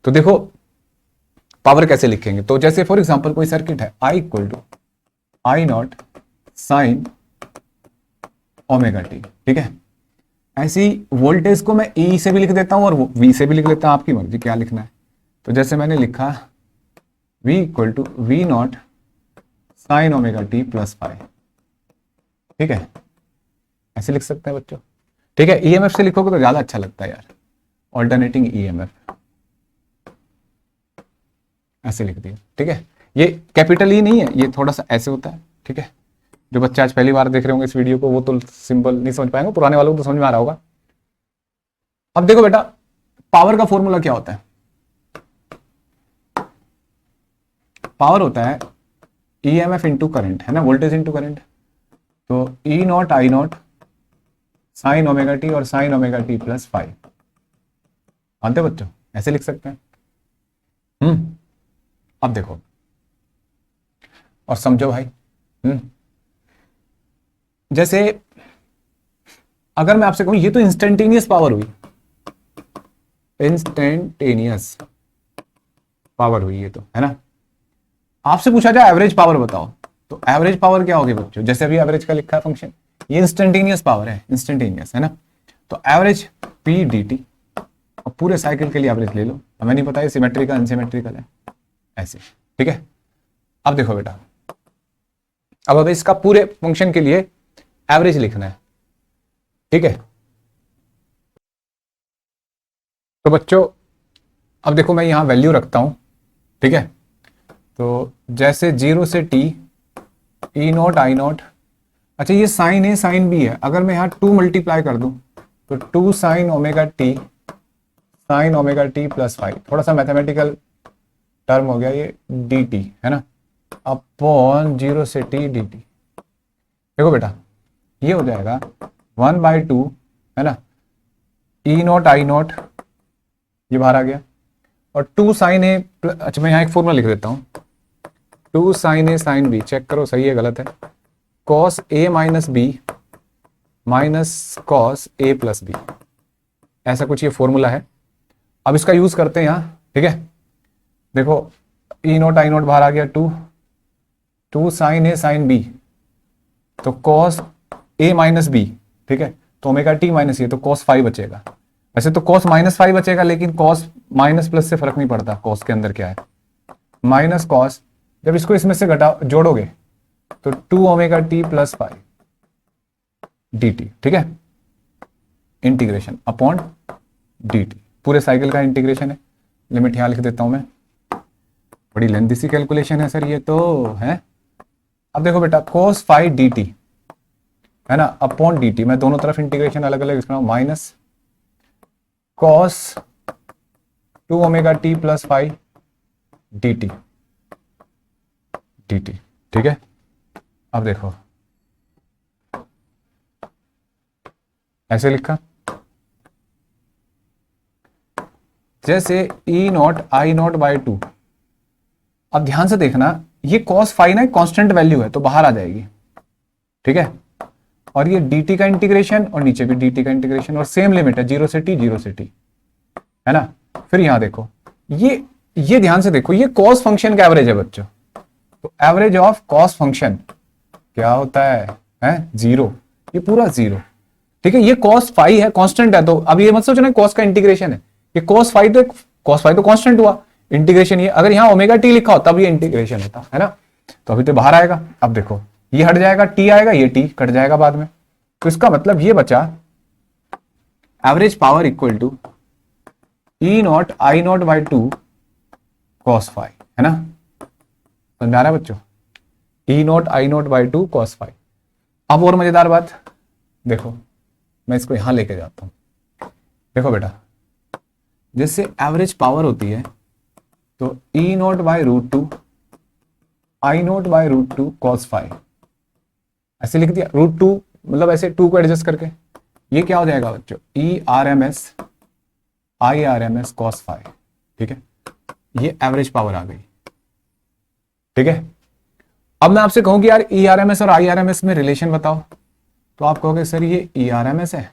तो देखो पावर कैसे लिखेंगे, तो जैसे फॉर एग्जांपल कोई सर्किट है I equal to I not sine omega T, ठीक है। ऐसी वोल्टेज को मैं E से भी लिख देता हूं और V से भी लिख लेता हूं, आपकी मर्जी क्या लिखना है। तो जैसे मैंने लिखा V equal to V not sine omega T plus five, ठीक है, ऐसे लिख सकते हैं बच्चों, ठीक है। EMF से लिखोगे तो ज्यादा अच्छा लगता है यार, ऑल्टरनेटिंग EMF, ऐसे लिख दिया, ठीक है। ये कैपिटल E नहीं है, ये थोड़ा सा ऐसे होता है, ठीक है। जो बच्चे आज पहली बार देख रहे होंगे इस वीडियो को वो तो सिंपल नहीं समझ पाएंगे, पुराने वालों को तो समझ में आ रहा होगा। अब देखो बेटा पावर का फॉर्मूला क्या होता है, पावर होता है EMF इंटू करंट, है ना, वोल्टेज इंटू करंट। तो E not I not sine omega t और sine omega T plus five, मानते बच्चों, ऐसे लिख सकते हैं। अब देखो और समझो भाई, जैसे अगर मैं आपसे कहूं ये तो इंस्टेंटेनियस पावर हुई, इंस्टेंटेनियस पावर हुई ये तो, है ना। आपसे पूछा जाए एवरेज पावर बताओ, तो एवरेज पावर क्या होगी बच्चों, जैसे अभी एवरेज का लिखा है फंक्शन, ये इंस्टेंटेनियस पावर है, इंस्टेंटेनियस, है ना। तो एवरेज पी डी टी, और पूरे साइकिल के लिए एवरेज ले लो, हमें नहीं पता है सिमेट्रिकल अनसिमेट्रिकल है, ऐसे, ठीक है। अब देखो बेटा, अब इसका पूरे फंक्शन के लिए एवरेज लिखना है, ठीक है। तो बच्चों अब देखो मैं यहां वैल्यू रखता हूं, ठीक है। तो जैसे 0 से t E not I not, अच्छा ये साइन है साइन भी है, अगर मैं यहां 2 मल्टीप्लाई कर दूं तो 2 साइन ओमेगा टी प्लस 5, थोड़ा सा मैथमेटिकल टर्म हो गया ये, डी टी, है ना, अपॉन 0 से t डी टी। देखो बेटा ये हो जाएगा 1/2, है ना, E नॉट आई नॉट, ये बाहर आ गया, और 2 साइन ए, अच्छा मैं यहाँ एक फॉर्मूला लिख देता हूँ, 2 साइन ए साइन बी, चेक करो सही है गलत है, cos A minus B minus cos A plus B, ऐसा कुछ ये फॉर्मूला है। अब इसका यूज करते हैं यहाँ, ठीक है। देखो ई नॉट आई नॉट बाहर आ गया, 2 साइन ए साइन बी, तो कॉस ए माइनस बी, ठीक है, तो ओमेगा टी माइनस ये, तो कॉस 5 बचेगा। वैसे तो कॉस -5 बचेगा, लेकिन कॉस माइनस प्लस से फर्क नहीं पड़ता, कॉस के अंदर क्या है माइनस कॉस, जब इसको इसमें से घटा जोड़ोगे तो 2 omega T plus 5 D t, ठीक है, इंटीग्रेशन अपॉन डी टी, पूरे साइकिल का इंटीग्रेशन है। लिमिट यहां लिख देता हूं मैं, बड़ी लेंथी सी कैलकुलेशन है सर ये तो है। अब देखो बेटा cos 5 डी टी, है ना, अपॉन डी टी, मैं दोनों तरफ इंटीग्रेशन अलग अलग लिख रहा हूं, minus cos 2 omega T plus 5 dt dt, ठीक है। अब देखो ऐसे लिखा, जैसे E not I not by two. अब ध्यान से देखना, ये कॉस फाई ना कांस्टेंट वैल्यू है तो बाहर आ जाएगी, ठीक है। और ये dt का इंटीग्रेशन और नीचे भी dt का इंटीग्रेशन, और सेम लिमिट है 0 से t, 0 से t, है ना। फिर यहां देखो, ये ध्यान से देखो, ये कॉस फंक्शन का एवरेज है बच्चों। तो एवरेज ऑफ कॉस फंक्शन क्या होता है 0, ये पूरा 0, ठीक है। ये कॉस फाई है, कांस्टेंट है, तो अब ये मत सोचना कॉस का इंटीग्रेशन है, ये कॉस फाई तो कांस्टेंट हुआ, इंटीग्रेशन ये अगर यहां ओमेगा टी लिखा हो तब ये इंटीग्रेशन होता है ना, तो अभी तो बाहर आएगा। अब देखो ये हट जाएगा, टी आएगा, ये टी कट जाएगा बाद में, तो इसका मतलब ये बचा average power equal to E not I not by two cos phi, है ना। समझ आ रहा है बच्चों, E not I not by two cos phi. अब और मजेदार बात देखो, मैं इसको यहां लेके जाता हूं। देखो बेटा, जैसे एवरेज पावर होती है तो E not by root two I not by root two cos phi, ऐसे लिख दिया। रूट टू मतलब ऐसे 2 को एडजस्ट करके, ये क्या हो जाएगा बच्चों, E R M S I R M S cos phi, ठीक है। ये एवरेज पावर आ गई, ठीक है। अब मैं आपसे कहूं कि यार ई आर एम एस और आई आर एम एस में रिलेशन बताओ, तो आप कहोगे सर ये ई आर एम एस है,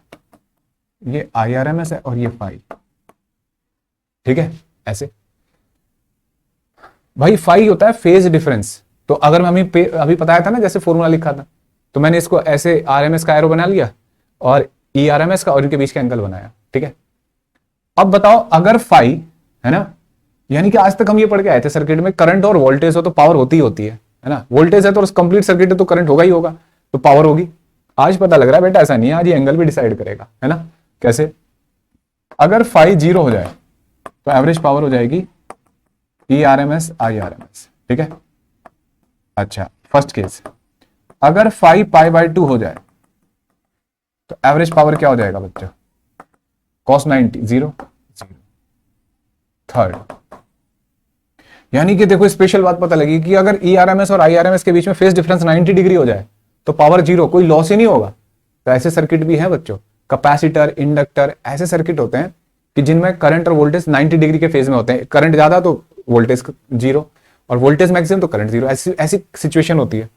ये आई आर एम एस है और ये फाई, ठीक है। ऐसे भाई फाई होता है फेज डिफरेंस, तो अगर मैं अभी बताया था ना जैसे फॉर्मूला लिखा था, तो मैंने इसको ऐसे आरएमएस का एरो बना लिया और ई आरएमएस का और इनके बीच का एंगल बनाया, ठीक है। अब बताओ अगर फाई है ना, यानी कि आज तक हम ये पढ़ के आए थे सर्किट में, करंट और वोल्टेज हो तो पावर होती ही होती है ना। वोल्टेज है तो कंप्लीट सर्किट है तो करंट होगा ही होगा, तो पावर होगी। आज पता लग रहा है बेटा ऐसा नहीं है, आज ये एंगल भी डिसाइड करेगा, है ना। कैसे, अगर फाई 0 हो जाए तो एवरेज पावर हो जाएगी E R M S I R M S, ठीक है। अच्छा, फर्स्ट केस, अगर फाई पाई बाई 2 हो जाए तो एवरेज पावर क्या हो जाएगा बच्चों, कॉस 90 0 0। थर्ड, यानी कि देखो स्पेशल बात पता लगी कि अगर ई आर एम एस और आई आर एम एस के बीच में फेज डिफरेंस 90 डिग्री हो जाए तो पावर 0, कोई लॉस ही नहीं होगा। तो ऐसे सर्किट भी है बच्चों, कैपेसिटर, इंडक्टर, ऐसे सर्किट होते हैं कि जिनमें करंट और वोल्टेज 90 डिग्री के फेज में होते हैं। करंट ज्यादा तो वोल्टेज 0 और वोल्टेज मैक्सिमम तो करंट 0, ऐसी सिचुएशन होती है,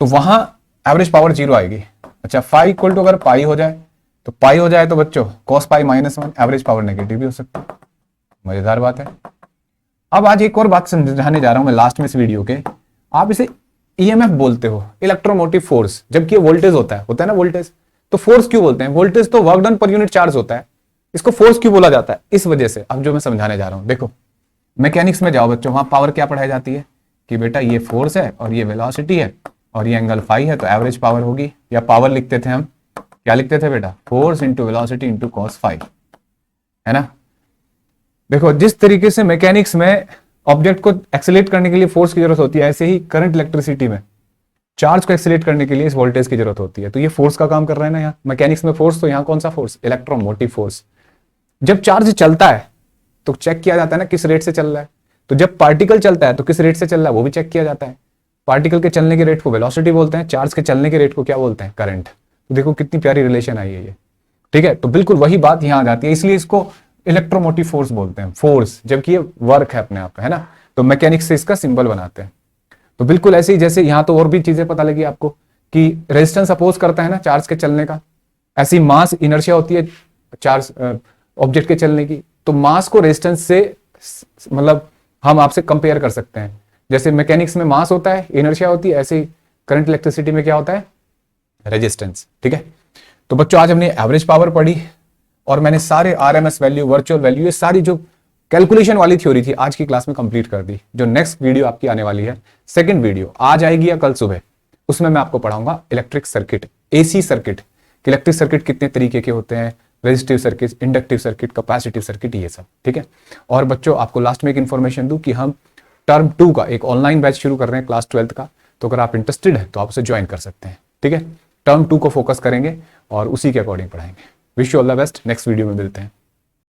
तो वहां एवरेज पावर 0 आएगी। अच्छा, फाई इक्वल टू अगर पाई हो जाए तो बच्चों cos pi -1, average power negative भी हो सकती है। मजेदार बात है। अब आज एक और बात समझाने जा रहा हूं मैं लास्ट में इस वीडियो के। आप इसे ईएमएफ बोलते हो, इलेक्ट्रोमोटिव फोर्स, जबकि ये वोल्टेज होता है ना वोल्टेज, तो फोर्स क्यों बोलते हैं? वोल्टेज तो work done per unit charge होता है, इसको फोर्स क्यों बोला जाता है? इस वजह से अब जो मैं समझाने जा रहा हूं, देखो मैकेनिक्स में जाओ बच्चों, वहां पावर क्या पढ़ाई जाती है कि बेटा ये फोर्स है और ये वेलोसिटी है और ये एंगल फाई है, तो एवरेज पावर होगी, या पावर लिखते थे हम, क्या लिखते थे बेटा, force into velocity into cos phi, है ना। देखो जिस तरीके से मैकेनिक्स में ऑब्जेक्ट को एक्सेलेरेट करने के लिए फोर्स की जरूरत होती है, ऐसे ही करंट इलेक्ट्रिसिटी में चार्ज को एक्सेलेरेट करने के लिए इस वोल्टेज की जरूरत होती है। तो ये फोर्स का काम कर रहा है ना यहाँ मैकेनिक्स में फोर्स, तो यहाँ कौन सा फोर्स, इलेक्ट्रोमोटिव फोर्स। जब चार्ज चलता है तो चेक किया जाता है ना किस रेट से चल रहा है, तो जब पार्टिकल चलता है तो किस रेट से चल रहा है वो भी चेक किया जाता है। पार्टिकल के चलने के रेट को वेलोसिटी बोलते हैं, चार्ज के चलने के रेट को क्या बोलते हैं, करंट। तो देखो कितनी प्यारी रिलेशन आई है ये, ठीक है। तो बिल्कुल वही बात यहाँ आ जाती है, इसलिए इसको इलेक्ट्रोमोटिव फोर्स बोलते हैं, फोर्स, जबकि ये वर्क है अपने आप का, है ना। तो मैकेनिक्स से इसका सिंबल बनाते हैं। तो बिल्कुल ऐसे ही जैसे यहाँ तो और भी चीजें पता लगी आपको कि रेजिस्टेंस अपोज करता है ना चार्ज के चलने का, ऐसी मास इनर्शिया होती है चार्ज ऑब्जेक्ट के चलने की, तो मास को रेजिस्टेंस से मतलब हम आपसे कंपेयर कर सकते हैं। जैसे मैकेनिक्स में मास होता है, इनर्शिया होती है, ऐसे ही करंट इलेक्ट्रिसिटी में क्या होता है, रेजिस्टेंस, ठीक है। तो बच्चों आज हमने एवरेज पावर पढ़ी और मैंने सारे आरएमएस वैल्यू, वर्चुअल वैल्यू, ये सारी जो कैलकुलेशन वाली थ्योरी थी आज की क्लास में कंप्लीट कर दी। जो नेक्स्ट वीडियो आपकी आने वाली है, सेकंड वीडियो आज आएगी या कल सुबह, उसमें मैं आपको पढ़ाऊंगा electric circuit, AC circuit, electric circuit कितने तरीके के होते हैं, resistive circuit, inductive circuit, capacitive circuit, ये सब, ठीक है। और बच्चों आपको लास्ट में एक इन्फॉर्मेशन दूं कि हम टर्म 2 का एक ऑनलाइन बैच शुरू कर रहे हैं क्लास 12th का, तो अगर आप इंटरेस्टेड है तो आप उसे ज्वाइन कर सकते हैं, ठीक है। टर्म 2 को फोकस करेंगे और उसी के अकॉर्डिंग पढ़ाएंगे। Wish you all the best, next video में मिलते हैं।